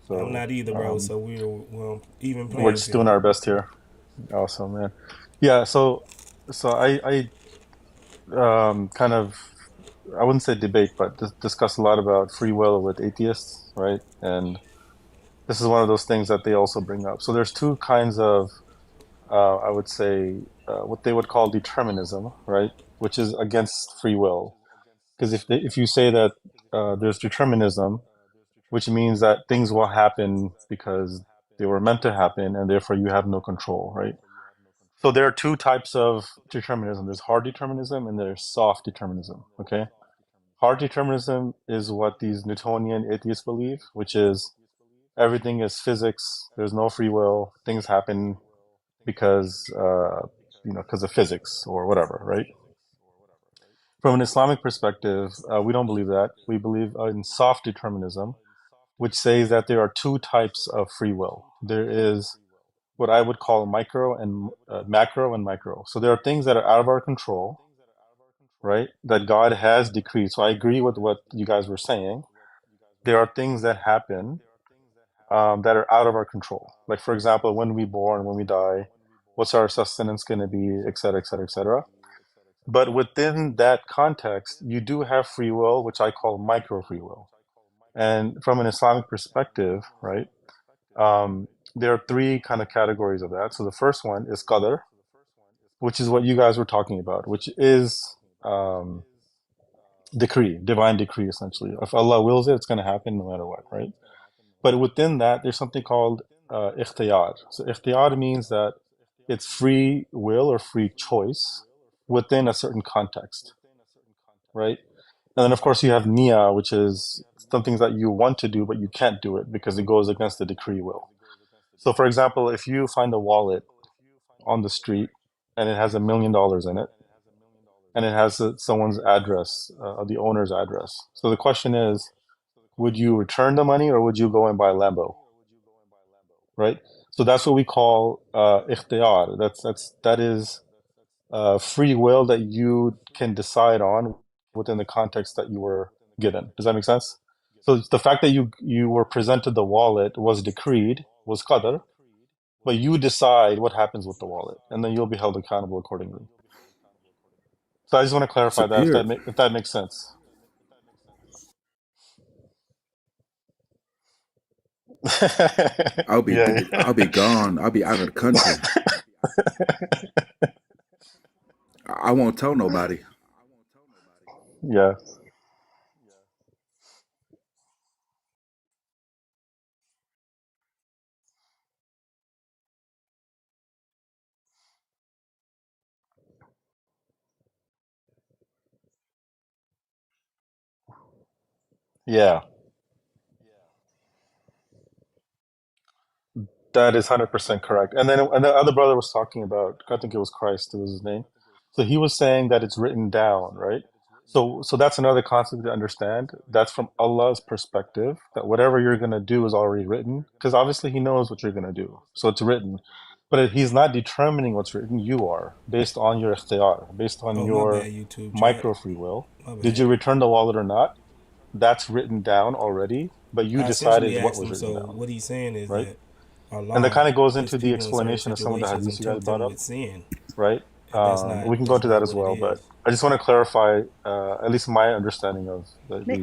I'm So, not either, bro. So we're even we're playing just doing field. our best here. Awesome, man. Yeah. So I kind of, I wouldn't say debate, but discuss a lot about free will with atheists, right? And this is one of those things that they also bring up. So there's two kinds of, I would say, what they would call determinism, right? Which is against free will. Because if you say that there's determinism, which means that things will happen because they were meant to happen, and therefore you have no control, right? So there are two types of determinism. There's hard determinism and there's soft determinism. Okay. Hard determinism is what these Newtonian atheists believe, which is everything is physics. There's no free will. Things happen because because of physics or whatever, right? From an Islamic perspective, we don't believe that. We believe in soft determinism, which says that there are two types of free will. There is what I would call macro and micro. So there are things that are out of our control, right? That God has decreed. So I agree with what you guys were saying. There are things that happen that are out of our control. Like, for example, when we born, when we die, what's our sustenance going to be, et cetera, et cetera, et cetera. But within that context, you do have free will, which I call micro free will. And from an Islamic perspective, right, there are three kind of categories of that. So the first one is qadr, which is what you guys were talking about, which is decree, divine decree, essentially. If Allah wills it, it's going to happen no matter what, right? But within that, there's something called ikhtiyar. So ikhtiyar means that it's free will or free choice within a certain context, right? And then, of course, you have niya, which is something that you want to do, but you can't do it because it goes against the decree will. So, for example, if you find a wallet on the street and it has $1 million in it, and it has someone's address, the owner's address. So the question is, would you return the money or would you go and buy a Lambo? Right? So that's what we call ikhtiyar. That is free will that you can decide on within the context that you were given. Does that make sense? So the fact that you were presented the wallet was decreed, was qadr, but you decide what happens with the wallet, and then you'll be held accountable accordingly. So I just want to It's a clarify that period. if that makes sense. Yeah. I'll be gone. I'll be out of the country. I won't tell nobody. Yeah. Yeah. That is 100% correct. And the other brother was talking about, I think it was Christ, it was his name. So he was saying that it's written down, right? So that's another concept to understand. That's from Allah's perspective, that whatever you're going to do is already written, because obviously he knows what you're going to do. So it's written. But he's not determining what's written, you are, based on your ikhtiyar, based on Oh, my your bad, YouTube chat. micro free will. My Did bad. you return the wallet or not? That's written down already, but you I essentially decided what asked was him, written so down, what he's saying is right? that And that Allah kind of goes puts into the people in certain explanation of some of the situations hadiths and you guys tempt brought them up, with sin, right? and We can go that's into that not as what it well, but is. I just want to clarify at least my understanding of May,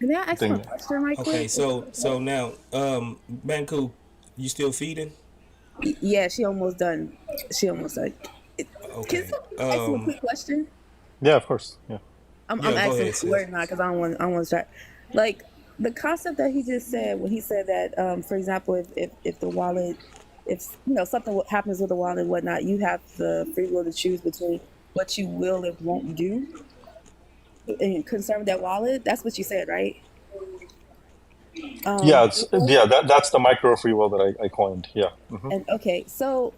may I the ask him a thing. question right Okay, quick? so now, Banku, you still feeding? Yeah, she almost done. She almost done. Can Okay. somebody ask him a quick question? Yeah, of course. Yeah. I'm Yeah, go asking ahead, sis. word not because I don't want to start. Like the concept that he just said when he said that, for example, if the wallet, if something happens with the wallet and whatnot, you have the free will to choose between what you will and won't do and concern that wallet. That's what you said, right? Yeah, Before? that's the micro free will that I coined. Yeah. And okay, so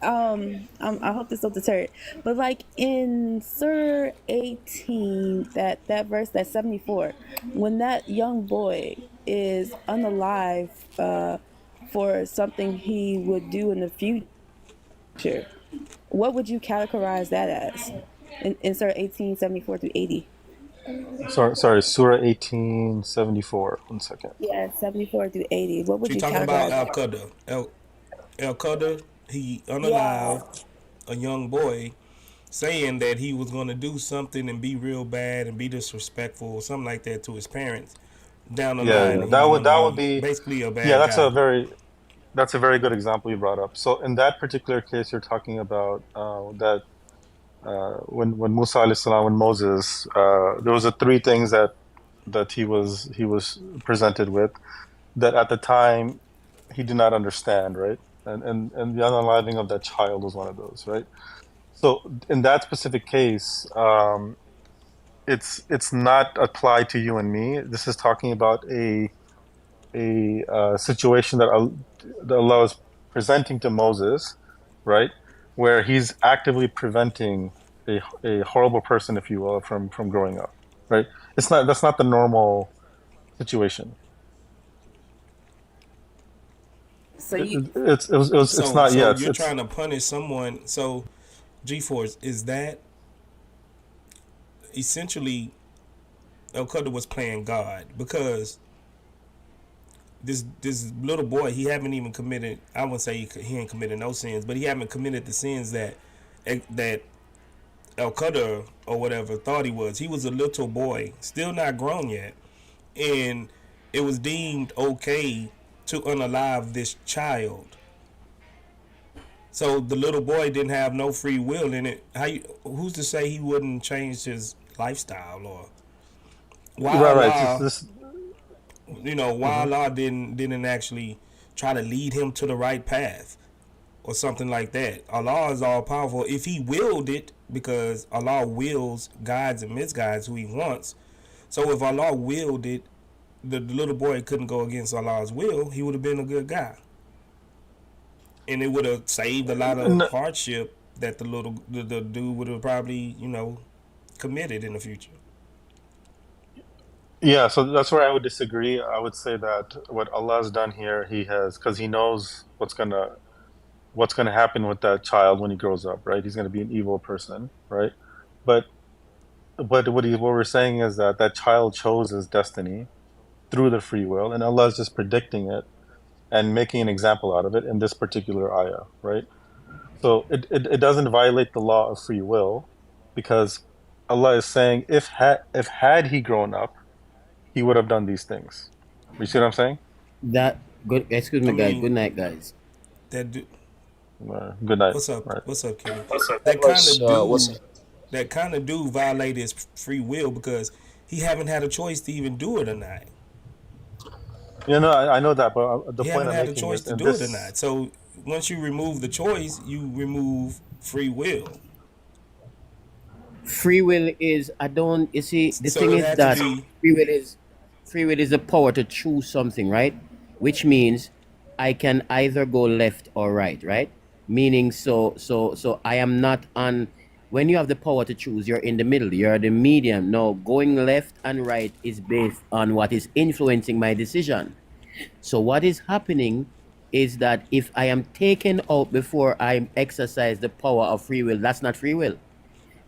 I hope this don't deter it, but like in Surah 18, that verse, that 74, when that young boy is unalive for something he would do in the future, what would you categorize that as in Surah 18, 74 through 80? Sorry, Surah 1874. One second. Yeah, 74 through 80. What would She you talking about categorize Al that? Qadr. Al Qadr, he Yeah. unalived a young boy saying that he was going to do something and be real bad and be disrespectful or something like that to his parents down the line, Yeah. and he was going to That would be be basically a yeah, bad guy. that's a very good example you brought up. So in that particular case, you're talking about that when Musa alayhi salam, when Moses, there was a three things that he was presented with that at the time he did not understand, right? And the unaliving of that child was one of those, right? So in that specific case, it's not applied to you and me. This is talking about a situation that Allah is presenting to Moses, right, where he's actively preventing a horrible person, if you will, from growing up, right? That's not the normal situation. So you It's not. So Yeah, you're it's trying to punish someone. So G-Force, is that essentially El Qaeda was playing God? Because this little boy, he haven't even committed, I wouldn't say he ain't committed no sins, but he haven't committed the sins that El Qaeda or whatever thought he was. He was a little boy, still not grown yet, and it was deemed okay to unalive this child. So the little boy didn't have no free will in it. Who's to say he wouldn't change his lifestyle, or why right. Allah, This. why Allah didn't actually try to lead him to the right path or something like that. Allah is all powerful. If he willed it, because Allah wills, guides and misguides who he wants. So if Allah willed it, the little boy couldn't go against Allah's will. He would have been a good guy, and it would have saved a lot of hardship that the dude would have probably committed in the future. Yeah, so that's where I would disagree. I would say that what Allah's done here, He has, because He knows what's gonna happen with that child when he grows up, right? He's gonna be an evil person, right? But what we're saying is that that child chose his destiny through the free will, and Allah is just predicting it and making an example out of it in this particular ayah, right? So it doesn't violate the law of free will, because Allah is saying if had he grown up, he would have done these things. You see what I'm saying? that good. Excuse me, I guys. Good mean, night, guys. that do, Good night. what's up? Right. What's up, Kenny? What's That kind of do violate his free will, because he haven't had a choice to even do it or not. You know, I know that, but the He point haven't I'm had a making choice is, to and do it or this, not. So once you remove the choice, you remove free will. Free will is I don't. You see, the So thing it is had to that be. free will is the power to choose something, right? Which means I can either go left or right, right? Meaning, so I am not on. When you have the power to choose, you're in the middle. You're the medium. No, going left and right is based on what is influencing my decision. So what is happening is that if I am taken out before I exercise the power of free will, that's not free will.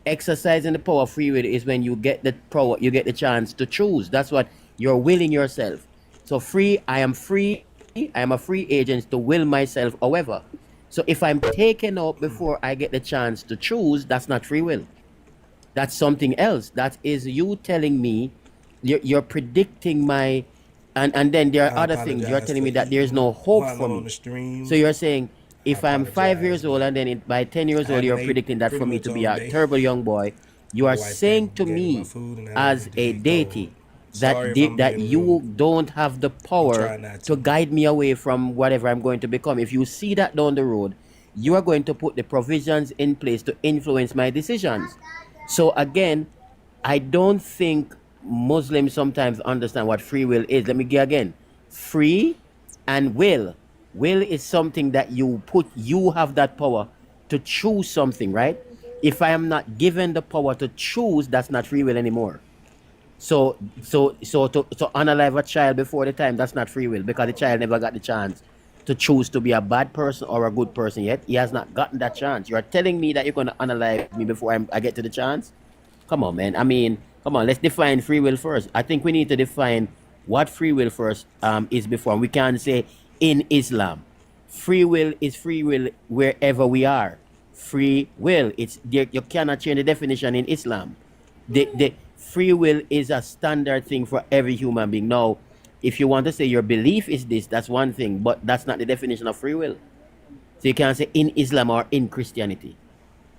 Exercising the power of free will is when you get the power, you get the chance to choose. That's what you're willing yourself. So I am free. I am a free agent to will myself. However, so if I'm taken out before I get the chance to choose, that's not free will. That's something else. That is you telling me, you're predicting my, and then there are I other things. You're apologize telling for me that there's eating no hope while for I'm on me. the stream. So you're saying I if I'm 5 years apologize, old but and then by 10 years I old haven't you're ate predicting that pretty for me much to be all a day. terrible young boy, you My are wife saying to gave me my me food and I as wanted to a eat though. deity Sorry if I'm that being rude. you don't have the I'm power trying not to to. guide me away from whatever I'm going to become. If you see that down the road, you are going to put the provisions in place to influence my decisions. So again, I don't think Muslims sometimes understand what free will is. Let me get again. Free and will. Will is something that you have that power to choose something, right? If I am not given the power to choose, that's not free will anymore. So to unalive a child before the time, that's not free will, because the child never got the chance to choose to be a bad person or a good person yet. He has not gotten that chance. You're telling me that you're going to unalive me before I get to the chance? Come on, man. I mean, come on. Let's define free will first. I think we need to define what free will first is before. We can't say in Islam. Free will is free will wherever we are. Free will. It's there. You cannot change the definition in Islam. The free will is a standard thing for every human being. Now, if you want to say your belief is this, that's one thing, but that's not the definition of free will. So you can't say in Islam or in Christianity.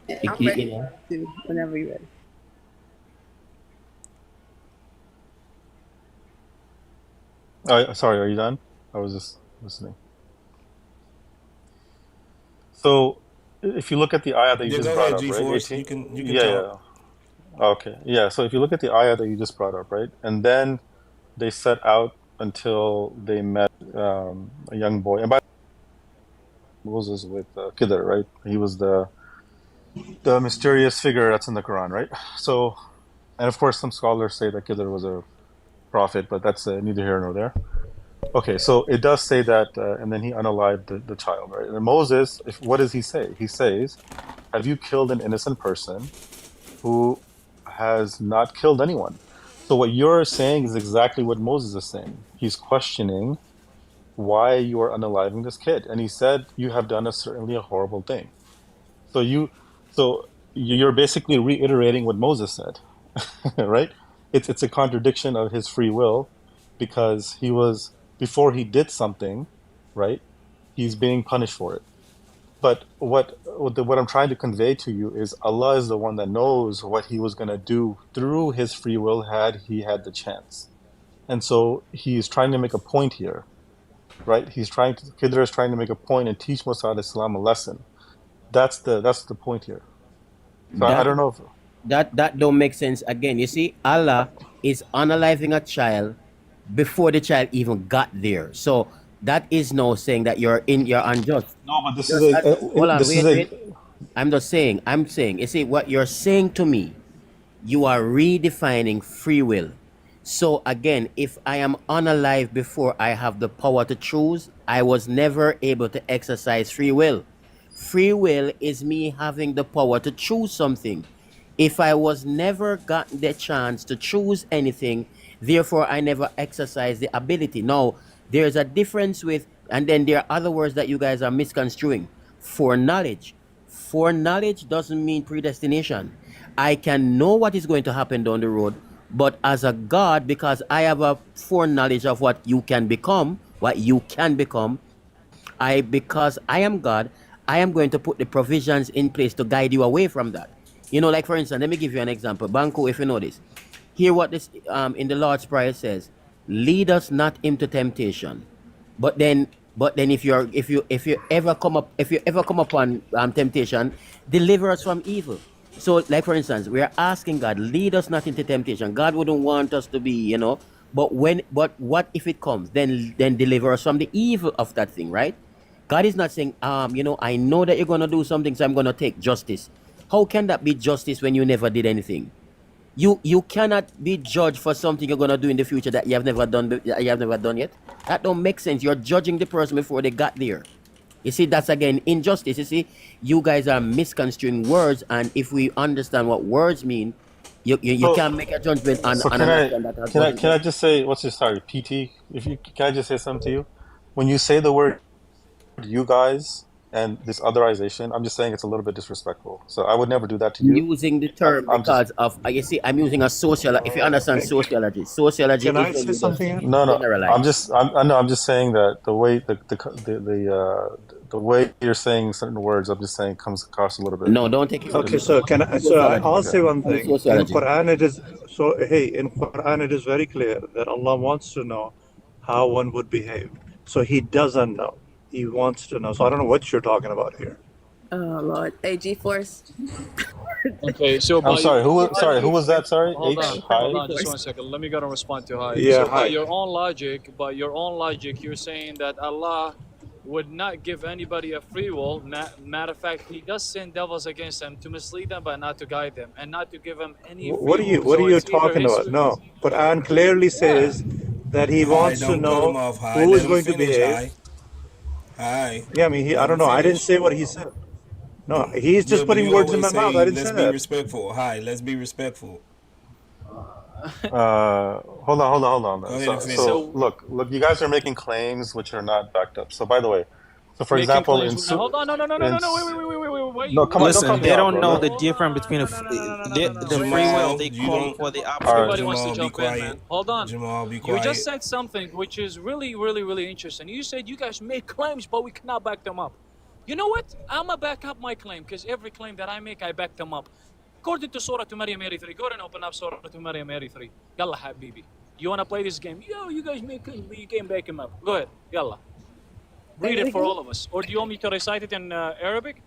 I'm ready to whenever you're ready. sorry, are you done? I was just listening. So, if you look at the ayah that you Yeah, just go brought ahead, up, G right? Force. 18. You can Yeah, talk. yeah. Okay, yeah. So if you look at the ayah that you just brought up, right, and then they set out until they met a young boy, and by Moses with Khidr, right? He was the mysterious figure that's in the Quran, right? So, and of course, some scholars say that Khidr was a prophet, but that's neither here nor there. Okay, so it does say that, and then he unalived the child, right? And Moses, what does he say? He says, "Have you killed an innocent person who has not killed anyone?" So what you're saying is exactly what Moses is saying. He's questioning why you are unaliving this kid, and he said, "You have done certainly a horrible thing." So you're basically reiterating what Moses said, right? It's a contradiction of his free will, because he was, before he did something, right? He's being punished for it. But what I'm trying to convey to you is Allah is the one that knows what he was going to do through his free will had he had the chance. And so he's trying to make a point here, right? Khidr is trying to make a point and teach Musa alayhi salam a lesson. That's the point here. So I That don't know if that don't make sense again. You see, Allah is unaliving a child before the child even got there. So that is no saying that you're unjust. no, but this is Just hold on, this is wait. I'm saying, you see, what you're saying to me, you are redefining free will. So again, if I am unalive before I have the power to choose, I was never able to exercise free will. Free will is me having the power to choose something. If I was never gotten the chance to choose anything, therefore I never exercised the ability. Now, there's a difference with, and then there are other words that you guys are misconstruing. Foreknowledge. Foreknowledge doesn't mean predestination. I can know what is going to happen down the road, but as a God, because I have a foreknowledge of what you can become, because I am God, I am going to put the provisions in place to guide you away from that. You know, like for instance, let me give you an example. Banco, if you know this, hear what this in the Lord's Prayer says: "Lead us not into temptation." But then, if you ever come upon temptation, deliver us from evil. So, like for instance, we are asking God, lead us not into temptation. God wouldn't want us to be, But what if it comes? Then deliver us from the evil of that thing, right? God is not saying, I know that you're gonna do something, so I'm gonna take justice. How can that be justice when you never did anything? You cannot be judged for something you're gonna do in the future that you have never done yet. That don't make sense. You're judging the person before they got there. You see, that's again injustice. You see, you guys are misconstruing words, and if we understand what words mean, you so. can make a judgment on So an action that has nothing to can do. I just say, what's your, sorry, PT? If you can, I just say something to you? When you say the word "you guys" and this otherization, I'm just saying it's a little bit disrespectful. So I would never do that to you. Using the term I'm just because of you see, I'm using a sociology. If you understand sociology, sociology Can is I when say you just something here? no. I'm generalize. just I know. I'm just saying that the way the way you're saying certain words, I'm just saying comes across a little bit No, don't take it Okay, personal. so can I? So Sociology. I'll okay. say one Use thing. In sociology. Quran, it is so. Hey, in Quran, it is very clear that Allah wants to know how one would behave. So He doesn't know. He wants to know. So I don't know what you're talking about here. Oh Lord. Hey, G-Force. Okay, so I'm by your sorry. own Who was that? logic, Sorry, hold H. on, Hi. hold on, just one second. Let me go and respond to Hai. Yeah, So by hi. your own logic, you're saying that Allah would not give anybody a free will. Matter of fact, He does send devils against them to mislead them, but not to guide them, and not to give them any free will. What are So you it's either talking His, about? No, Quran clearly yeah. says that He Hi, wants to don't cut him know off. Hi, who let is him going to finish. behave. Hi, hi, Yeah, I mean, I let him don't know. I didn't finish. say what he said. No, he's just Yeah, but putting you words in always my mouth. I say didn't say let's be that. respectful. Hi, let's be respectful. Hold on. Go Then. ahead and So finish. So look, you guys are making claims which are not backed up. So by the way, so for making example, claims. Now, hold on, no, wait, no, come on, don't Listen, cut me they off, don't bro. know No, the hold difference on, between the wait, wait, free will. Jamal, They you call don't. for the all absolute right. Everybody wants to Jamal, be jump in, quiet. man. Hold on. Jamal, be You just quiet. said something which is really, really, really interesting. You said you guys make claims, but we cannot back them up. You know what? I'm going to back up my claim because every claim that I make, I back them up. According to Surah to Maryam 83, go ahead and open up Surah to Maryam 83. Yalla, habibi. You want to play this game? Yo, you guys make claims, but you can't back them up. Go ahead. Yalla. Say Read it it for again. all of us. Or do you want me to recite it in Arabic?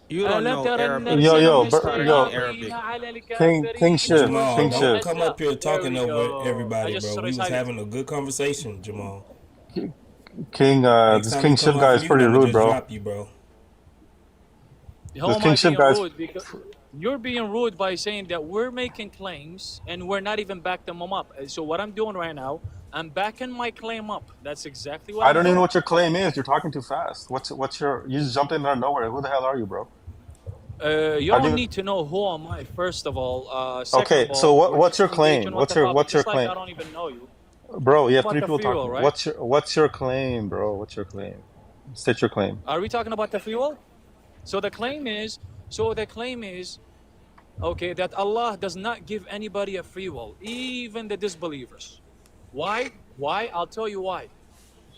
You don't ألم know تر أن Arabic. Yo, You أرسلنا don't yo, be studying yo, الشياطين Arabic. على King الكافرين Shiv, Jamal, King تؤزهم don't Shiv, come أزا. up here There talking we over go. I everybody, just bro. We was recited. having a good conversation, Jamal. King. Next This time you King come Shiv guy off is mute, pretty I'ma rude, just bro. drop you, bro. How This am King I Shiv being guy's. rude? Because you're being rude by saying that we're making claims and we're not even backing them up. So what I'm doing right now, I'm backing my claim up. That's exactly what I I'm don't even know doing. what your claim is. You're talking too fast. What's your? You just jumped in out of nowhere. Who the hell are you, bro? You I don't didn't. need to know who am I, first of all. Second Okay, of so all, we're what's just your claim? engaging with What's the your topic, what's your just like claim, I don't even know you. bro? You have About three the people free will, talking. right? What's your claim, bro? What's your claim? State your claim. Are we talking about the free will? So the claim is, okay, that Allah does not give anybody a free will, even the disbelievers. Why? Why? I'll tell you why.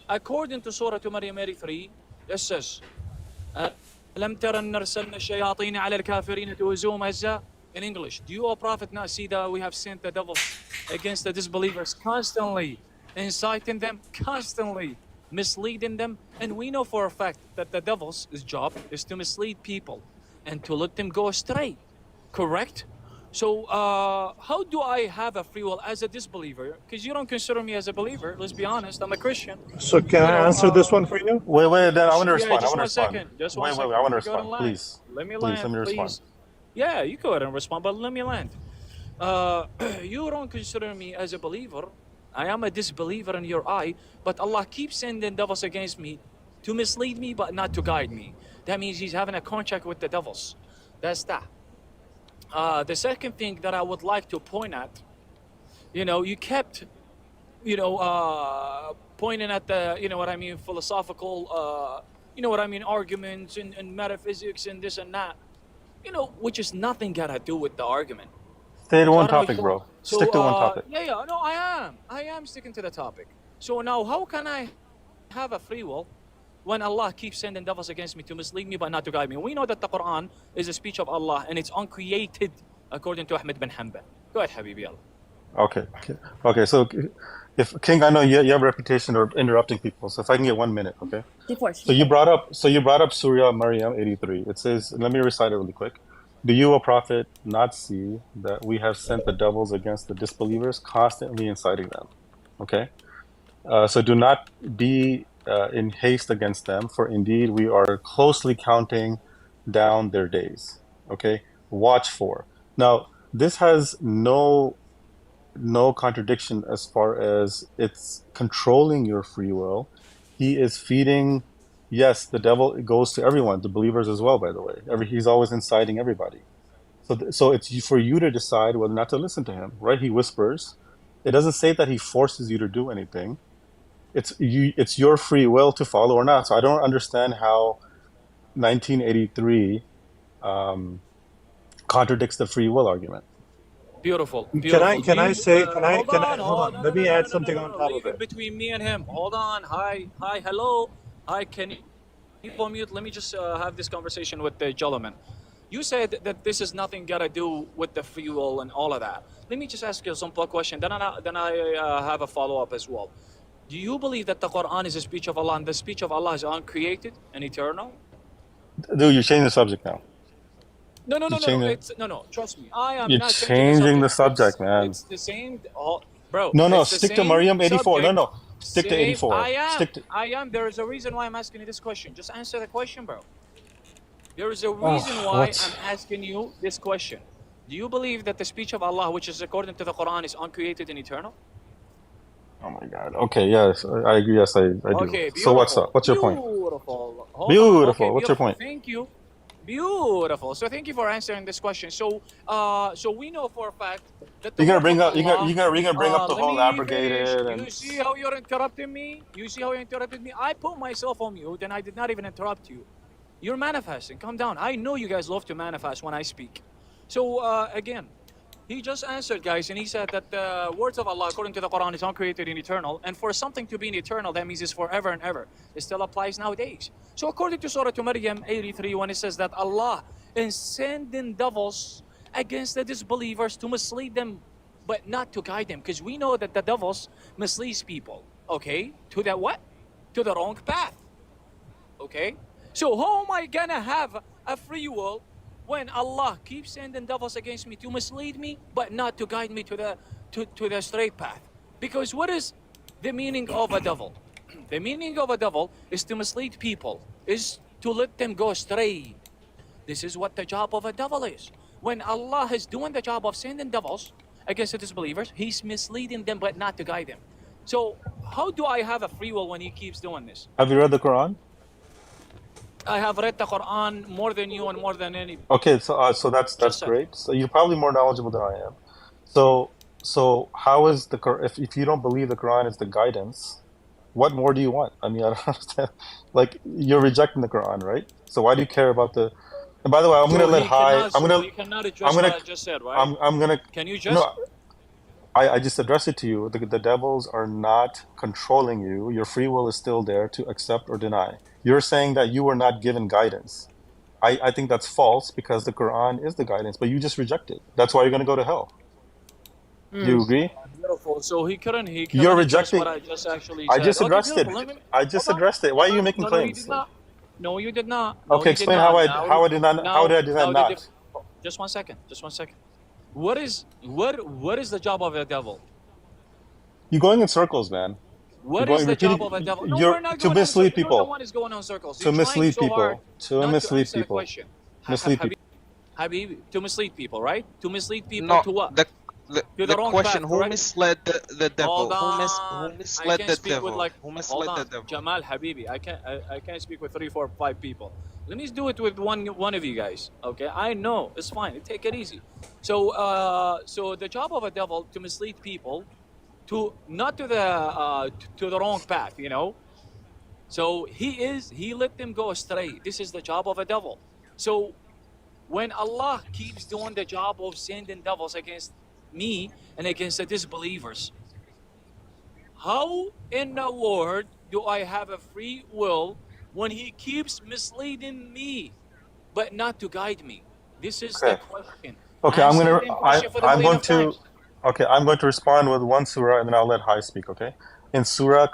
According to Surah Maryam 83, it says, أَلَمْ تَرَ أَنَّ أَرْسَلْنَا الشَّيَاطِينَ عَلَى الْكَافِرِينَ تُؤْزِهُمْ أَزًّا. In English, do you, O Prophet, not see that we have sent the devils against the disbelievers constantly, inciting them, constantly misleading them? And we know for a fact that the devil's job is to mislead people and to let them go astray. Correct? So how do I have a free will as a disbeliever? Because you don't consider me as a believer. Let's be honest. I'm a Christian. So can You I know. answer this one for you? Wait. Then I want to Yeah, respond. I just want to one respond. second. Just one Wait. second. I want Let to me go ahead respond. and land. Please, Let me please let land, me respond. please. Yeah, you go ahead and respond, but let me land. You don't consider me as a believer. I am a disbeliever in your eye, but Allah keeps sending devils against me to mislead me, but not to guide me. That means He's having a contract with the devils. That's that. The second thing that I would like to point at, you kept, pointing at the, philosophical, arguments and metaphysics and this and that, which is nothing gotta do with the argument. Stay to So I one don't know if topic, you bro. So Stick to one topic. yeah, no, I am sticking to the topic. So now, how can I have a free will when Allah keeps sending devils against me to mislead me but not to guide me? We know that the Quran is a speech of Allah and it's uncreated, according to Ahmed bin Hanbal. Go ahead, Habibi Allah. Okay. So, if King, I know you have a reputation of interrupting people. So if I can get 1 minute, okay. So you brought up Surah Maryam 83. It says, let me recite it really quick. Do you, O Prophet, not see that we have sent the devils against the disbelievers, constantly inciting them? Okay. So do not be in haste against them, for indeed we are closely counting down their days. Okay. Watch for. Now, this has no contradiction as far as it's controlling your free will. He is feeding. Yes, the devil goes to everyone, the believers as well. By the way, he's always inciting everybody. So it's for you to decide whether or not to listen to him. Right? He whispers. It doesn't say that he forces you to do anything. It's you. It's your free will to follow or not. So I don't understand how 1983 contradicts the free will argument. Beautiful. Can I say Hold on. let me add something on top Leave of it it. between me and him. Hold on. Hi, hello. Hi, can you keep on mute? Let me just have this conversation with the gentleman. You said that this is nothing gotta do with the free will and all of that. Let me just ask you a simple question. Then I have a follow up as well. Do you believe that the Quran is a speech of Allah and the speech of Allah is uncreated and eternal? Dude, you're changing the subject now. No. Changing. No. Trust me. I am You're not changing changing the the subject. subject, man. It's the same. Bro, No. it's the Stick to same Maryam 84. subject. No. Stick to 84. I am. There is a reason why I'm asking you this question. Just answer the question, bro. There is a Oh, reason why what? I'm asking you this question. Do you believe that the speech of Allah, which is according to the Quran, is uncreated and eternal? Oh my God. Okay. Yes, I agree. Yes, I do. Okay, So what's beautiful. up? What's your point? Beautiful. Hold on. Beautiful. Okay, What's your beautiful. point? Thank you. Beautiful. So thank you for answering this question. So we know for a fact that the You're gonna words bring of up. Allah. You're gonna bring up the Let whole me finish. abrogated and. You see how you're interrupting me? I put myself on mute and I did not even interrupt you. You're manifesting. Calm down. I know you guys love to manifest when I speak. So again, he just answered, guys, and he said that the words of Allah, according to the Quran, is uncreated and eternal. And for something to be eternal, that means it's forever and ever. It still applies nowadays. So according to Surah Maryam 83, when it says that Allah is sending devils against the disbelievers to mislead them, but not to guide them, because we know that the devils misleads people, okay, to the what? To the wrong path, okay? So how am I gonna have a free will when Allah keeps sending devils against me to mislead me, but not to guide me to the straight path? Because what is the meaning of a devil? The meaning of a devil is to mislead people, is to let them go astray. This is what the job of a devil is. When Allah is doing the job of sending devils against the disbelievers, He's misleading them but not to guide them. So how do I have a free will when He keeps doing this? Have you read the Quran? I have read the Quran more than you and more than any. Okay, so that's great. So you're probably more knowledgeable than I am. So how is the if you don't believe the Quran is the guidance, what more do you want? I mean, I don't understand. Like, you're rejecting the Quran, right? So why do you care about the? And by the way, I'm gonna let high. You cannot address what I just said, right? I'm gonna. Can you just? No, I just addressed it to you. The devils are not controlling you. Your free will is still there to accept or deny. You're saying that you were not given guidance. I think that's false because the Quran is the guidance, but you just reject it. That's why you're going to go to hell. Do you agree? Beautiful. So he couldn't You're rejecting. what I just actually said. I just addressed it. I just addressed it. Why are you making claims? No, you did not. Okay, explain how I did not. How did I do that not? Just one second. What is the job of the devil? You're going in circles, man. What is the job of a devil? No, we're not to mislead people. No one is going on circles. To mislead people. To mislead people. Mislead people. Habib, to mislead people, right? To mislead people to what? The question, who misled the devil? Who misled the devil? Who misled the devil? Jamal Habibi, I can't speak with 3, 4, 5 people. Let me do it with one of you guys. Okay, I know it's fine. Take it easy. So the job of a devil to mislead people, to not to the wrong path, you know. So he let them go astray. This is the job of a devil. So when Allah keeps doing the job of sending devils against me and against the disbelievers, how in the world do I have a free will when He keeps misleading me but not to guide me? This is the question. Okay, I'm going to respond with one surah and then I'll let High speak. Okay, in Surah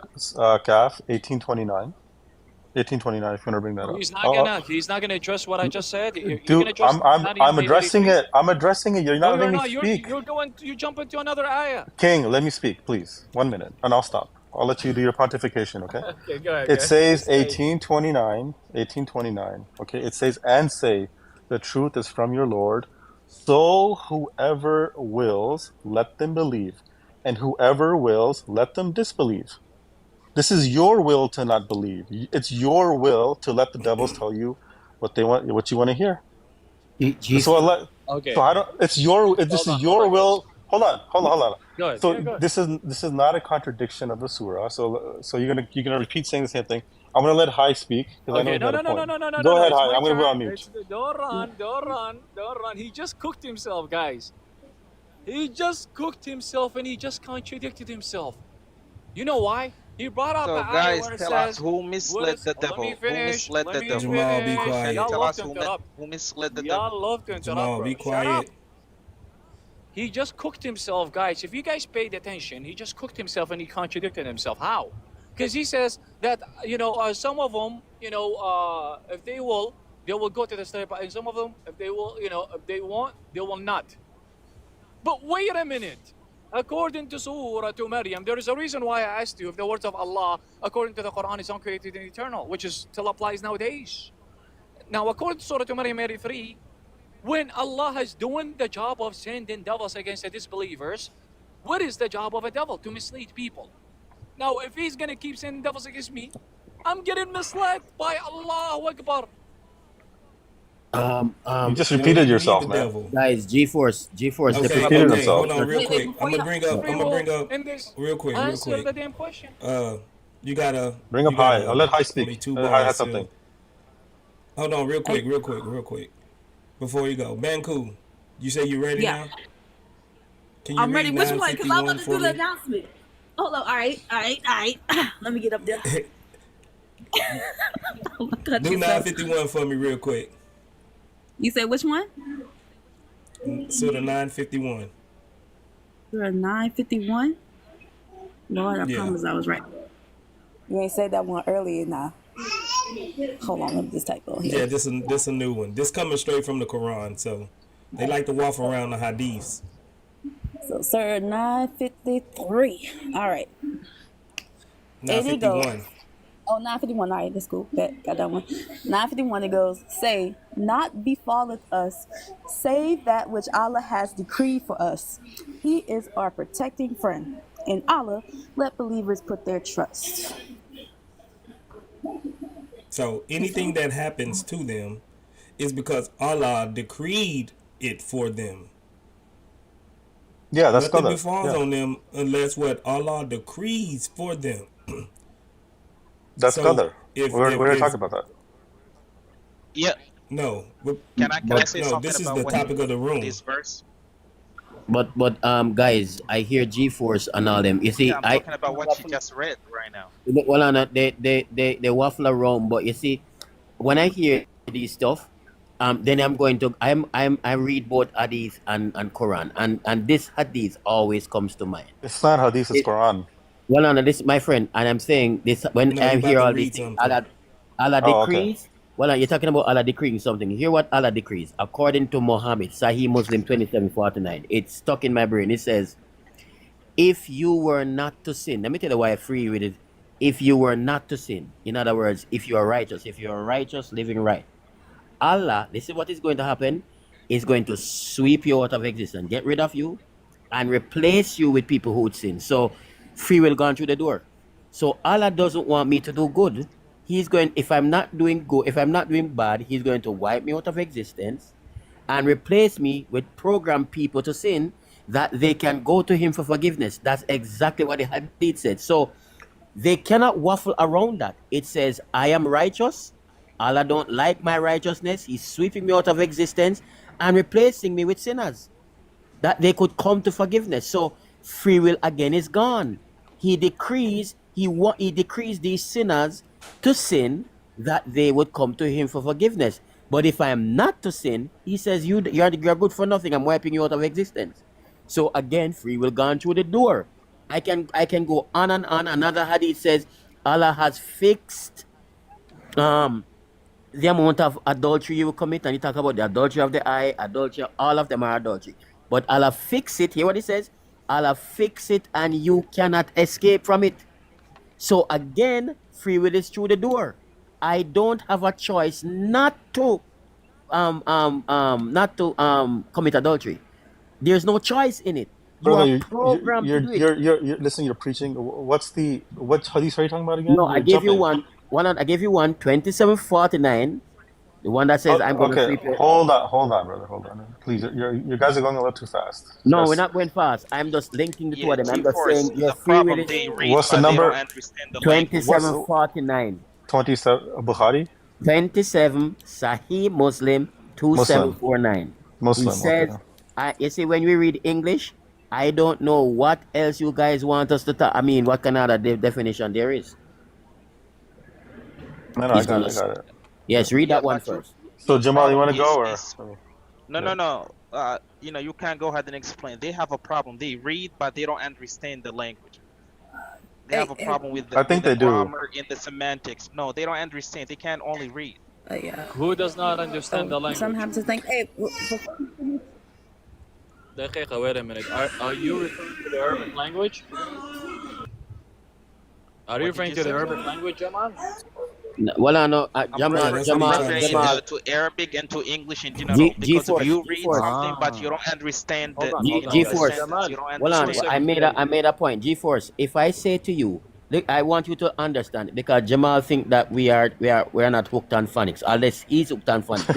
Kaf 1829. 1829. If you want to bring that up. He's not gonna address what I just said. Dude, I'm addressing it. I'm addressing it. You're not letting me speak. You jump into another ayah. King, let me speak, please. 1 minute, and I'll stop. I'll let you do your pontification. Okay. Okay, go ahead. It says 1829. 1829. Okay. It says, and say, the truth is from your Lord. So whoever wills, let them believe, and whoever wills, let them disbelieve. This is your will to not believe. It's your will to let the devils tell you what they want, what you want to hear. Okay. So I don't. It's your. This is your will. Hold on. Go ahead. So this is not a contradiction of the surah. So you're gonna repeat saying the same thing. I'm gonna let High speak because okay. I know No. Go ahead, High. I'm gonna go on mute. Don't run. He just cooked himself, guys. He just cooked himself and he just contradicted himself. You know why? He brought up the ayah where it says, who misled the devil? Who misled the devil? Jamal, be quiet. Tell us who misled the devil. Y'all love to interrupt. Jamal, be quiet. He just cooked himself, guys. If you guys paid attention, he just cooked himself and he contradicted himself. How? Because he says that, some of them, if they will go to the straight path. And some of them, if they will, if they want, they will not. But wait a minute. According to Surah to Maryam, there is a reason why I asked you if the words of Allah, according to the Quran, is uncreated and eternal, which is still applies nowadays. Now, according to Surah to Maryam 83, when Allah is doing the job of sending devils against the disbelievers, what is the job of a devil? To mislead people. Now, if he's going to keep sending devils against me, I'm getting misled by Allahu Akbar. You just repeated yourself, man. Guys, G-Force. Okay, repeated himself. Hold on, real quick. I'm gonna bring up real quick. Answer the damn question. You gotta bring up High. I'll let High speak. High has something. Hold on, real quick. Before you go, Banku, you say you ready now? Can you I'm ready. Which one? Because I'm about to do the me? announcement. Hold on. All right. Let me get up there. Do 951 for me real quick. You said which one? Surah 951. Surah 951? Lord, I promise I was right. You ain't said that one earlier now. Hold on, let me just typo here. Yeah, this a new one. This coming straight from the Quran, so they like to waffle around the hadiths. So, sir, 953. All right. 951. Oh, 951. All right, that's cool. Got that one. 951, it goes, say, not befalleth us, save that which Allah has decreed for us. He is our protecting friend. In Allah, let believers put their trust. So anything that happens to them is because Allah decreed it for them. Yeah, that's Nothing qadar. befalls on them unless what Allah decrees for them. That's qadar. We're talking about that. Yeah. No. Can I say no, something this is about the what topic of the room. this verse? But guys, I hear G-Force and all them. You see, Yeah, I'm talking about what you just read right now. well, they waffle around. But you see, when I hear these stuff, then I read both Hadith and Quran, and this Hadith always comes to mind. It's not Hadith, it's Quran. Well, this my friend, and I'm saying this when I hear all these things. Allah decrees. Okay. Well, you're talking about Allah decreeing something. Hear what Allah decrees. According to Mohammed, Sahih Muslim 2749. It's stuck in my brain. It says, if you were not to sin, let me tell you why I free with it. If you were not to sin, in other words, if you are righteous, living right, Allah, this is what is going to happen, is going to sweep you out of existence, get rid of you, and replace you with people who would sin. So free will gone through the door. So Allah doesn't want me to do good. He's going, if I'm not doing good, if I'm not doing bad, he's going to wipe me out of existence and replace me with programmed people to sin that they can go to him for forgiveness. That's exactly what the Hadith said. So they cannot waffle around that. It says, I am righteous. Allah don't like my righteousness. He's sweeping me out of existence and replacing me with sinners that they could come to forgiveness. So free will again is gone. He decrees these sinners to sin that they would come to him for forgiveness. But if I am not to sin, he says you're good for nothing. I'm wiping you out of existence. So again, free will gone through the door. I can go on and on. Another hadith says Allah has fixed the amount of adultery you will commit, and you talk about the adultery of the eye, adultery, all of them are adultery. But Allah fix it. Hear what it says? Allah fix it, and you cannot escape from it. So again, free will is through the door. I don't have a choice not to commit adultery. There's no choice in it. Brother, programmed to do it. you're listen, you're preaching. What hadith are you talking about again? No, I gave you one. I gave you one 2749. The one that says I'm going to sweep it. Hold on, brother. Hold on. Please, you guys are going a little too fast. No, we're not going fast. I'm just linking the two of them. I'm just saying you're free with it. What's the number? 2749. 27 Bukhari? 27 Sahih Muslim 2749. Muslim. He says, you see, when we read English, I don't know what else you guys want us to talk. I mean, what kind of definition there is. No, I got it. Yes, read that one first. So Jamal, you want to go or? No. You can't go ahead and explain. They have a problem. They read, but they don't understand the language. They have a problem with the, I think they do. grammar and the semantics. No, they don't understand. They can't only read. Yeah. Who does not understand the language? Some have to think, hey, دقيقة, wait a minute. Are you referring to the Arabic language? Are you referring to the Arabic language, Jamal? Well, I know, Jamal. To Arabic and to English in general. Because if you read something, but you don't understand the G-Force. Well, I made a point. G-Force. If I say to you, look, I want you to understand, because Jamal think that we are not hooked on phonics, unless he's hooked on phonics.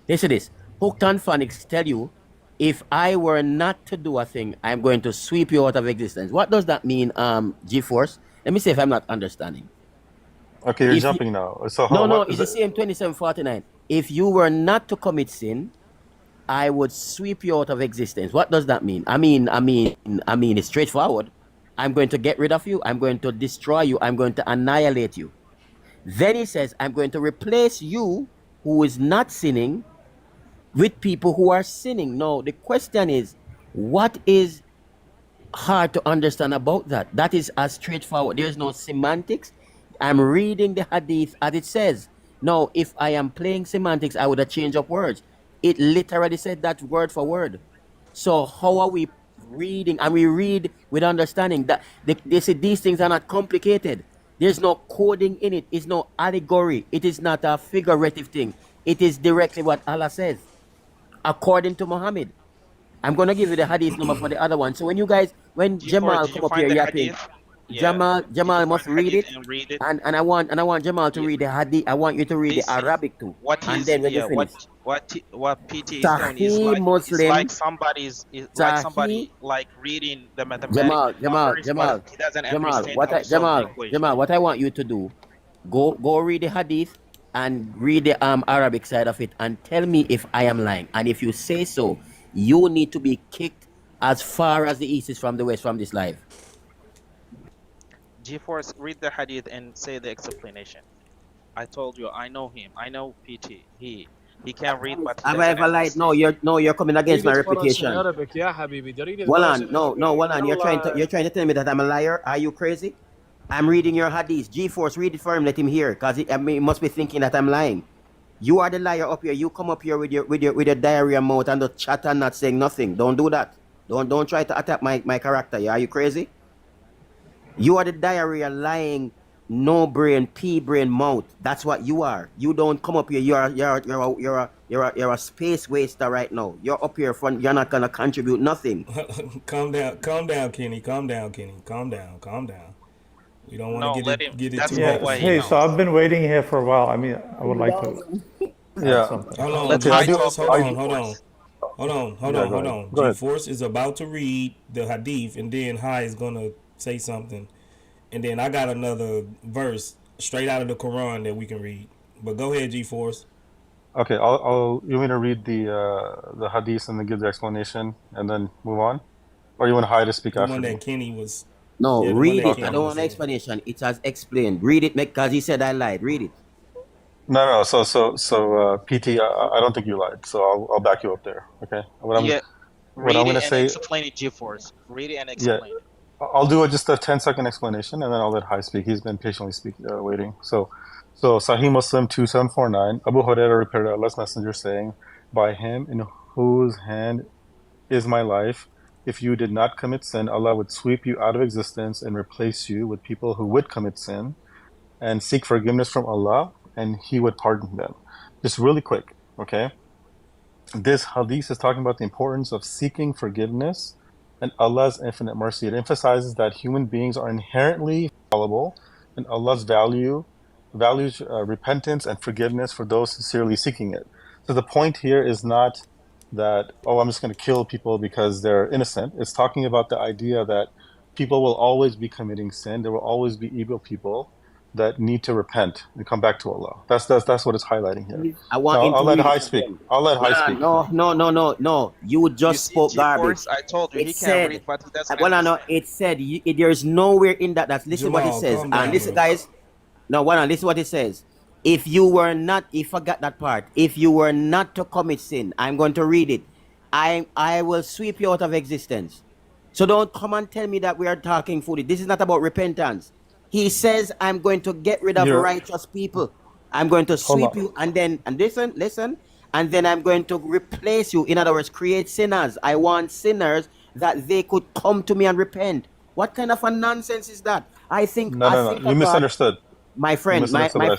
Listen to this. Hooked on phonics tell you, if I were not to do a thing, I'm going to sweep you out of existence. What does that mean, G-Force? Let me see if I'm not understanding. Okay, you're jumping now. So no, it's the same 2749. If you were not to commit sin, I would sweep you out of existence. What does that mean? I mean, it's straightforward. I'm going to get rid of you. I'm going to destroy you. I'm going to annihilate you. Then he says, I'm going to replace you, who is not sinning, with people who are sinning. Now, the question is, what is hard to understand about that? That is as straightforward. There's no semantics. I'm reading the hadith as it says. Now, if I am playing semantics, I would have changed up words. It literally said that word for word. So how are we reading? And we read with understanding that they say these things are not complicated. There's no coding in it. It's no allegory. It is not a figurative thing. It is directly what Allah says, according to Muhammad. I'm gonna give you the hadith number for the other one. So when you guys, when G4, Jamal did you come up find here the yapping, hadith? Yeah. Did you Jamal find must the read hadith it, and read it? and I want Jamal to Yeah. read the hadith. I want you to read the This is Arabic too, what and he's then when you yeah. finish, What PT is doing is Sahih like Muslim, somebody Sahih like reading the mathematical numbers, but he doesn't Jamal. understand how to solve the equation. What I want you to do, go read the hadith and read the Arabic side of it, and tell me if I am lying. And if you say so, you need to be kicked as far as the east is from the west from this live. G-Force, read the hadith and say the explanation. I told you, I know him. I know PT. He can read, but he Have I doesn't ever lied? understand. No, you're coming against Read my it for us in reputation. Arabic, yeah, Habibi. Read it Hold for us on, in Arabic. hold on. You're trying to tell me that I'm a liar? Are you crazy? I'm reading your hadith. G-Force, read it for him. Let him hear, cause he must be thinking that I'm lying. You are the liar up here. You come up here with your diarrhea mouth and the chat and not saying nothing. Don't do that. Don't try to attack my character. Yeah, are you crazy? You are the diarrhea lying, no brain, pea brain mouth. That's what you are. You don't come up here. You're a space waster right now. You're up here front. You're not gonna contribute nothing. Calm down, Kenny. Calm down. We don't want to get it too Yeah. Hey, so I've been waiting here for a while. I mean, I would like to. Yeah. Something. Hold on, Let's G-Force, hold on. G-Force is about to read the hadith, and then High is gonna say something, and then I got another verse straight out of the Quran that we can read. But go ahead, G-Force. Okay, you want me to read the hadith and then give the explanation and then move on, or you want High to speak The after one me? that Kenny was. No, Yeah, the one read that it. Kenny I don't was want an saying. explanation. It has explained. Read it, because he said I lied. Read it. No. So PT, I don't think you lied. So I'll back you up there. Okay. What I'm Read gonna it and say. explain it, G-Force. Read it and Yeah, explain it. I'll do just a 10-second explanation, and then I'll let High speak. He's been patiently waiting. So Sahih Muslim 2749. Abu Hurairah reported Allah's Messenger saying, "By Him in whose hand is my life, if you did not commit sin, Allah would sweep you out of existence and replace you with people who would commit sin and seek forgiveness from Allah, and He would pardon them." Just really quick, okay? This hadith is talking about the importance of seeking forgiveness and Allah's infinite mercy. It emphasizes that human beings are inherently fallible, and Allah's values repentance and forgiveness for those sincerely seeking it. So the point here is not that, oh, I'm just going to kill people because they're innocent. It's talking about the idea that people will always be committing sin. There will always be evil people that need to repent and come back to Allah. That's what it's highlighting here. I want him to I'll let read High it speak. again. I'll let High speak. No. You just spoke garbage. G-Force, I told you, It he said, can't read, but he doesn't understand. it said there's nowhere in that. Listen what it Jamal, says. calm down, And listen, bro. guys. No, listen what it says. If you were not, I forgot that part. If you were not to commit sin, I'm going to read it. I will sweep you out of existence. So don't come and tell me that we are talking foolish. This is not about repentance. He says, I'm going to get rid of righteous people. I'm going to sweep you, and listen, and then I'm going to replace you. In other words, create sinners. I want sinners that they could come to me and repent. What kind of a nonsense is that? I think No. You misunderstood. My friend, my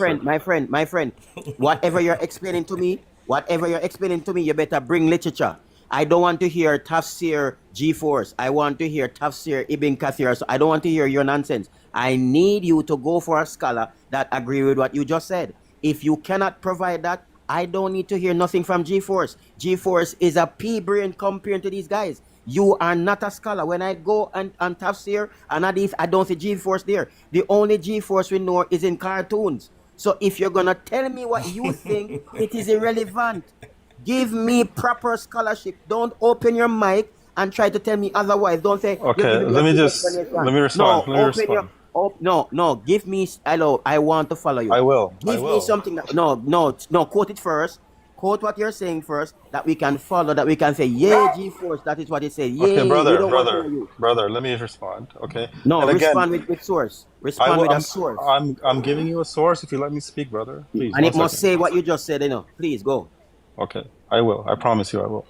friend. Whatever you're explaining to me, you better bring literature. I don't want to hear Tafsir G-Force. I want to hear Tafsir Ibn Kathir. So I don't want to hear your nonsense. I need you to go for a scholar that agree with what you just said. If you cannot provide that, I don't need to hear nothing from G-Force. G-Force is a pea brain compared to these guys. You are not a scholar. When I go and Tafsir and Hadith, I don't see G-Force there. The only G-Force we know is in cartoons. So if you're going to tell me what you think, it is irrelevant. Give me proper scholarship. Don't open your mic and try to tell me otherwise. Don't say. Okay, let me respond. No. Give me. Hello, I want to follow you. I will. Give me something. No. Quote it first. quote what you're saying first, that we can follow, that we can say, yay, G-force, that is what it said. Okay, Yay, we don't want to hear you. brother, let me respond. Okay. No, And again, respond with source. Respond with a source. I'm giving you a source if you let me speak, brother. Please. And it must say what you just said, Please go. Okay, I will. I promise you I will.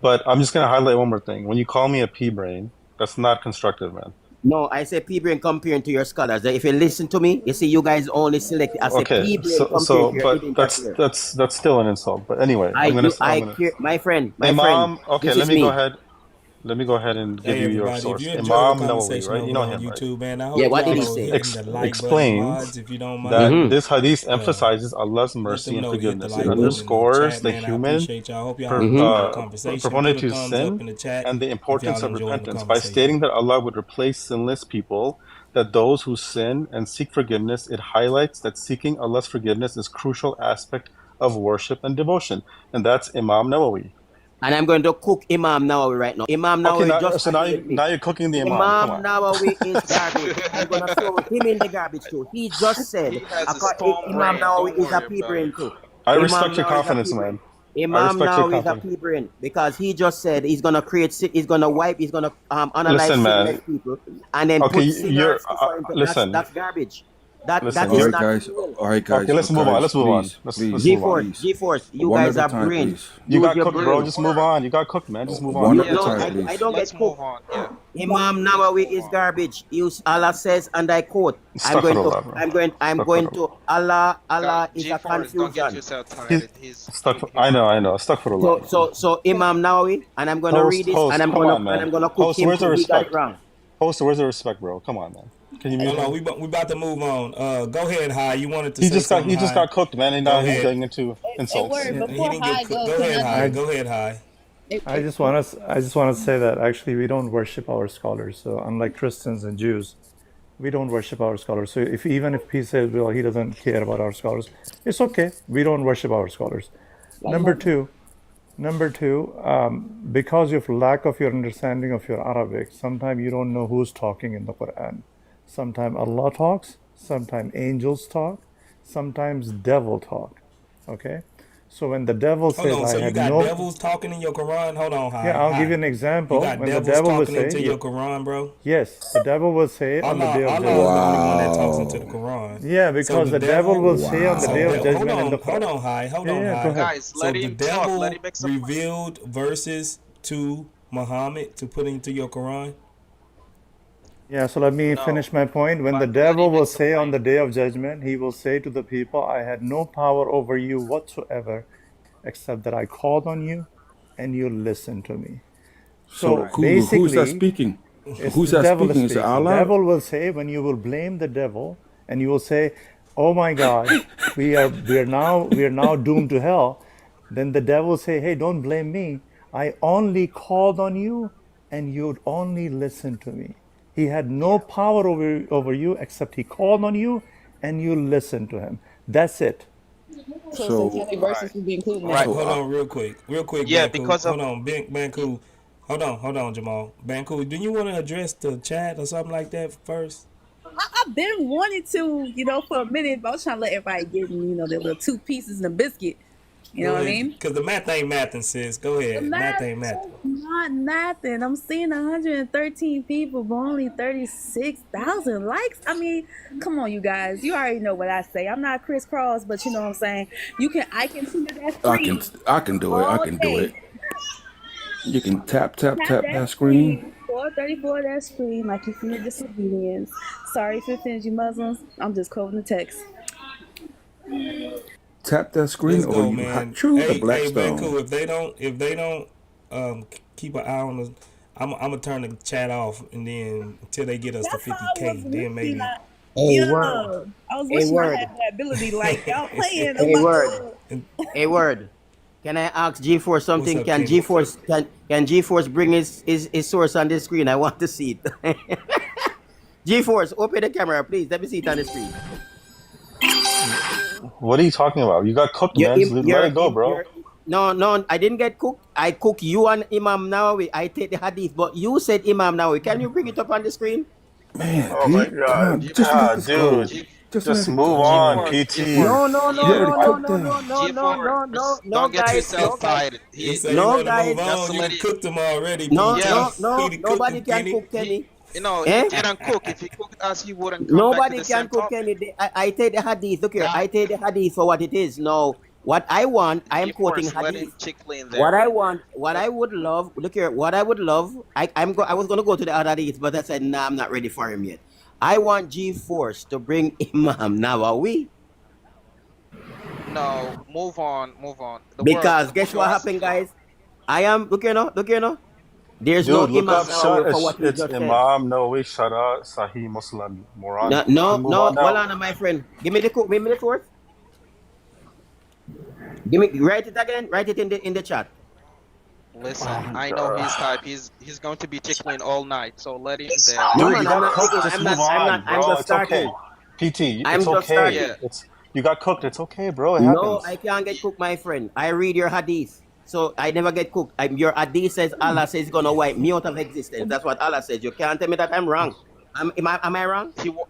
But I'm just going to highlight one more thing. When you call me a pea-brain, that's not constructive, man. No, I say pea-brain comparing to your scholars. If you listen to me, you see you guys only select. I say pea-brain comparing to your but that's still an insult. But anyway, my friend. Okay, let me go ahead and give you your source. Imam Nawawi, right? You know him, YouTube, right? man. I hope what did he say? Explains if you don't mind. that this hadith emphasizes Allah's mercy and forgiveness. It underscores the human propensity to sin and the importance of repentance by stating that Allah would replace sinless people, that those who sin and seek forgiveness. It highlights that seeking Allah's forgiveness is a crucial aspect of worship and devotion. And that's Imam Nawawi. And I'm going to cook Imam Nawawi right now. Imam Nawawi now you're cooking the Imam. Imam Nawawi is garbage. I'm going to throw him in the garbage too. He just said Imam Nawawi is a pea-brain too. I respect your confidence, man. Imam Nawawi is a pea-brain because he just said he's going to create, he's going to analyze sinless people and then put sinners. That's garbage. That is not guys. All right, guys. Okay, let's move on. Let's move on. G-Force, you guys are brain. You got cooked, bro. Just move on. You got cooked, man. Just move on. I don't get cooked. Imam Nawawi is garbage. Allah says, and I quote, I'm going to Allah is a confusion. I know. Stuck for a lot. So Imam Nawawi, and I'm going to read this, and I'm going to cook him. Where's the respect? Host, where's the respect, bro? Come on, man. Can you mute him? We about to move on. Go ahead, High. You wanted to he say just something, He just got cooked, man, and now he's getting into insults. He didn't get cooked. Go ahead, High. Go ahead, High. I just want to say that actually we don't worship our scholars. So unlike Christians and Jews, we don't worship our scholars. So even if he says, well, he doesn't care about our scholars, it's okay. We don't worship our scholars. Number two, because of lack of your understanding of your Arabic, sometimes you don't know who's talking in the Quran. Sometimes Allah talks, sometimes angels talk, sometimes devil talk. Okay? So when the devil says, so you got devils talking in your Quran? Hold on, High. Yeah, I'll give you an example. You got when devils the devil talking will say, into your Quran, bro? Yes, the devil will say on the day of judgment. Allah is the only one that talks into the Quran. Yeah, because the devil will say on the day of judgment in the Quran. Hold on, High. Guys, let him talk. Let him make some revealed verses to Muhammad to put into your Quran? Yeah, so let me finish my point. When the devil will say on the day of judgment, he will say to the people, I had no power over you whatsoever, except that I called on you and you listened to me. So basically, who's that speaking? Who's that speaking? Is it Allah? The devil will say, when you will blame the devil and you will say, oh my God, we are now doomed to hell. Then the devil will say, hey, don't blame me. I only called on you and you'd only listen to me. He had no power over you except he called on you and you listened to him. That's it. So verses would be included. Right, hold on real quick. Yeah, Banku. because hold on, Banku. Hold on, Jamal. Banku, do you want to address the chat or something like that first? I've been wanting to, for a minute, but I was trying to let everybody get, their little 2 pieces and a biscuit. You know what I mean? Because the math ain't mathing, sis. Go ahead. Math ain't mathing. Not nothing. I'm seeing 113 people, but only 36,000 likes. I mean, come on, you guys. You already know what I say. I'm not Chris Cross, but you know what I'm saying. I can see that screen. I can do it. I can do it. You can tap that screen. 434 that screen, like you feel disobedience. Sorry if it offends you Muslims. I'm just quoting the text. Tap that screen, or you choose the black stone. Cool. If they don't keep an eye on the, I'm gonna turn the chat off, and then until they get us to 50K, then maybe. I was wishing I had that ability, like y'all playing. A word. Can I ask G-Force something? Can G-Force bring his source on the screen? I want to see it. G-Force, open the camera, please. Let me see it on the screen. What are you talking about? You got cooked, man. Let it go, bro. No, I didn't get cooked. I cook you and Imam Nawawi. I take the hadith, but you said Imam Nawawi. Can you bring it up on the screen? Man, oh my God, dude. Just let it move go. on, G4, PT. G4, No, no, You no, already no, G4, no, cooked no, them. no, no, no, no, no, G4. no, Don't get guys, yourself no, guys, tired. You He say you no, want to guys, move just on? You let done it. cooked them already, no, PT. Yeah, no, no, He done cooked nobody them, can Kenny. cook Kenny. He Eh? didn't cook. If he cooked us, he wouldn't come back to Nobody the can same cook topic. Kenny. I take the hadith. Look here, Now, I take the hadith for what it is. No, what I want, I am quoting G-Force, let him hadith. chickle in What there. I want, what Let, I would love, look here, what I would love, I was gonna go to the other hadith, but I said, nah, I'm not ready for him yet. I want G-Force to bring Imam Nawawi. no, move on, move on. The word, Because guess show what us happened, Islam. guys? I am, look here, no. There's no Dude, look Imam up. Nawawi for what he It's just said. Imam Nawawi Shara Sahih Muslim. Moran. No, Can we no, move no. on Hold now? on, my friend. Give me the source. Write it again. Write it in the chat. Listen, Oh my I know his god. type. He's going to be tickling all night. So let him there. No, Dude, you man, I'm got not cooked. digging. Just move on, I'm bro. just It's okay. starting. PT, it's I'm just okay. Yeah, starting. You got cooked. It's okay, bro. It No, happens. I can't get cooked, my friend. I read your hadith. So I never get cooked. Your hadith says Allah says he's gonna wipe me out of existence. That's what Allah says. You can't tell me that I'm wrong. Am I wrong? he will.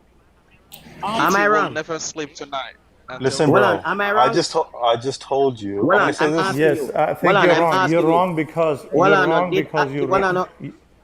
Am PT I will wrong? never sleep tonight until Listen, Hold tomorrow. on. bro. Am I wrong? I just told you. Hold I'm gonna on. say I'm this. asking Yes, you. I Hold think on. you're I'm wrong. You're asking you. wrong because Hold on. No, hold on. No.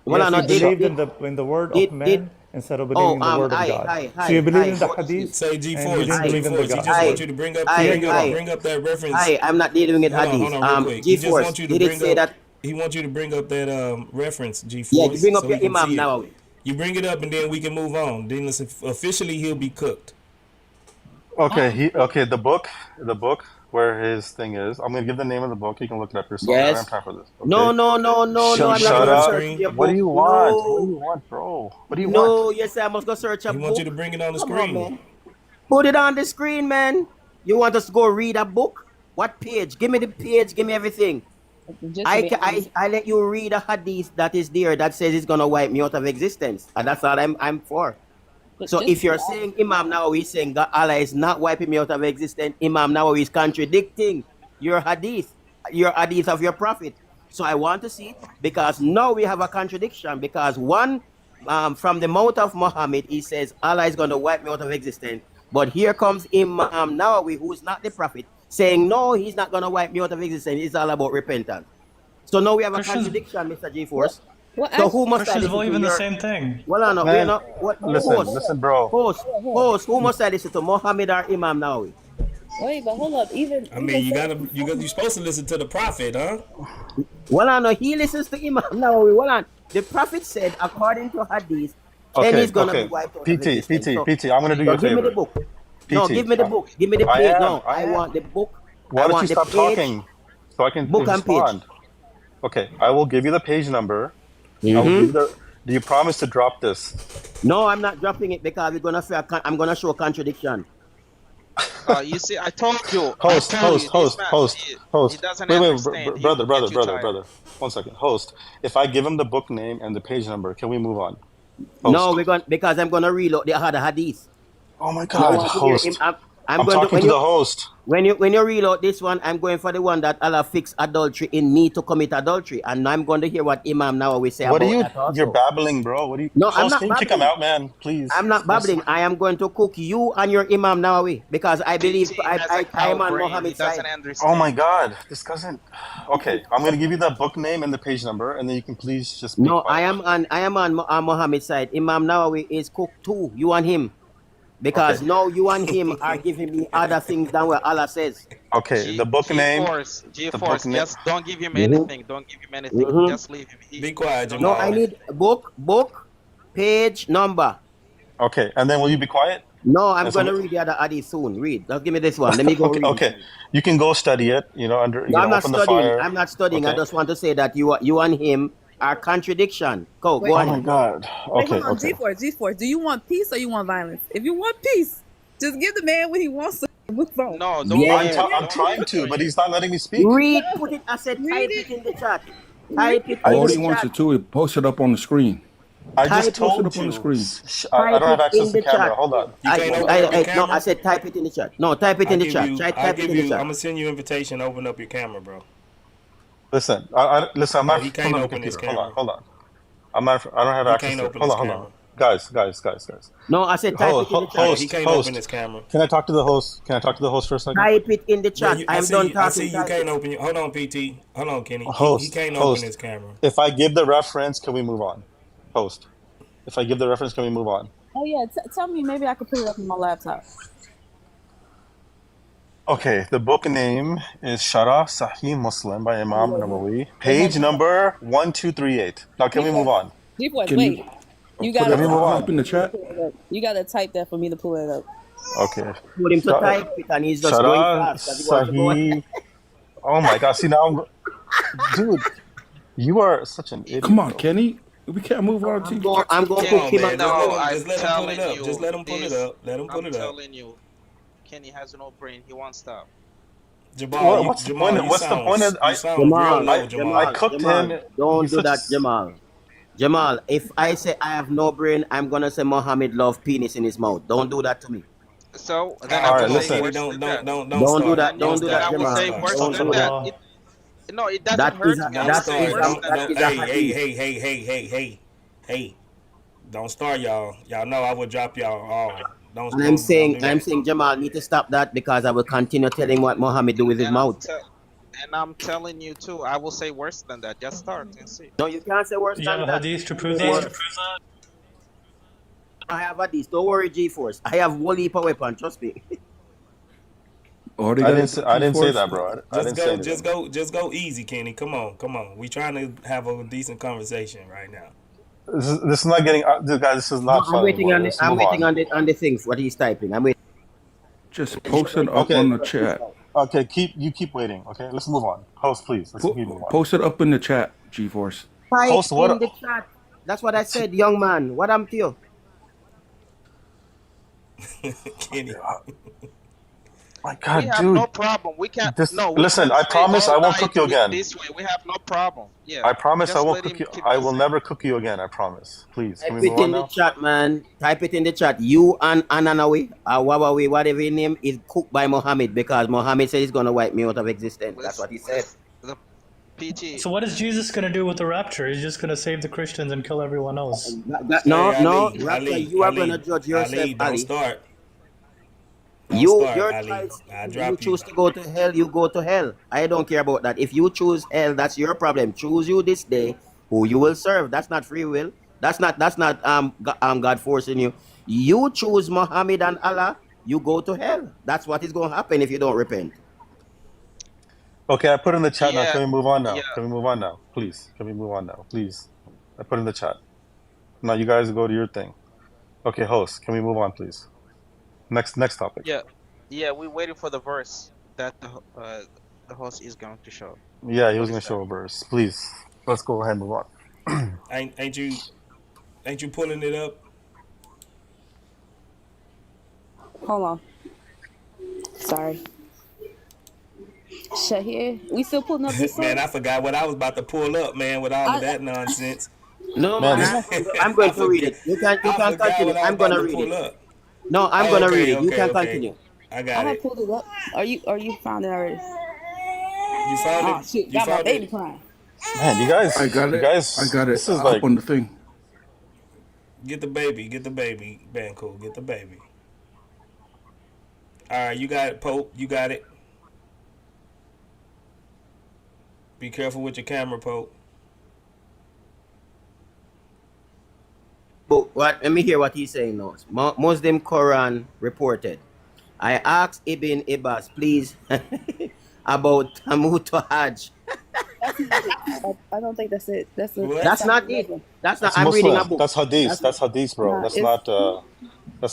Hold yes, on. you No. believed in the word of Did man instead of oh believing the word of hi God. hi So you hi believed hi in the go to sleep. hadith Say and you G-Force, didn't Hi believe in the G-Force. He God. just hi wants you to bring up hi hi bring up that reference. hi. I'm not dealing with Hold hadith. on, real quick. He just G-Force. wants you to Did it bring say up. that? He wants you to bring up that reference, Yeah. You G-Force, bring up so your he can Imam see it. Nawawi. You bring it up, and then we can move on. Then officially he'll be cooked. Okay. The book where his thing is. I'm gonna give the name of the book. You can look it up yourself. I don't have Yes. time for this. No, Okay. no, no, no, Can no. you I'm bring not it Shut on gonna the up. search for screen? your What do book. you want? What do No, you want, bro? What do you want? no. Yes, I must go search a He wants you to book. bring it on the Come on, screen. man. Put it on the screen, man. You want us to go read a book? What page? Give me the page. Give me everything. Just to be honest, I let you read a hadith that is there that says it's gonna wipe me out of existence, and that's all I'm for. So just to if be you're honest. saying Imam Nawawi is saying that Allah is not wiping me out of existence, Imam Nawawi is contradicting your hadith of your prophet. So I want to see it because now we have a contradiction because one from the mouth of Muhammad he says Allah is going to wipe me out of existence, but here comes Imam Nawawi who is not the prophet saying no, he's not going to wipe me out of existence. It's all about repentance. So now we have a Christians contradiction, Mr. G What Force. what So who actually must I Christians listen believe to? in the Your same thing. well, no, we're Man, not. What listen, host? listen, bro. Host. Who must I listen to? Mohammed or Imam Nawawi? wait, but hold up, I mean, even so you're supposed to listen to the prophet, huh? Well, I know he listens to Imam Nawawi. Well, on. The Prophet said, according to Hadith, Kenny is gonna be Okay. wiped out of PT, existence. PT, PT. I'm gonna do you So a give me the favor. book. No, give PT. me the book. Give me the page. No, I I am. want the book. Why I don't you want the stop page, talking so I can book and page. respond? Okay, I will give you the page number. I will give Mm-hmm. you the. Do you promise to drop this? No, I'm not dropping it because we're gonna say I'm gonna show contradiction. You see, I told you. I Host, told you. host, This host, man, host, he host. doesn't Wait, understand. He brother, will brother, get you brother, tired. brother. 1 second, host. If I give him the book name and the page number, can we move on? No, Host. we're going because I'm gonna reload the other Hadith. Oh my And I God, want to hear him. host. I'm I'm going to talking to the host. when you reload this one, I'm going for the one that Allah fixed adultery in me to commit adultery, and I'm going to hear what Imam Nawawi say What are about you? that You're also. babbling, bro. What are you? No, I'm Host, can not you kick him babbling. out, man? Please. I'm not Host. babbling. I am going to cook you and your Imam Nawawi because I believe PT has a I cow am on brain. He Muhammad's doesn't side. Oh my understand. God, this doesn't. Okay, I'm gonna give you the book name and the page number, and then you can please just be No, quiet. I am on Muhammad's side. Imam Nawawi is cooked too. You and him. Okay. Because now you and him are giving me other things than what Allah says. Okay. The book name. The book G-Force, name. just don't give him Mm-hmm. anything. Don't give him anything. Mm-hmm. Just leave him. Be quiet, He don't No, know I Jamal. anything. need book, page, number. Okay, and then will you be quiet? No, I'm And so, going to read the other hadith soon. Read. Just give me this one. Let me go okay, read it. okay, you can go study it. No, I'm not Open the studying. fire. I'm not studying. I Okay. just want to say that you and him are contradiction. Go Wait, Oh on. my God. wait, hold Okay, on. okay. G4. Do you want peace or you want violence? If you want peace, just give the man what he wants to move on. No, don't Yeah. worry. I'm Don't trying to, but he's not letting me speak. Read. Put it. I said Read type it. it in the chat. Read Type it I in All the he just, wants chat. to do is post it up on the screen. I just Type it. Post it told up on the you. screen. I Type don't it have access in to the camera. chat. Hold on. You can't open up your No, I camera. said type it in the chat. No, type it in the chat. Type it in the I'm chat. gonna send you an invitation. Open up your camera, bro. Listen. Listen. I'm No, not he in front can't of the open his computer. Hold on. camera. Hold on. I don't have He access can't to it. open Hold his on. Hold on. camera. guys. No, I said type it in the chat. He can't open his camera. Can I talk to the host? Can I talk to the host for a second? Type it in the chat. I I'm done see talking. you can't open your. Hold on, PT. Hold on, Kenny. He can't Host. open his camera. If I give the reference, can we move on? Host. If I give the reference, can we move on? Oh yeah, tell me, maybe I could pull it up on my laptop. Okay, the book name is Sharah Sahih Muslim by Imam Nawawi. Page number 1238. Now, can we move on? Wait, Can wait. You gotta move on. up in the chat. You gotta type that for me to pull it up. Okay. Told him to type it and he's just going fast. 'cause he wants to go Sahih. Oh my God! See now, dude, you are such an idiot. Come on, Kenny. We can't move on to. I'm going to put him on. Just let him pull it up. Just let him pull it up. Let him pull it up. I'm telling you, Kenny has no brain. He won't stop. Jamal, What's the point? What's the point of I cooked him. Don't do that, Jamal. Jamal, if I say I have no brain, I'm gonna say Mohammed love penis in his mouth. Don't do that to me. So then All I right, will say listen. worse than that. Don't do that. Don't do that, I will Jamal. say worse Don't than do that. that. No, it doesn't That hurt is a- me. I will that say is worse a- than that is that. Hey. Don't start, y'all. Y'all know I would drop y'all all. Don't. And I'm saying Jamal need to stop that because I will continue telling what Mohammed do with his mouth. And I'm telling you too, I will say worse than that. Just start and see. No, you can't say worse You than have a that. hadith to prove that? I have hadith. Don't worry, G-Force. I have one heap of weapon. Trust me. I didn't say that, bro. I didn't say anything. Just go easy, Kenny. Come on. We trying to have a decent conversation right now. This is not getting, guys. This is not. I'm waiting on Let's the, I'm move waiting on. on the things. What he's typing. I'm waiting. Just post it up on the chat. Okay, keep waiting. Okay, let's move on. Host, please. Let's keep moving on. Post it up in the chat, G-Force. Type Host, what? in the chat. That's what I said, young man. What I'm to you? Kenny. My God, we have dude. no problem. We can't. Listen, I promise I won't cook you again. This way, we have no problem. Yeah. I promise I just won't let cook him you. keep I this will in. never cook you again. I promise. Please, can Type we it move on in the now? chat, man. Type it in the chat. You and Ananawi, Wawawi, whatever his name, is cooked by Mohammed because Mohammed said he's going to wipe me out of existence. That's what he said. The PT. So what is Jesus going to do with the rapture? He's just going to save the Christians and kill everyone else. No, Ali, rapture, Ali, you are Ali, going to judge yourself, Ali, don't Ali. start. Your Ali. choice. I If drop you choose to go to hell, you go to hell. I don't care about that. If you choose hell, that's your problem. Choose you this day who you will serve. That's not free will. That's not God forcing you. You choose Muhammad and Allah, you go to hell. That's what is going to happen if you don't repent. Okay, I put in the chat now. Yeah, Can we move on now? yeah. Can we move on now? Please. Can we move on now? Please. I put in the chat. Now you guys go to your thing. Okay, host, can we move on, please? Next topic. Yeah. We're waiting for the verse that the host is going to show. Yeah, he was going to show a verse. Please, let's go ahead and move on. Ain't you pulling it up? Hold on. Sorry. Shahir, we still pulling up this Man, I forgot what I was about to pull up, man, with all of that nonsense. No, man, I'm going to read it. You can continue. I'm going to read it. No, I'm going to read it. You can continue. I got it. pulled it up. Are you found it already? You found it? Shit, got my baby crying. Man, you guys. I got it. I got it. This is Up like on the thing. Get the baby, Banco, get the baby. All right, you got it, Pope. You got it. Be careful with your camera, Pope. But let me hear what he's saying now. Muslim Quran reported. I asked Ibn Abbas, please, about Tamuto Hajj. I don't think that's it. That's not it. That's not. That's I'm reading a Muslim. book. That's hadith. That's hadith, bro. Nah, That's it's- not.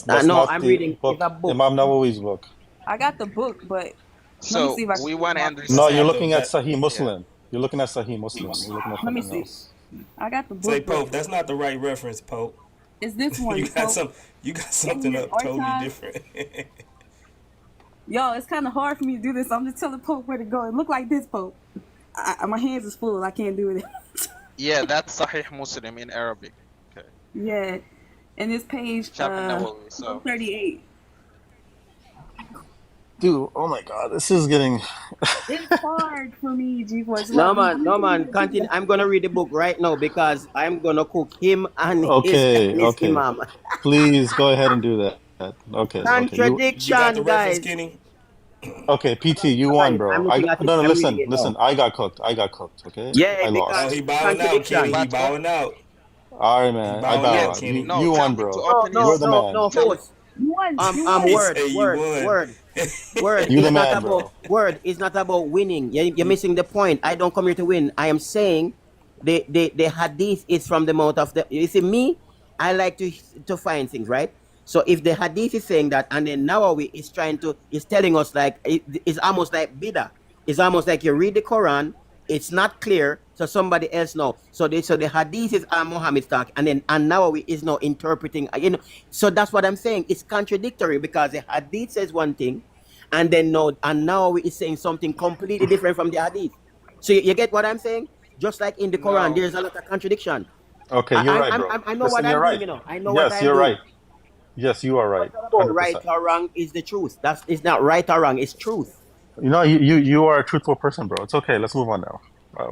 That's No, not I'm the reading. book. It's a book. Imam Nawawi's book. I got the book, but let So me see if I can. we want to understand. No, you're looking at Sahih Muslim. You're looking at Sahih Muslim. You're looking at Let me something see. else. I got the book. Say, but Pope, that's not the right reference, Pope. It's this one. You got Pope. you got something up totally Archive. different. Yo, it's kind of hard for me to do this. I'm just telling Pope where to go. It look like this, Pope. My hands is full. I can't do it. Yeah, that's Sahih Muslim in Arabic. Okay. Yeah, and this page Chapter Nawawi, so. 38. Dude, oh my God, this is getting. It's hard for me, G-Force. No Look, man, no man. Continue. I'm gonna read the book right now because I'm gonna cook him and his Okay, and his okay. imam. Please go ahead and do that. Okay, okay. You got the Contradiction, reference, guys. Kenny? Okay, PT, you I got won, it. I'm bro. looking at it. No, no, I'm reading listen, it listen. now. I got cooked. I got cooked. Okay, Yeah, I Oh, because lost. he bowing out, Kenny. contradiction. He But bowing out. All right, He man. I bowing bow out, yeah, out. Kenny. You no, tell won, him to bro. No, open no, You're his. the no, man. no, Tell him. host. you won. You won. He Word, say you word, won. word, word. You the It's not man, about bro. word. It's not about winning. You're missing the point. I don't come here to win. I am saying the hadith is from the mouth of the. You see me. I like to find things right. So if the hadith is saying that, and then Nawawi is telling us like it's almost like bidah. It's almost like you read the Quran, it's not clear, so somebody else know. So the hadith is Muhammad's talk, and Nawawi is now interpreting. So that's what I'm saying. It's contradictory because the hadith says one thing, and then no, and Nawawi is saying something completely different from the hadith. So you get what I'm saying? Just like in the Quran, No, there's a lot of contradiction. Okay, you're right, bro. I know what Listen, you're I'm doing. right. You know, I know what Yes, I'm you're right. doing. Yes, you are So right. it's not about right 100%. or wrong. Is the truth. It's not right or wrong. It's truth. You know, you are a truthful person, bro. It's okay. Let's move on now.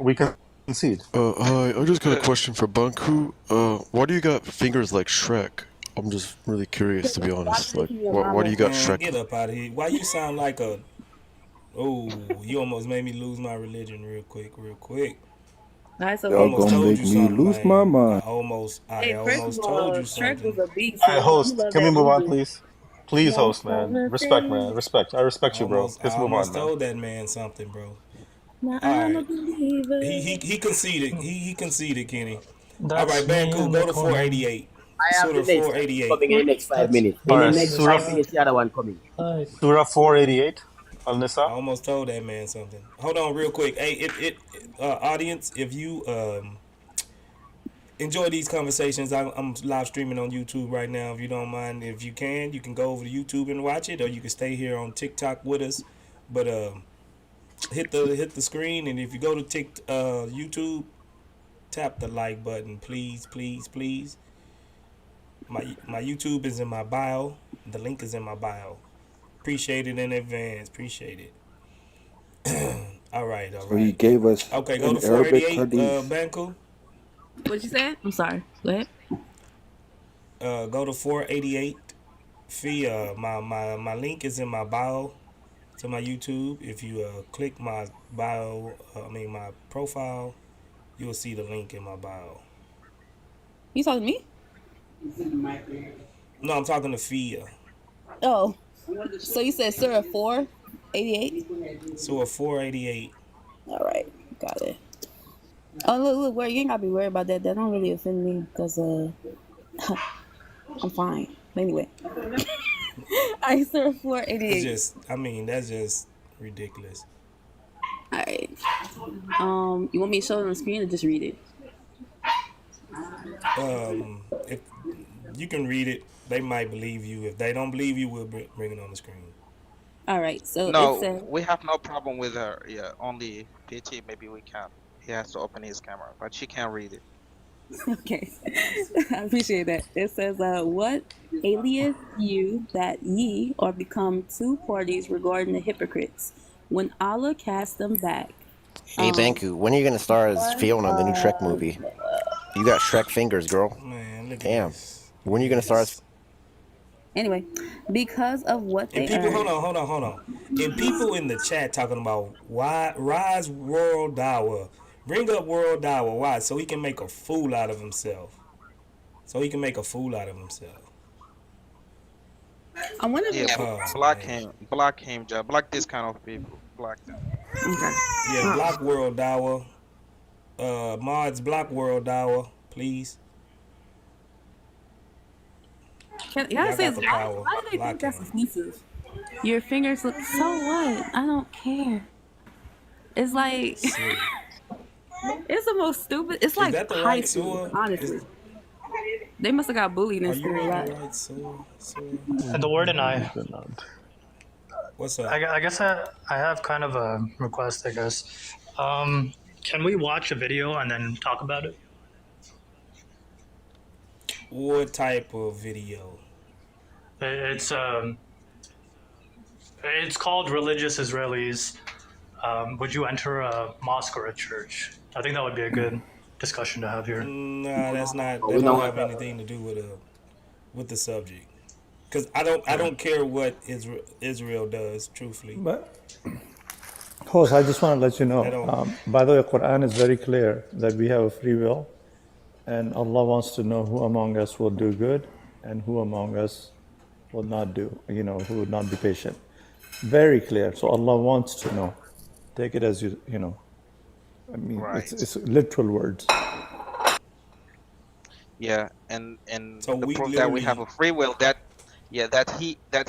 We can concede. Hi, I just got a question for Banku. Why do you got fingers like Shrek? I'm just really curious, to be honest. Like, why do you got Man, Shrek? get up out of here. Why you sound like a... Oh, you almost made me lose my religion real quick, real quick. That's I Y'all okay. almost gonna told make you me something, lose my man. I mind. almost, I Hey, first of almost told all, you Shrek was something. a beast. All right, You host. love Can we that move on, movie. please? Please, Once host, on man. a Respect, man. day. Respect. I respect you, bro. I Let's move on, almost man. told that man something, bro. Now All I'm a right. believer. He conceded. He conceded, Kenny. All That's right, me Banku, in the go to corner. 488. I have the Surah next one 488. coming in the next 5 minutes. All In the right, next That's Surah, 5 minutes, the other one coming. like Surah 488, Al-Nisa. I almost told that man something. Hold on, real quick. Hey, audience, if you enjoy these conversations, I'm live streaming on YouTube right now. If you don't mind, if you can go over to YouTube and watch it, or you can stay here on TikTok with us. But hit the screen, and if you go to YouTube, tap the like button, please, please, please. My YouTube is in my bio. The link is in my bio. Appreciate it in advance. Appreciate it. All right, all So he right. gave us Okay, go an to Arabic 488, hadith. Banku. What you said? I'm sorry. Go ahead. Go to 488. My link is in my bio to my YouTube. If you click my bio, my profile, you'll see the link in my bio. You talking to me? No, I'm talking to Fia. Oh. So you said Surah 488? So a 488. All right. Got it. Oh, look, where you ain't gotta be worried about that. That don't really offend me because I'm fine. But anyway. I Surah 488. That's just ridiculous. All right. You want me to show it on the screen or just read it? If you can read it, they might believe you. If they don't believe you, we'll bring it on the screen. All right. So it no, says. we have no problem with her. Yeah, only PT. Maybe we can. He has to open his camera, but she can't read it. Okay. I appreciate that. It says, what alias you that ye or become two parties regarding the hypocrites when Allah cast them back. Hey, Banku, when are you gonna start as Fiona in the new Shrek movie? You got Shrek fingers, girl. Man, look at Damn. this. When are you gonna start as... Anyway, because of what they And people, earn. hold on. And people in the chat talking about why rise World Dawa, bring up World Dawa. Why? So he can make a fool out of himself. I wonder if block him, Joe. Block this kind of people. Block them. Okay. Yeah, block World Dawa. Mods, block World Dawa, please. Y'all Y'all say got the power. why do they Block think that's him. offensive? Your fingers look so what? I don't care. It's like it's the most stupid. It's like that the high right school, sword? honestly. They must have got bullied in school, right? the word and I. What's up? I guess I have kind of a request, I guess. Can we watch a video and then talk about it? What type of video? It's It's called Religious Israelis. Would you enter a mosque or a church? I think that would be a good discussion to have here. Nah, that's not. Oh, That we don't don't want have that. anything to do with the subject. Because I don't care what Israel does. Truthfully, But host, I just want to let you I know. don't. By the way, Quran is very clear that we have a free will, and Allah wants to know who among us will do good and who among us will not do. Who would not be patient. Very clear. So Allah wants to know. Take it as you know. I mean, Right. it's literal words. Yeah, and So the we proof that we have literally. a free will, that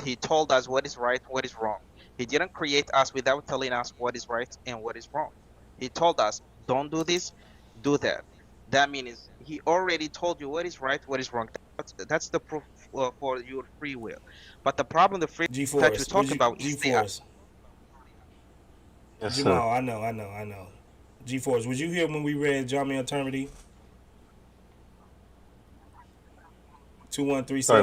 he told us what is right, what is wrong. He didn't create us without telling us what is right and what is wrong. He told us, don't do this, do that. That means he already told you what is right, what is wrong. That's the proof for your free will. But the problem, the free will that you G-Force, talk about is the G-Force, Yes, sir. Jamal, I know. G-Force, was you here when we read Jami Eternity Sorry,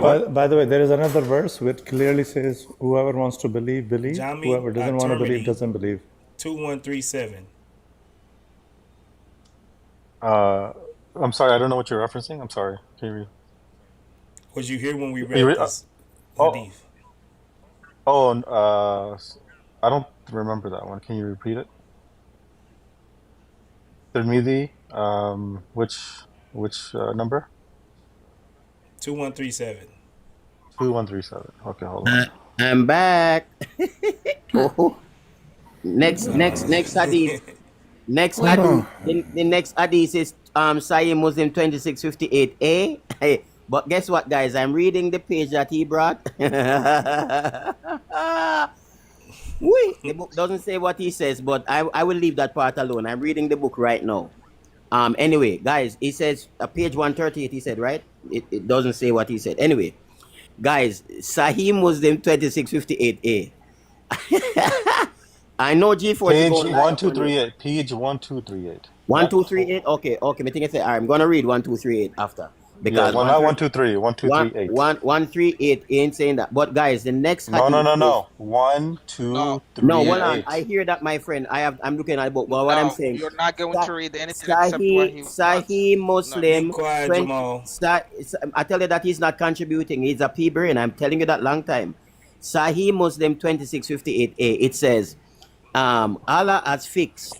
2137? by the way, there is another verse which clearly says, whoever wants to believe, believe. Jami Whoever doesn't want to believe, Eternity doesn't believe. 2137. I'm sorry, I don't know what you're referencing. I'm sorry. Can you read? Was you here when we You read read this oh, hadith? I don't remember that one. Can you repeat it? Tirmidhi, which number? 2137. 2137. Okay, hold on. I'm back. Oh, next hadith. Next Hold hadith. on. The next hadith is Sahih Muslim 2658a. Hey, but guess what, guys? I'm reading the page that he brought. The book doesn't say what he says, but I will leave that part alone. I'm reading the book right now. Anyway, guys, he says page 138. He said, right? It doesn't say what he said. Anyway, guys, Sahih Muslim 2658a. I know G4 is Page going live on you. 1238. Page 1238. 1238. Okay. Me think I say I'm gonna read 1238 after Yeah, because well, not 123, 1238. 138 ain't saying that. But guys, the next No, hadith is 1, 2, No, 3, no. Hold on, 8. I hear that, my friend. I'm looking at the book. But what I'm no, saying, you're not going to read anything except what he wants. Sahih No. Muslim. Be quiet, Jamal. I tell you that he's not contributing. He's a P-brain. I'm telling you that long time. Sahih Muslim 2658a. It says, Allah has fixed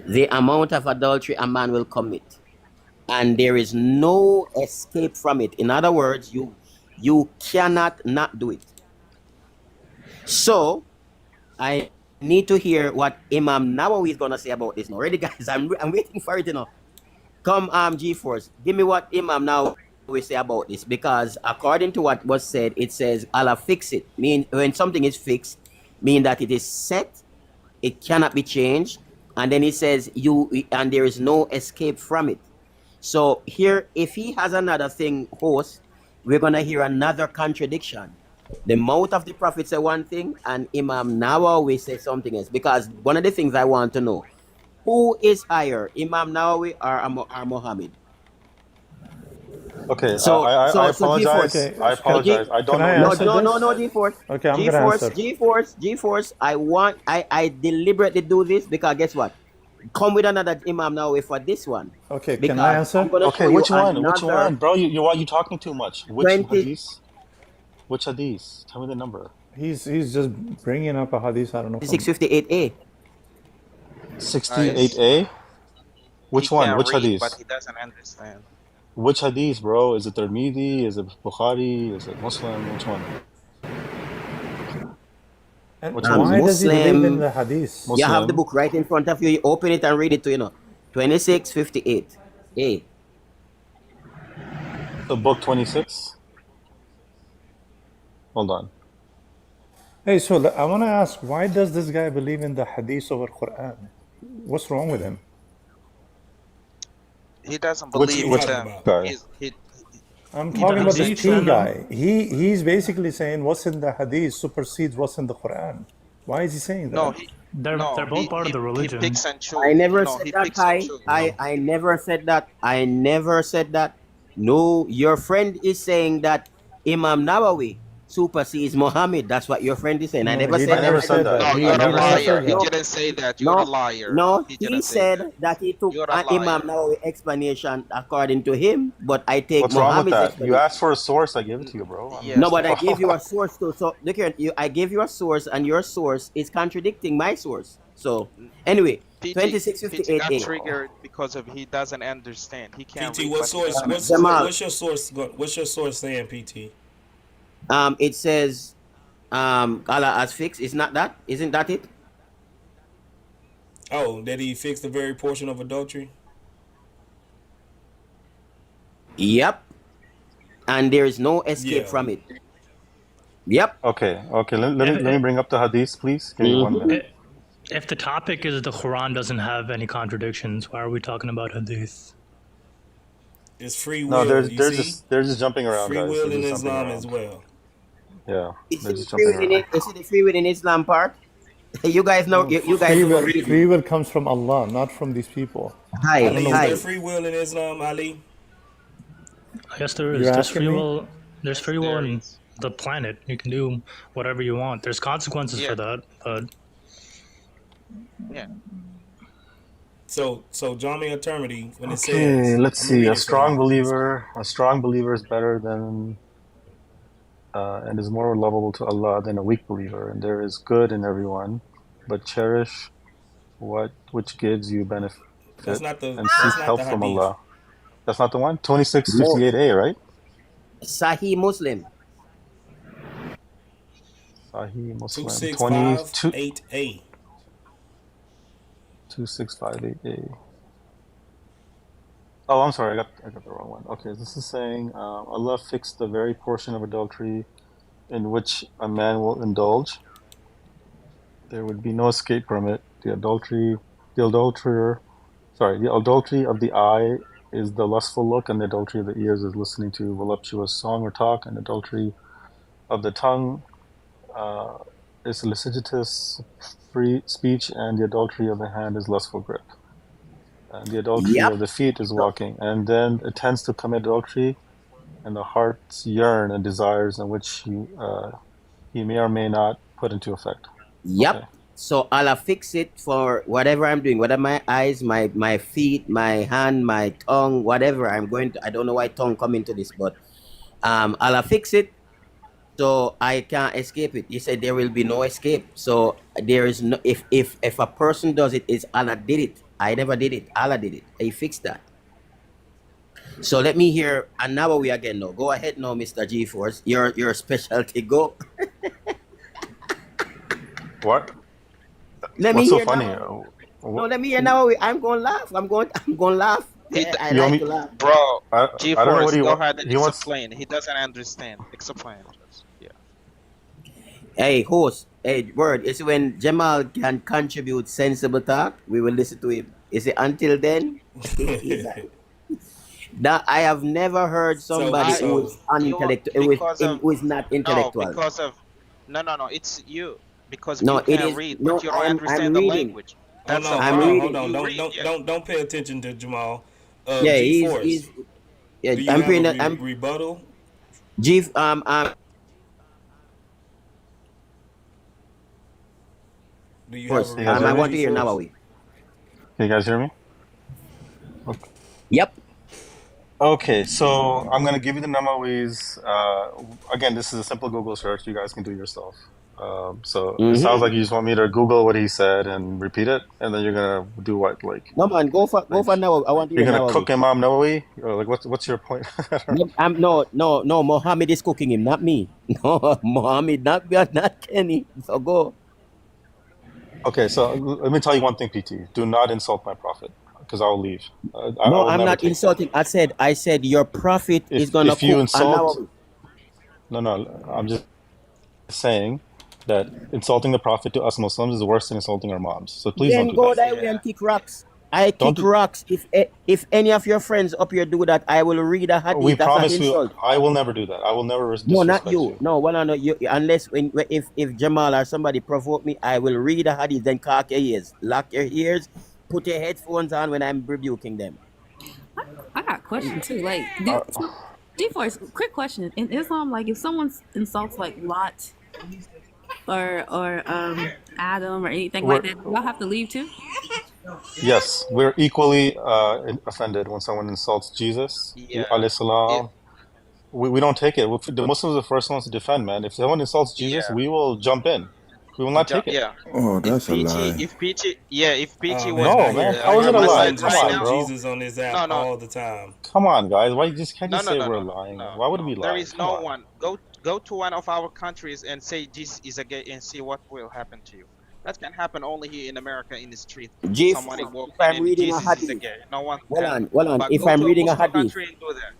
the amount of adultery a man will commit, and there is no escape from it. In other words, you cannot not do it. So I need to hear what Imam Nawawi is gonna say about this now. Ready, guys? I'm waiting for it, Come, G-Force, give me what Imam Nawawi say about this, because according to what was said, it says Allah fix it. Mean when something is fixed, mean that it is set, it cannot be changed, and then he says and there is no escape from it. So here, if he has another thing, host, we're gonna hear another contradiction. The mouth of the prophet say one thing, and Imam Nawawi say something else. Because one of the things I want to know, who is higher, Imam Nawawi or Muhammad? Okay, So I apologize. G-Force. I apologize. I don't Can I know. answer this? No, G-Force. Okay, I'm gonna answer. G-Force. I deliberately do this because guess what? Come with another Imam Nawawi for this one. Okay, Because can I answer? I'm gonna Okay, show you which one? Which another one? Bro, you talking too much. Which 20. hadith? Which hadith? Tell me the number. He's just bringing up a hadith. I don't know. 658a. 68a? Which He one? can Which read, hadith? but he doesn't understand. Which hadith, bro? Is it Tirmidhi? Is it Bukhari? Is it Muslim? Which one? And Which one is why it? does he believe in Muslim. the hadith? You have the Muslim. book right in front of you. You open it and read it to 2658. A. The book 26? Hold on. Hey, so I want to ask, why does this guy believe in the hadith over Quran? What's wrong with him? He doesn't Which believe which in them. guy? I'm He talking about doesn't this believe T in guy. He's basically saying what's in the hadith supersedes what's in the Quran. Why is he saying No, that? They're both part of the he religion. picks and choose. I never No, said he that, picks and Kai. choose. I never said that. I never said that. No, your friend is saying that Imam Nawawi supersedes Mohammed. That's what your friend is saying. I No, never he said never that. I said said that. No, He you're a never liar. said He that. didn't say that. You're a liar. No, He he didn't say said that. that he took You're a Imam liar. Nawawi explanation according to him, but I take What's wrong with Mohammed's that? You explanation. asked for a source, I gave it to you, bro. I mean, No, Yes. but I gave you a source too. So look here, I gave you a source, and your source is contradicting my source. So anyway, PT 2658A. got triggered because of he doesn't understand. He can't PT, read, what but he source? doesn't What's understand. what's your source? What's your source saying, PT? It says, Allah has fixed. Isn't that? Isn't that it? Oh, that he fixed the very portion of adultery. Yep. And there is no escape Yeah. from it. Yep. Okay. Let me bring up the hadith, please. Give me 1 minute. If the topic is the Quran doesn't have any contradictions, why are we talking about Hadith? It's free No, will. they're just jumping around, free guys. will They're in just jumping Islam around. as well. Yeah, Is they're it just the free jumping will in around. Is it the free will in Islam part? You guys know. You guys Free know. will, free will comes from Allah, not from these people. Hi, Ali, is hi. there free will in Islam, Ali? Yes, there You're is. There's asking free me? will. There's Yes, free will there in is. the planet. You can do whatever you want. There's consequences Yeah. for that, but Yeah. So Jami Eternity, when it Okay, says, let's I'm gonna see. read A it for strong you. believer is better than and is more lovable to Allah than a weak believer, and there is good in everyone, but cherish which gives you benefit That's not the and seek help the from hadith. Allah. That's not the one? No. 2658A, right? Sahih Muslim. Sahih Muslim 2658A. 2658A. Oh, I'm sorry, I got the wrong one. Okay, this is saying Allah fixed the very portion of adultery in which a man will indulge. There would be no escape from it. The adultery of the eye is the lustful look, and the adultery of the ears is listening to voluptuous song or talk, and adultery of the tongue is licentious free speech, and the adultery of the hand is lustful grip. And the adultery Yep. of the feet is walking, and then it tends to commit adultery, and the heart's yearn and desires in which he may or may not put into effect. Yep. Okay. So Allah fix it for whatever I'm doing, whether my eyes, my feet, my hand, my tongue, whatever I'm going to. I don't know why tongue come into this, but Allah fix it, so I can't escape it. He said there will be no escape. So there is no if a person does it, it's Allah did it. I never did it. Allah did it. He fixed that. So let me hear and now we again now. Go ahead now, Mr. G-Force. Your specialty. Go. What? Let me What's so hear funny? now. No, let me hear now. I'm going to laugh. I'm going to laugh. I You want like me- to laugh. Bro, I don't know G-Force, what he go wa- ahead and he wants- explain. He doesn't understand. Explain. Yeah. Hey, host. Hey, word. It's when Jamal can contribute sensible talk, we will listen to him. Is it until then? That I have never heard somebody who is unintellectual, who is not intellectual. No, because of no. It's you because No, you it can't is- read, no, but you don't I'm understand the reading. language. That's Hold on, I'm hold on, reading. hold on. You read, Don't pay attention to Jamal. Yeah, G-Force, he's yeah. do you I'm have pretty. a I'm rebuttal? G. Do you Course. have a rebuttal? I want to hear G-Force? Nawawi. Can you guys hear me? Okay. Yep. Okay, so I'm gonna give you the Namawis. Again, this is a simple Google search. You guys can do yourself. So it sounds like you just want me to Google what he said and repeat it, and then you're gonna do what? Like No man, go for Nawawi. I want to you're hear gonna Nawawi. cook Imam Nawawi? Or like what's your point? No. Mohammed is cooking him, not me. No, Mohammed, not Kenny. So go. Okay, so let me tell you one thing, PT. Do not insult my prophet, because I'll leave. I No, will I'm never not take insulting. I said your prophet is gonna if you cook insult. Nawawi. No, I'm just saying that insulting the prophet to us Muslims is worse than insulting our moms. So please Then don't do go that. that way and kick rocks. I Don't kick rocks. If any of your friends up here do that, I will read a hadith. We That's promise an you. insult. I will never do that. I will never No, disrespect not you. you. No, well, no, you. Unless if Jamal or somebody provoke me, I will read a hadith. Then cock your ears, lock your ears, put your headphones on when I'm rebuking them. I got a question too. Like, G-Force, quick question. In Islam, like if someone insults like Lot or Adam or anything like We're that, y'all have to leave too? yes, we're equally offended when someone insults Jesus, Yeah. alayhi It, salam. We don't take it. The Muslims are the first ones to defend, man. If someone insults Jesus, yeah. we will jump in. We will not take it. Yeah. Oh, that's a lie. If Peachy was No, Man, man. on How is I it hear a my lie? side Muslims Come right on, insult now, bro. Jesus on this app no, no, all the time. Come on, guys. Why can't you no, no, say no, we're no, lying? no, Why would no. we There lie? is Come no on. one. Go to one of our countries and say this is a gay and see what will happen to you. That can happen only here in America in the street. Somebody G4, if walking I'm in, reading a Jesus is a hadith, gay. No one hold can. on, hold on. But If go I'm to a reading a Muslim hadith, country and do that.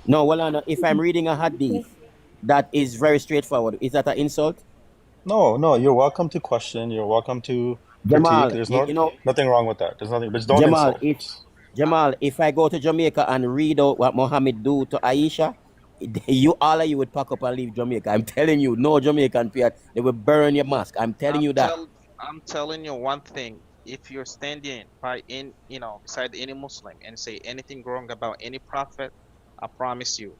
no, hold on. If I'm reading a hadith that is very straightforward, is that an insult? No. You're welcome to question. You're welcome to critique. Jamal, There's you know, nothing wrong with that. There's nothing. But don't Jamal, insult. if I go to Jamaica and read out what Mohammed do to Aisha, you all of you would pack up and leave Jamaica. I'm telling you, no Jamaican fear. They will burn your mask. I'm telling you that. I'm telling you one thing. If you're standing by beside any Muslim and say anything wrong about any prophet, I promise you,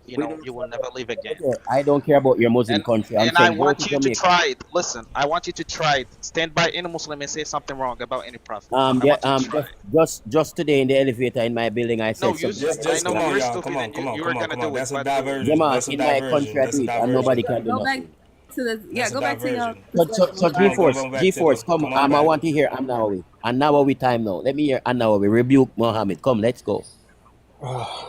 you will never live again. Okay, I don't care about your Muslim And country. I'm and I saying go to want you to Jamaica. try it. Listen, I want you to try it. Stand by any Muslim and say something wrong about any prophet. I want you to try it. Just today in the elevator in my building, I No, said something. I Just know come on, you're y'all. stupid and you were gonna Come on. do it, That's a but do it. diversion. Jamal, That's a in my diversion. country I That's do a it, and nobody diversion. can do Go back nothing. to the That's a go back to y'all diversion. So Come on, G-Force, go back to the. Come, Come on I back. want to hear An-Nawawi. An-Nawawi time now. Let me hear An-Nawawi rebuke Mohammed. Come, let's go.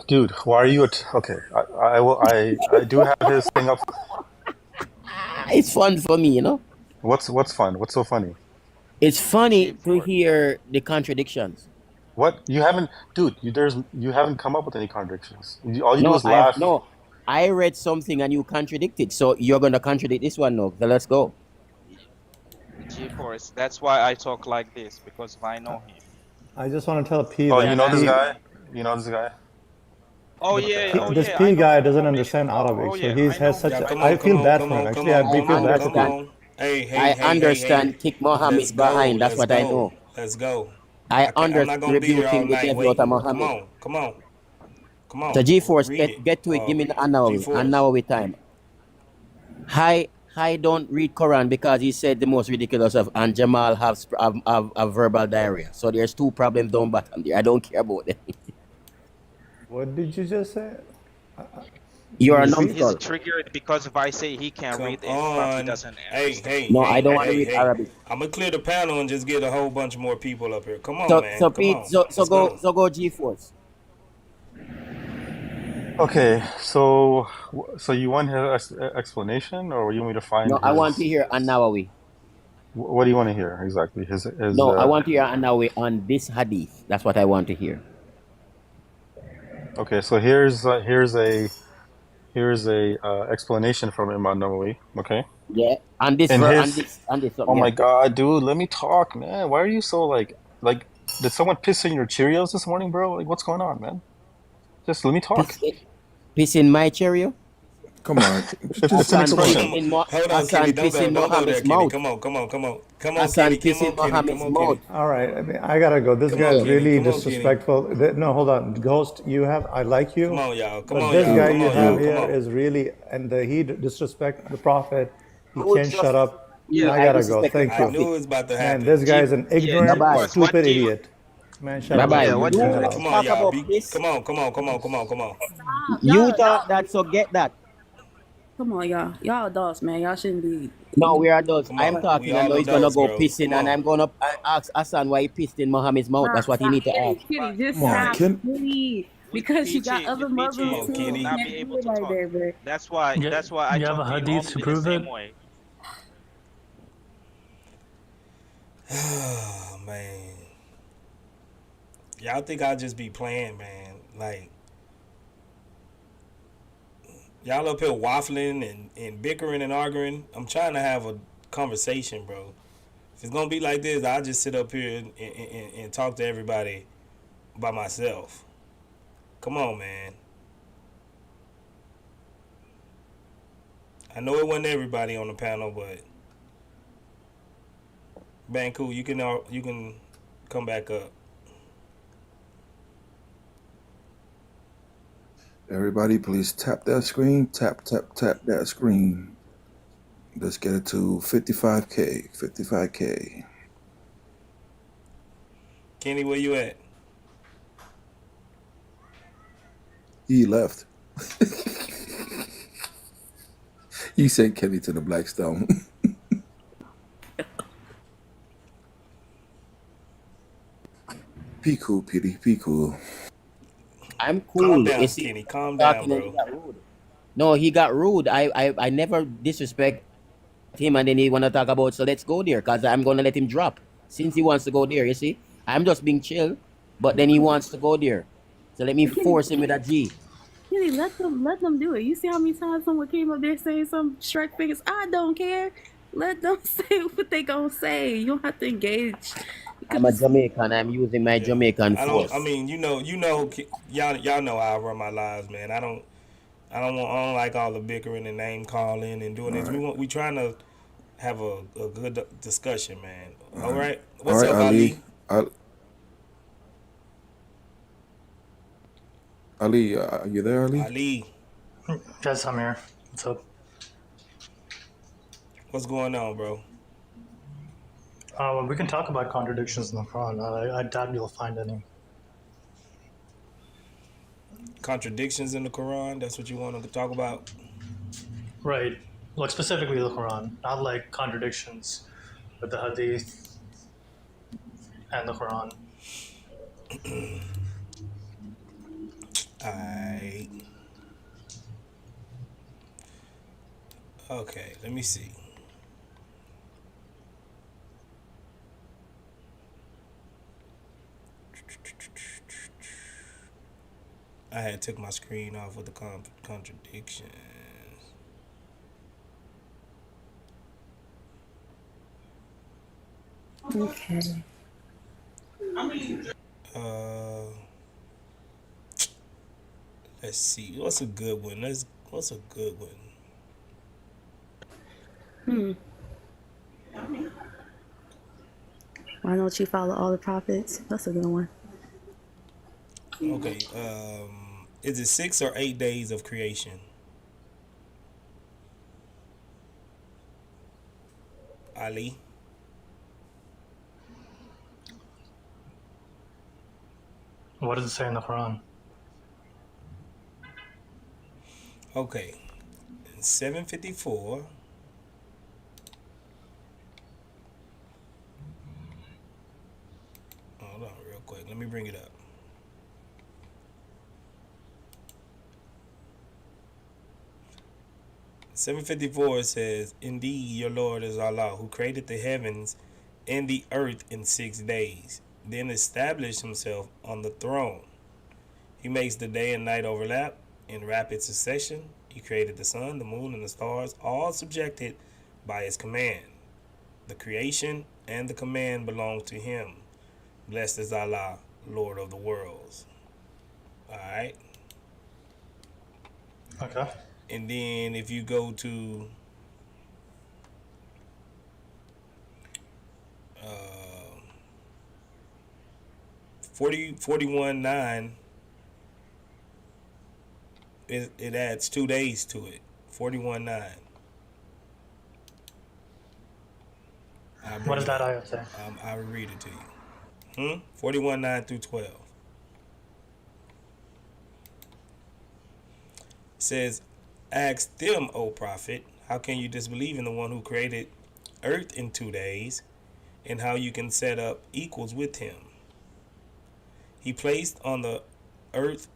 Dude, why are you okay? I do have his thing up. It's fun for me, you know. What's fun? What's so funny? It's funny to hear the contradictions. What you haven't, dude? You haven't come up with any contradictions. All you do is laugh. I read something and you contradicted. So you're gonna contradict this one now. So let's go. G-Force. That's why I talk like this because I know him. I just want to tell P Oh, that you know this P, guy? You know this guy? Oh but yeah, oh this yeah, I P know guy him. doesn't Oh man, understand Arabic, so yeah, he I know has him. such. Yeah, A, come I on, feel bad for him. come Actually, on, I feel bad for come P. on. Hey, I understand Tick Let's Mohammed's go, behind. That's let's what I go, know. let's go. I I'm not understand gonna be here all rebuking the night devil out of waiting. Come Muhammad. on, come on, come So on. G-Force, Read it. get to it. Give me the An-Nawawi. G-Force. An-Nawawi time. I don't read Quran because he said the most ridiculous of, and Jamal have verbal diarrhea. So there's two problems down bottom there. I don't care about them. What did you just say? You are a He's numbskull. triggered because if I say he can Come read and probably on. doesn't understand. Hey, No, I don't want to read hey. Arabic. I'm gonna clear the panel and just get a whole bunch more people up here. Come on, man. Come Pete, on. Let's go. so go G-Force. Okay, so you want his explanation, or you want me to find No, I want to his? hear An-Nawawi. What do you want to hear exactly? His. No, I want to hear An-Nawawi on this hadith. That's what I want to hear. Okay, so here's a explanation from Imam Nawawi. Okay. Yeah, and this And this. Oh my God, dude, let me talk, man. Why are you so like? Did someone piss in your Cheerios this morning, bro? Like, what's going on, man? Just let me talk. Piss in my Cheerio? Come on. It's an expression. Hold on, Kenny. Don't go there, Kenny. Come on. Come on, Kenny. Come on, Kenny. All right, I mean, I gotta go. This guy is really disrespectful. No, hold on, Ghost. I like you. Come on, y'all. But this guy you have here is really, and he disrespect the Prophet. He can't shut up. I gotta go. Thank you. I knew it was about to happen. Man, this guy is an ignorant, stupid idiot. Man, shut up. Come on, y'all. Come on. You thought that, so get that. Come on, y'all. Y'all adults, man. Y'all shouldn't be. No, we are adults. I'm talking. I know he's gonna go pissing, and I'm gonna ask Hassan why he pissed in Muhammad's mouth. That's what he need to ask. Kitty, just Come on, stop, please. Because you got other Muslims too. Will You not can't be do able it to like talk. that, bro. That's why I You have talk a to you hadith to only the prove same it? way. Oh, man. Y'all think I'll just be playing, man? Like, y'all up here waffling and bickering and arguing. I'm trying to have a conversation, bro. If it's gonna be like this, I'll just sit up here and talk to everybody by myself. Come on, man. I know it wasn't everybody on the panel, but Banku, you can come back up. Everybody, please tap that screen. Tap, tap, tap that screen. Let's get it to 55K. 55K. Kenny, where you at? He left. He sent Kenny to the Blackstone. Be cool, Petey. Be cool. I'm cool. Calm down, You see, Kenny. Calm down, talking and he bro. got rude. No, he got rude. I never disrespect him, and then he wanna talk about. So let's go there, cause I'm gonna let him drop since he wants to go there. You see, I'm just being chill, but then he wants to go there. So let me force him with a G. Kenny, let them do it. You see how many times someone came up there saying some Shrek figures? I don't care. Let them say what they gonna say. You don't have to engage. I'm a Jamaican. I'm using my Jamaican force. I mean, y'all know how I run my lives, man. I don't like all the bickering and name calling and doing this. We trying to have a good discussion, man. All right. What's up, Ali? Ali, are you there, Ali? Ali. Yes, I'm here. What's up? What's going on, bro? We can talk about contradictions in the Quran. I doubt you'll find any. Contradictions in the Quran? That's what you want to talk about? Right. Like specifically the Quran, not like contradictions with the Hadith and the Quran. Alright. Okay, let me see. I had took my screen off with the contradictions. Okay. Let's see. What's a good one? What's a good one? Why don't you follow all the prophets? That's a good one. Okay. Is it 6 or 8 days of creation? Ali? What does it say in the Quran? Okay. In 754. Hold on real quick. Let me bring it up. (754) says, "Indeed, your Lord is Allah, who created the heavens and the earth in 6 days, then established himself on the throne. He makes the day and night overlap in rapid succession. He created the sun, the moon, and the stars, all subjected by his command. The creation and the command belong to him. Blessed is Allah, Lord of the worlds." All right. Okay. And then if you go to 41:9, it adds 2 days to it. 41:9. What does that ayah say? I will read it to you. 41:9 through 12. It says, "Ask them, O prophet, how can you disbelieve in the one who created earth in 2 days, and how you can set up equals with him? He placed on the earth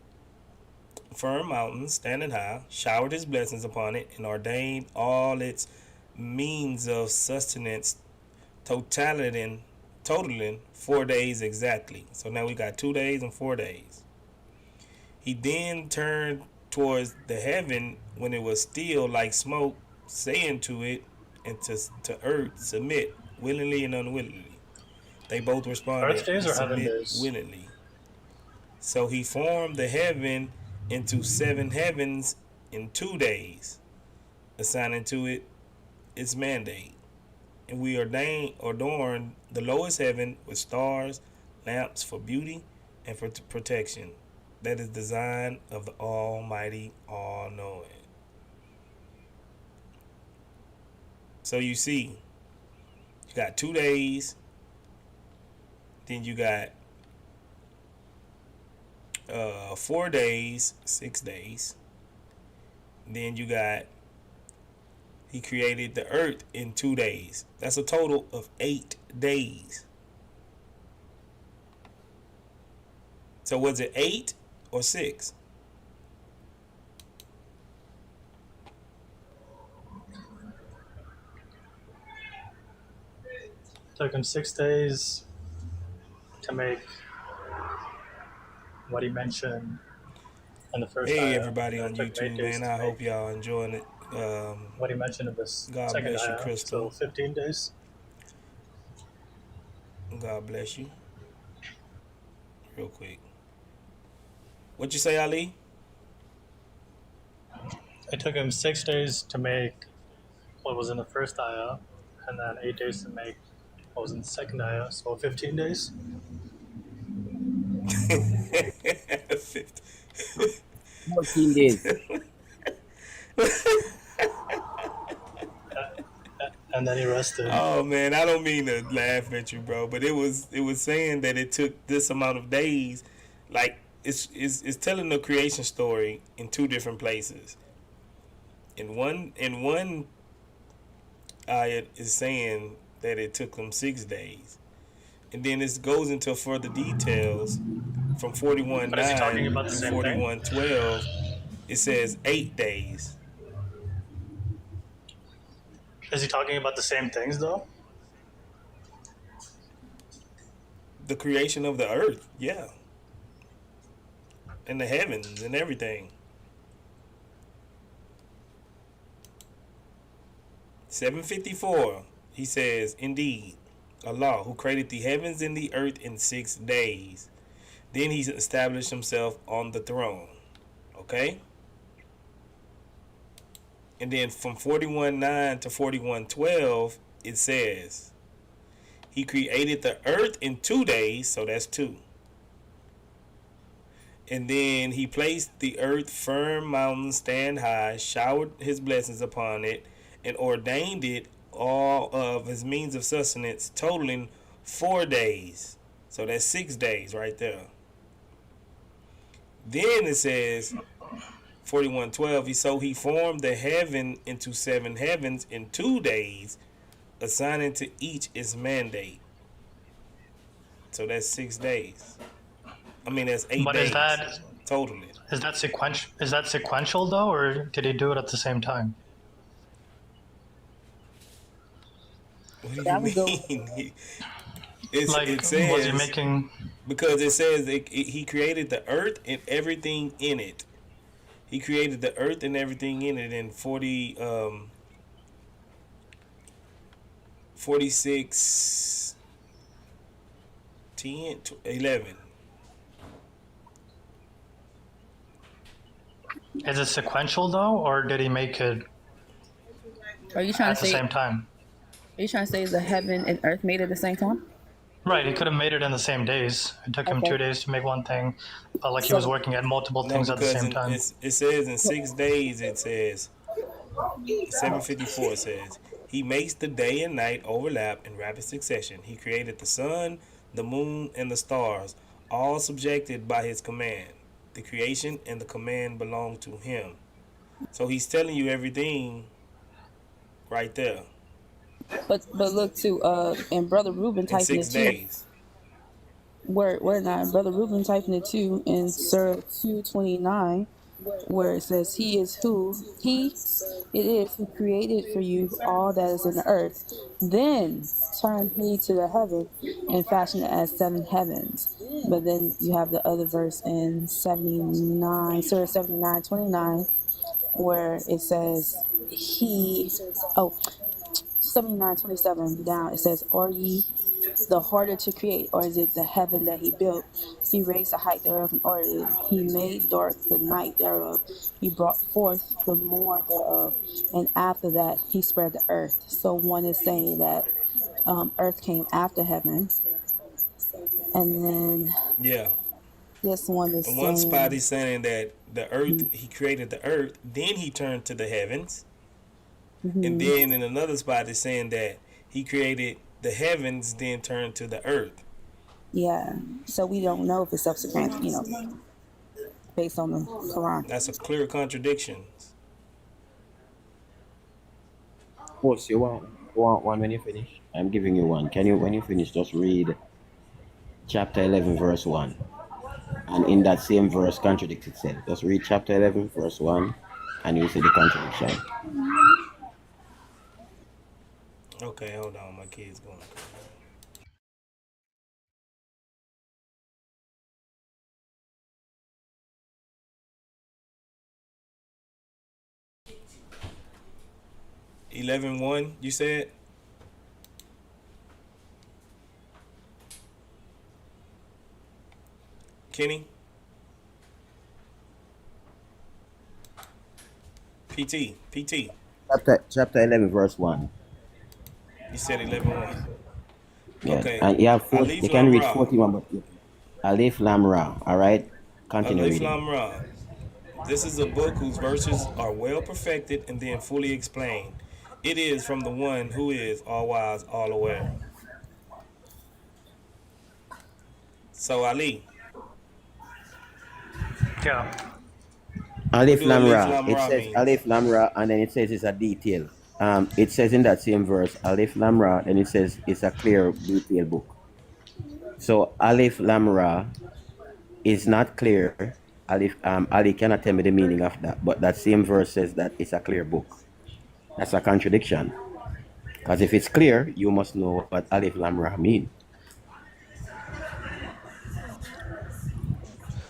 firm mountains, standing high, showered his blessings upon it, and ordained all its means of sustenance, totaling 4 days exactly." So now we got 2 days and 4 days. "He then turned towards the heaven when it was still like smoke, saying to it and to earth, submit willingly and unwillingly. They both responded, Earth days or heaven submit days? willingly. So he formed the heaven into 7 heavens in 2 days, assigning to it its mandate. And we adorned the lowest heaven with stars, lamps for beauty and for protection. that is design of the Almighty, all-knowing. So you see, you got 2 days, then you got 4 days, 6 days. Then you got, he created the earth in 2 days. That's a total of 8 days. So was it 8 or 6? Took him 6 days to make what he mentioned in the first Hey ayah. everybody And on it took him 8 YouTube, days man. to I hope make y'all enjoying it. what he mentioned in this God second bless you, ayah. Crystal. So 15 days. God bless you. Real quick. What you say, Ali? It took him 6 days to make what was in the first ayah, and then 8 days to make what was in the second ayah. So 15 days. 14 days. And then he rested. Oh man, I don't mean to laugh at you, bro, but it was saying that it took this amount of days. Like it's telling the creation story in 2 different places. In one ayat is saying that it took them 6 days, and then it goes into further details from 41:9 But is he talking about the through same thing? 41:12. It says 8 days. Is he talking about the same things though? The creation of the earth, yeah, and the heavens and everything. 754. He says, indeed, Allah, who created the heavens and the earth in 6 days. Then he established himself on the throne. Okay? And then from 41:9 to 41:12, it says, he created the earth in 2 days, so that's 2. And then he placed the earth firm, mountains stand high, showered his blessings upon it, and ordained it all of his means of sustenance, totaling 4 days. So that's 6 days right there. Then it says 41:12. So he formed the heaven into 7 heavens in 2 days, assigning to each its mandate. So that's 6 days. I mean that's 8 But days. is that totally? Is that sequential? Is that sequential though, or did he do it at the same time? What do That you would go. mean? Like, It was he says making? because it says he created the earth and everything in it. He created the earth and everything in it in 46 10 11. Is it sequential though, or did he make it Are you trying at to the say? same time? Are you trying to say the heaven and earth made at the same time? Right, he could have made it in the same days. It took him Okay. 2 days to make one thing, but like he was So working at multiple No, things at the because same time. it says in 6 days. It says 754 says he makes the day and night overlap in rapid succession. He created the sun, the moon, and the stars, all subjected by his command. The creation and the command belong to him. So he's telling you everything right there but look too, and Brother Ruben in typing 6 it too. days. Word not. Brother Ruben typing it too in Surah 229, where it says, He is who He it is who created for you all that is in the earth. Then turned He to the heaven and fashioned it as 7 heavens. But then you have the other verse in 79, Surah 79:29, where it says He 79:27 down. It says, "Are ye the harder to create, or is it the heaven that He built? He raised the height thereof and ordered it. He made dark the night thereof. He brought forth the morn thereof, and after that He spread the earth." So one is saying that earth came after heaven, and then Yeah. This one is In one spot, saying, he's saying that the earth, he created the earth, then he turned to the heavens. And then in another spot, it's saying that he created the heavens, then turned to the earth. yeah. So we don't know if it's subsequent, based on the Quran. That's a clear contradiction. Post, you want one when you finish? I'm giving you one. Can you, when you finish, just read chapter 11, verse 1. And in that same verse, contradicts itself. Just read chapter 11, verse 1, and you see the contradiction. Okay, hold on. My kid's going. $11.1, you said? Kenny? PT. Chapter 11, verse 1. You said 11.1. Yeah. Okay. And you have Alif you can Lam read Ra. 41, but Alif Lam Ra. All right? Continue Alif reading. Lam Ra. This is a book whose verses are well perfected and then fully explained. It is from the one who is all wise, all aware. So Ali. Yeah. Alif What do Lam Alif Ra. Lam It Ra says mean? Alif Lam Ra, and then it says it's a detail. It says in that same verse, Alif Lam Ra, and it says it's a clear, detailed book. So Alif Lam Ra is not clear. Ali cannot tell me the meaning of that, but that same verse says that it's a clear book. That's a contradiction. Because if it's clear, you must know what Alif Lam Ra mean.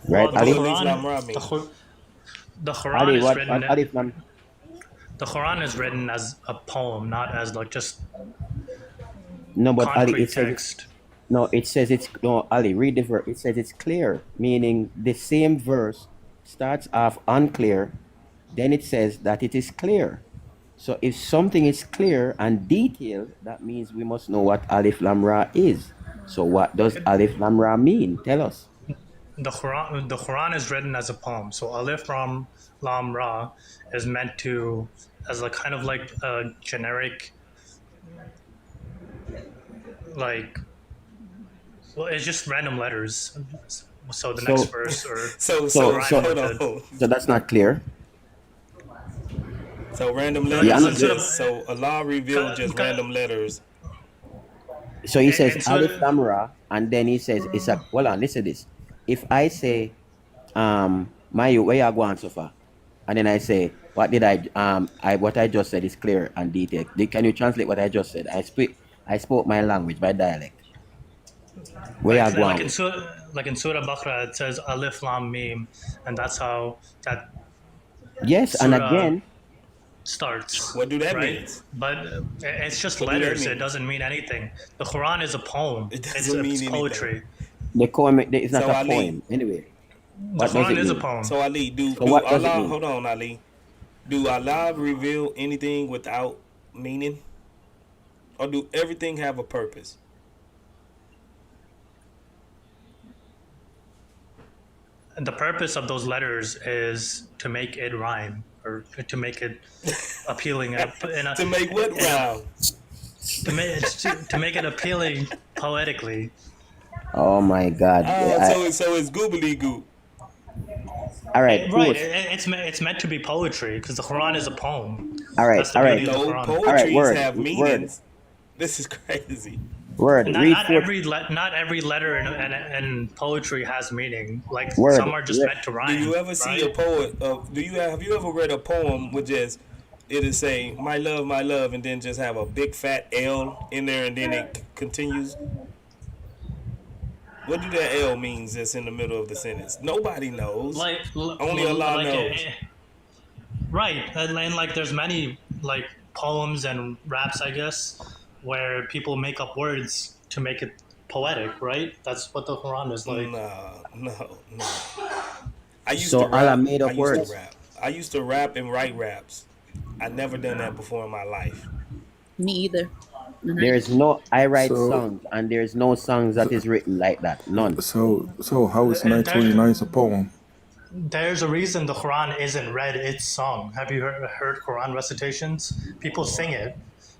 Right, Well, Ali? the Quran Ali, is what written. Alif Lam? The Quran is written as a poem, not as like just No, but Ali, concrete it says text. it says it's no, Ali, read the verse. It says it's clear, meaning the same verse starts off unclear, then it says that it is clear. So if something is clear and detailed, that means we must know what Alif Lam Ra is. So what does Alif Lam Ra mean? Tell us. The Quran is written as a poem. So Alif Lam Ra is meant to as a kind of like a generic, like, well, it's just random letters. So the next verse or so that's not clear. So random letters. So Allah revealed just random letters. So he says Alif Lam Ra, and then he says it's a. Hold on, listen to this. If I say, Mayu, where you going so far? And then I say, what I just said is clear and detailed. Can you translate what I just said? I spoke my language, my dialect. Where you going? Like in Surah Baqarah, it says Alif Lam Mim, and that's how that. Yes, and again. Starts. What do that mean? But it's just letters. It doesn't mean anything. The Quran is a poem. It's poetry. The poem is not a poem. Anyway. The Quran is a poem. So Ali, do what does it Allah mean? hold on, Ali. Do Allah reveal anything without meaning? Or do everything have a purpose? And the purpose of those letters is to make it rhyme. Or to make it appealing, to make what rhyme? To make it appealing poetically. Oh my God! So it's goobly goop. All right, right. It's meant to be poetry because the Quran is a poem. All right, all right. No, poetries have meanings. This is crazy. Not every letter in poetry has meaning. Like some are just meant to rhyme. Do you ever see a poet? Have you ever read a poem with just it'll say my love, and then just have a big fat L in there, and then it continues? What do that L means? That's in the middle of the sentence. Nobody knows. Only Allah knows. Right, and like there's many like poems and raps, I guess, where people make up words to make it poetic, right? That's what the Quran is like. No. I used so to rap. Allah made up words. I used to rap and write raps. I never done that before in my life. Me either. There's no I write So songs, and there's no songs that is written like that. None. so how is And 929 a poem? there's a reason the Quran isn't read, it's sung. Have you heard Quran recitations? People sing it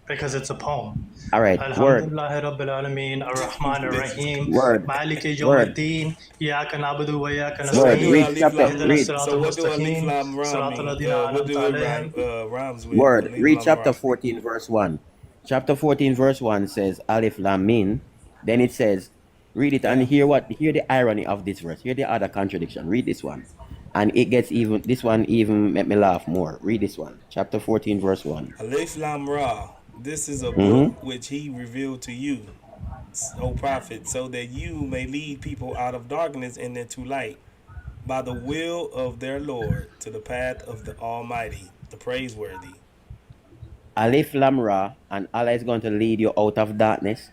because it's a poem. All right, word, Alhamdulillah Rabbil Alameen, Ar-Rahman Ar-Rahim, word, Maliki word, Yawmiddin, Iyaka na'budu wa iyaka So what word. do nasta'een, Read alif chapter, lam? Ihdina read So siratal what do alif mustaqim, lam ra siratal mean? ladina What do an'amta it alayhim. rhymes with? word. Alif Read lam chapter ra. 14, verse 1. Chapter 14, verse 1 says Alif Lam Mim. Then it says, read it and Yeah. hear the irony of this verse. Hear the other contradiction. Read this one. And it gets even, this one even make me laugh more. Read this one. Chapter 14, verse 1. Alif lam ra. This is a book Mm-hmm. which he revealed to you, O prophet, so that you may lead people out of darkness and into light, by the will of their Lord, to the path of the Almighty, the praiseworthy. Alif Lam Ra, and Allah is going to lead you out of darkness.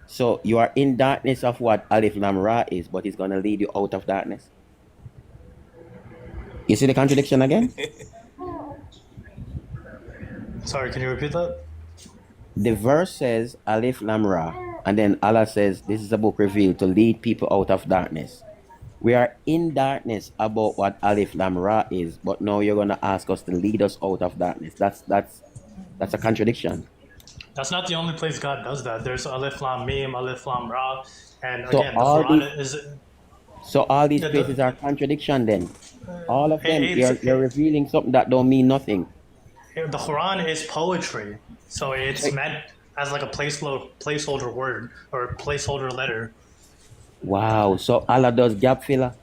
So you are in darkness of what Alif Lam Ra is, but He's going to lead you out of darkness. You see the contradiction again? Sorry, can you repeat that? The verse says Alif Lam Ra, and then Allah says this is a book revealed to lead people out of darkness. We are in darkness about what Alif Lam Ra is, but now you're going to ask us to lead us out of darkness. That's a contradiction. That's not the only place God does that. There's Alif Lam Mim, Alif Lam Ra, and So again, the all these Quran is. so all these Yeah, places are contradiction then. All of them, it's you're revealing something that don't mean nothing. the Quran is poetry, so it's Wait. meant as like a placeholder word or placeholder letter. Wow. So Allah does gap filler.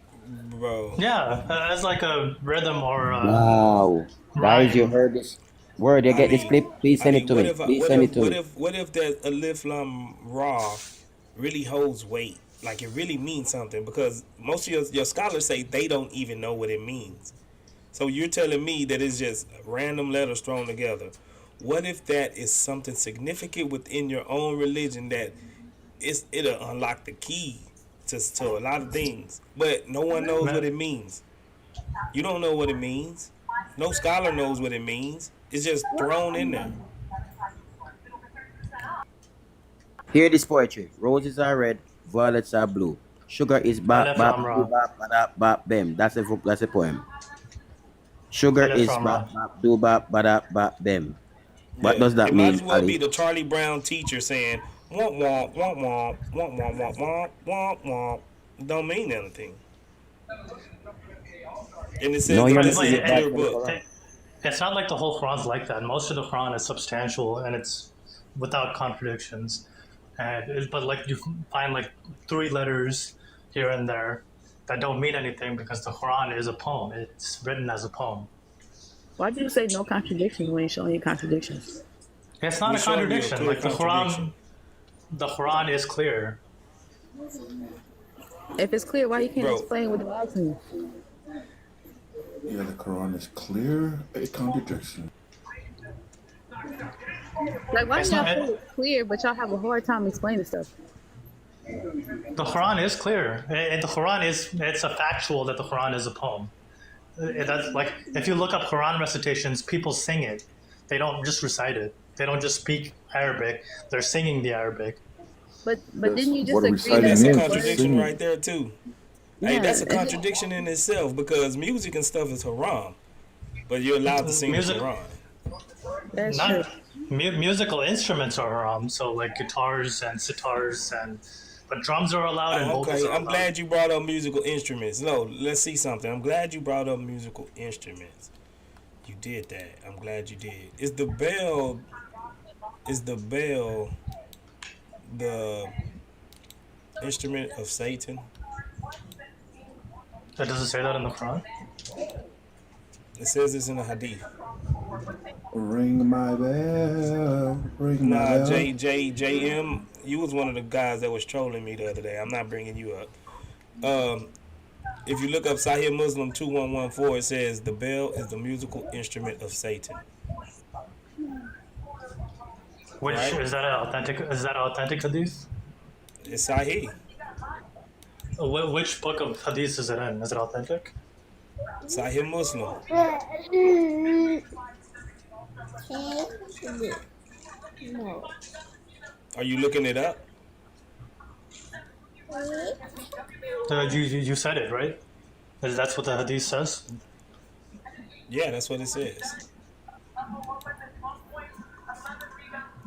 Bro. Yeah, as like a rhythm or a Wow. Guys, you rhyme. heard this word. You get this clip? Please send it to What me. if Please send it to me. what if that alif lam ra really holds weight? Like it really means something, because most of your scholars say they don't even know what it means. So you're telling me that it's just random letters thrown together. What if that is something significant within your own religion that it'll unlock the key to a lot of things, but no one knows what it means. You don't know what it means. No scholar knows what it means. It's just thrown in there. Hear this poetry. Roses are red, violets are blue. Sugar is bap Alif bap Lam do Ra. bap bap bap bem. That's a poem. Sugar Alif is Lam Ra. bap bap do bap bap bap bem. What Yeah, does that it might mean, as well be Ali? the Charlie Brown teacher saying womp womp womp womp womp womp womp womp womp womp. Don't mean anything. And it says No, that you're Right, this missing is a it back pure from the book. Quran. it's not like the whole Quran's like that. Most of the Quran is substantial and it's without contradictions. But like you find like 3 letters here and there that don't mean anything because the Quran is a poem. It's written as a poem. Why do you say no contradictions when you're showing you contradictions? It's not We a showed you a contradiction. clear Like contradiction. the Quran is clear. If it's clear, why you can't Bro, explain what you're asking? Yeah, the Quran is clear. A contradiction. Like, why It's do y'all not. say it's clear, but y'all have a hard time explaining stuff? The Quran is clear. The Quran it's a factual that the Quran is a poem. That's like if you look up Quran recitations, people sing it. They don't just recite it. They don't just speak Arabic. They're singing the Arabic. But That's didn't you what just a agree and that that's a reciting the is. Just word? contradiction singing. right there too. Hey, Yeah, that's a and then, contradiction in itself, because music and stuff is haram, but you're allowed to sing the Music, Quran. that's true. not musical instruments are haram. So like guitars and sitars but drums are allowed and Oh, vocals okay. are I'm allowed. glad you brought up musical instruments. No, let's see something. I'm glad you brought up musical instruments. You did that. I'm glad you did. Is the bell the instrument of Satan? That doesn't say that in the Quran. It says this in the Hadith. Ring my bell. Ring my Nah, bell. JM, you was one of the guys that was trolling me the other day. I'm not bringing you up. If you look up Sahih Muslim 2114, it says the bell is the musical instrument of Satan. Which Right? is that an authentic? Is that authentic hadith? It's Sahih. Which book of hadith is it in? Is it authentic? Sahih Muslim. Are you looking it up? You said it, right? That's what the hadith says? Yeah, that's what it says.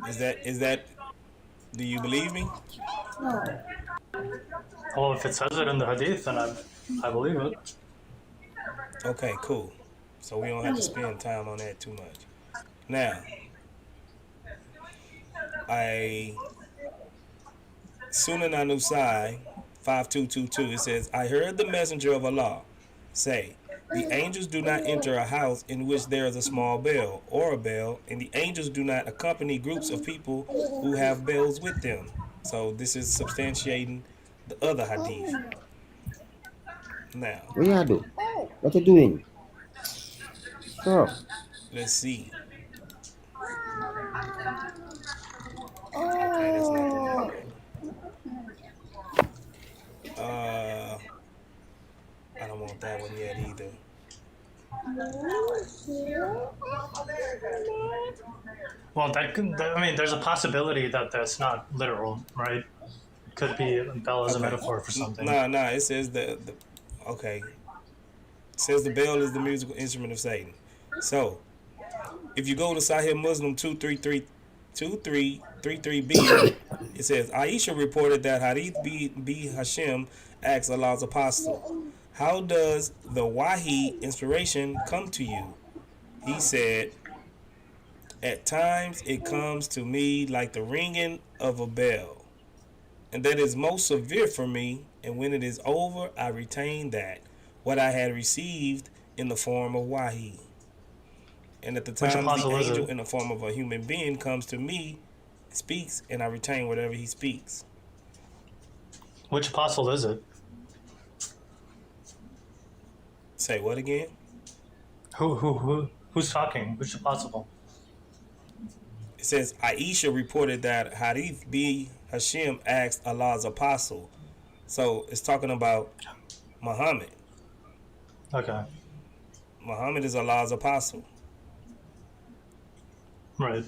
Is that do you believe me? Well, if it says it in the hadith, then I believe it. Okay, cool. So we don't have to spend time on that too much. Now, Sunan Anusai 5222, it says, I heard the messenger of Allah say, the angels do not enter a house in which there is a small bell or a bell, and the angels do not accompany groups of people who have bells with them. So this is substantiating the other hadith. Now, What you do? What you doing? Stop. Let's see. Okay, that's not the one. I don't want that one yet either. Well, I mean, there's a possibility that that's not literal, right? It could be a bell as a metaphor for something. Nah. It says okay. It says the bell is the musical instrument of Satan. So, if you go to Sahih Muslim 2333b, it says Aisha reported that Hadith B. Hashem asked Allah's apostle, how does the wahi inspiration come to you? He said, at times it comes to me like the ringing of a bell, and that is most severe for me, and when it is over, I retain that, what I had received in the form of wahi. And at the time the angel in the form of a human being comes to me, speaks, and I retain whatever he speaks. Which apostle is it? Say what again? Who's talking? Which apostle? It says Aisha reported that Hadith B. Hashem asked Allah's apostle. So it's talking about Muhammad. Okay. Muhammad is Allah's apostle. Right.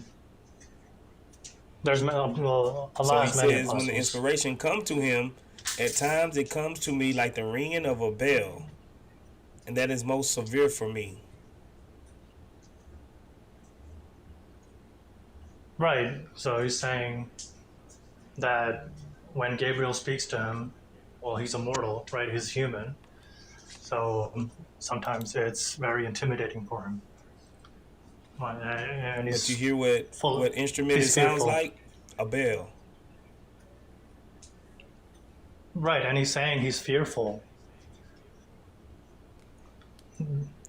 There's Allah so he has many says apostles. when the inspiration comes to him, at times it comes to me like the ringing of a bell, and that is most severe for me. Right. So he's saying that when Gabriel speaks to him, well, he's immortal, right? He's human. So sometimes it's very intimidating for him. And But you hear what instrument it sounds like? A bell. Right, and he's saying he's fearful.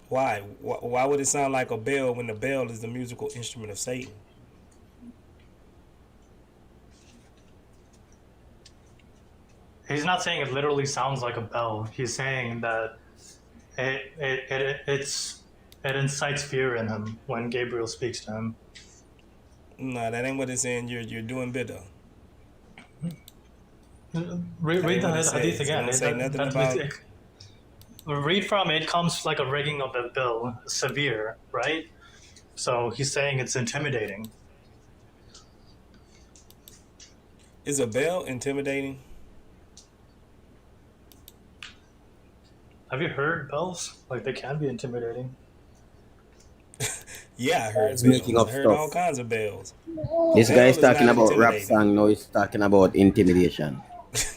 Why? Why would it sound like a bell when the bell is the musical instrument of Satan? He's not saying it literally sounds like a bell. He's saying that it incites fear in him when Gabriel speaks to him. No, that ain't what it's saying. You're doing better. Read the hadith again. Say nothing about. Read from it comes like a ringing of a bell, severe, right? So he's saying it's intimidating. Is a bell intimidating? Have you heard bells? Like they can be intimidating. Yeah, I heard He's bells. making up I heard stuff. all kinds of bells. This guy is Bell talking not about rap intimidating. song. Now he's talking about intimidation.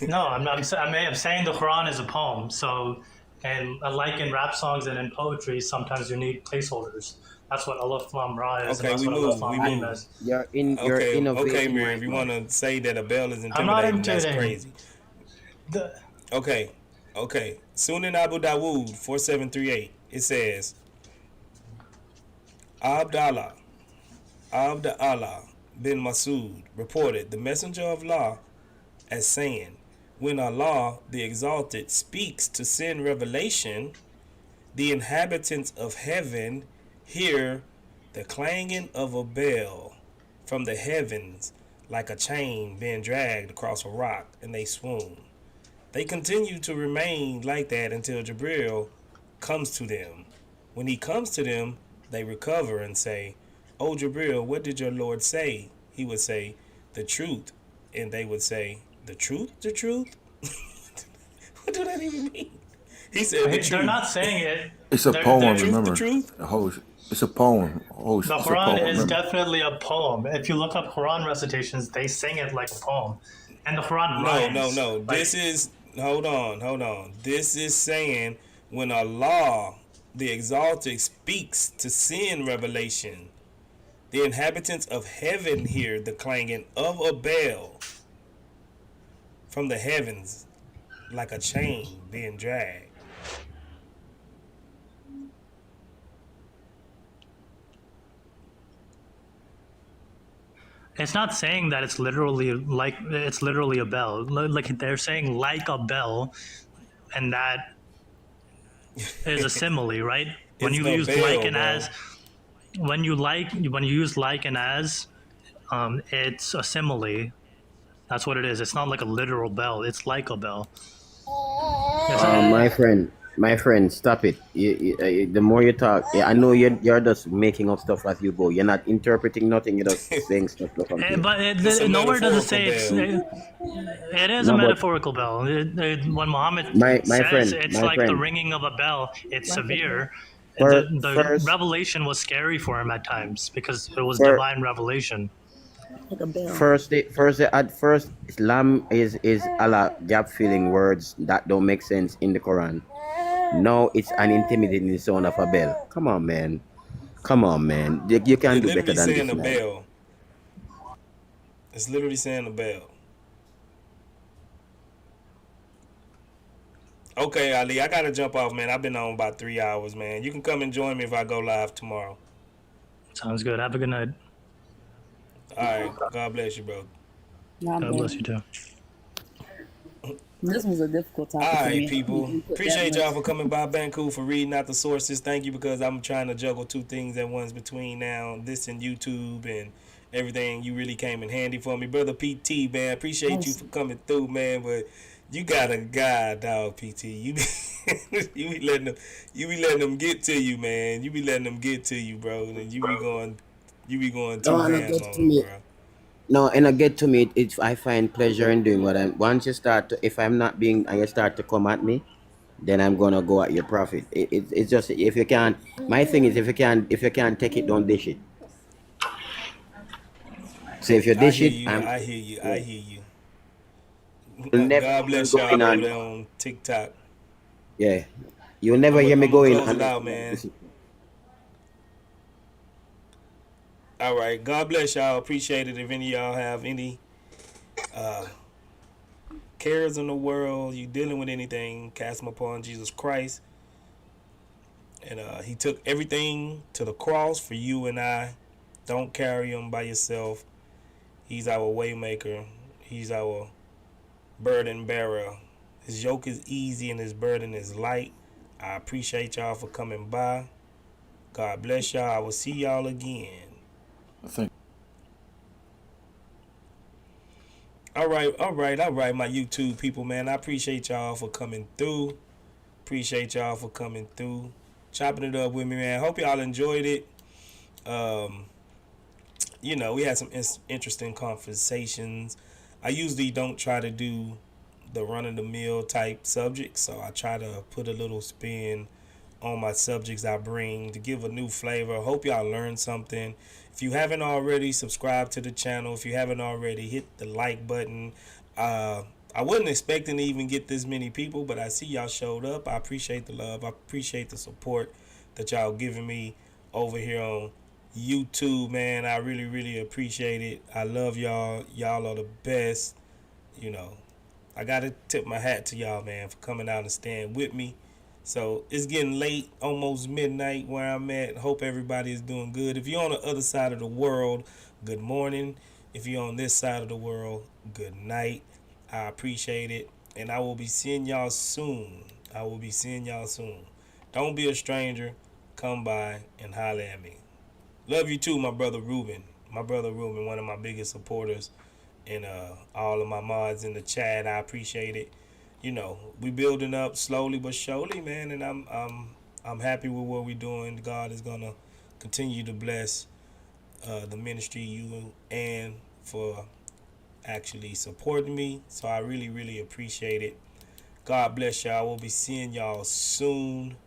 No, I'm saying the Quran is a poem. So, and like in rap songs and in poetry, sometimes you need placeholders. That's what Alif Lam Ra is. Okay, and that's we what move. Alif Lam Mim is. You're Okay, innovating. Mir, if you want to say that a bell is I'm not intimidating, that's intimidating. crazy. Okay. Sunan Abu Dawood 4738. It says, Abdallah bin Masud reported the messenger of Allah as saying, when Allah the Exalted speaks to send revelation, the inhabitants of heaven hear the clanging of a bell from the heavens like a chain being dragged across a rock, and they swoon. They continue to remain like that until Jibril comes to them. When he comes to them, they recover and say, "O Jibril, what did your Lord say?" He would say, "The truth and they would say, the truth, the truth? What do that even mean? He said the truth. They're not saying it. It's a They're, poem, they're, remember? The truth? It's a poem. the It's a Quran poem, is remember? definitely a poem. If you look up Quran recitations, they sing it like a poem. And the Quran rhymes. No. This is, hold on. This is saying when Allah, the Exalted, speaks to send revelation, the inhabitants of heaven hear the clanging of a bell from the heavens like a chain being dragged. It's not saying that it's literally a bell. Like they're saying like a bell, and that is a simile, right? When you use like and as, when you use like and as, it's a simile. That's what it is. It's not like a literal bell. It's like a bell. My friend, stop it. The more you talk, I know you're just making up stuff as you go. You're not interpreting nothing. You're just saying stuff. But nowhere does it say it is a metaphorical bell. When Muhammad says it's like the ringing of a bell, it's severe. The revelation was scary for him at times because it was divine revelation. First, Islam is Allah gap filling words that don't make sense in the Quran. No, it's an intimidating sound of a bell. Come on, man. You can do better than this. Bell. It's literally saying a bell. Okay, Ali, I gotta jump off, man. I've been on about 3 hours, man. You can come and join me if I go live tomorrow. Sounds good. Have a good night. All right. God bless you, bro. God bless you too. This was a difficult topic. All right, people. Appreciate y'all for coming by. Banku for reading out the sources. Thank you, because I'm trying to juggle two things at once between now, this and YouTube and everything. You really came in handy for me, brother PT, man. Appreciate you for coming through, man. But you got a guy, dog, PT. You be letting them get to you, man. You be letting them get to you, bro. And you be going too ham on them, bro. No, and I get to me. I find pleasure in doing what I'm. Once you start, if I'm not being, and you start to come at me, then I'm gonna go at your profit. It's just if you can't. My thing is if you can't take it, don't dish it. So if you dish it, I hear you. God bless y'all over there on TikTok. Yeah, you'll never hear me going. Close it out, man. All right. God bless y'all. Appreciate it. If any of y'all have any cares in the world, you dealing with anything, cast them upon Jesus Christ. And he took everything to the cross for you and I. Don't carry them by yourself. He's our way maker. He's our burden bearer. His yoke is easy and his burden is light. I appreciate y'all for coming by. God bless y'all. I will see y'all again. All right, my YouTube people, man. I appreciate y'all for coming through. Chopping it up with me, man. Hope y'all enjoyed it. We had some interesting conversations. I usually don't try to do the run-of-the-mill type subjects, so I try to put a little spin on my subjects I bring to give a new flavor. Hope y'all learned something. If you haven't already, subscribe to the channel. If you haven't already, hit the like button. I wasn't expecting to even get this many people, but I see y'all showed up. I appreciate the love. I appreciate the support that y'all giving me over here on YouTube, man. I really, really appreciate it. I love y'all. Y'all are the best. I got to tip my hat to y'all, man, for coming out and staying with me. So it's getting late, almost midnight where I'm at. Hope everybody is doing good. If you're on the other side of the world, good morning. If you're on this side of the world, good night. I appreciate it. And I will be seeing y'all soon. Don't be a stranger. Come by and holler at me. Love you too, my brother Ruben. One of my biggest supporters. And all of my mods in the chat, I appreciate it. We building up slowly but surely, man, and I'm happy with what we're doing. God is gonna continue to bless the ministry, you and for actually supporting me. So I really, really appreciate it. God bless y'all. We'll be seeing y'all soon.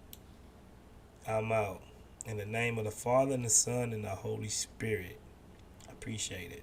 I'm out. In the name of the Father and the Son and the Holy Spirit. I appreciate it.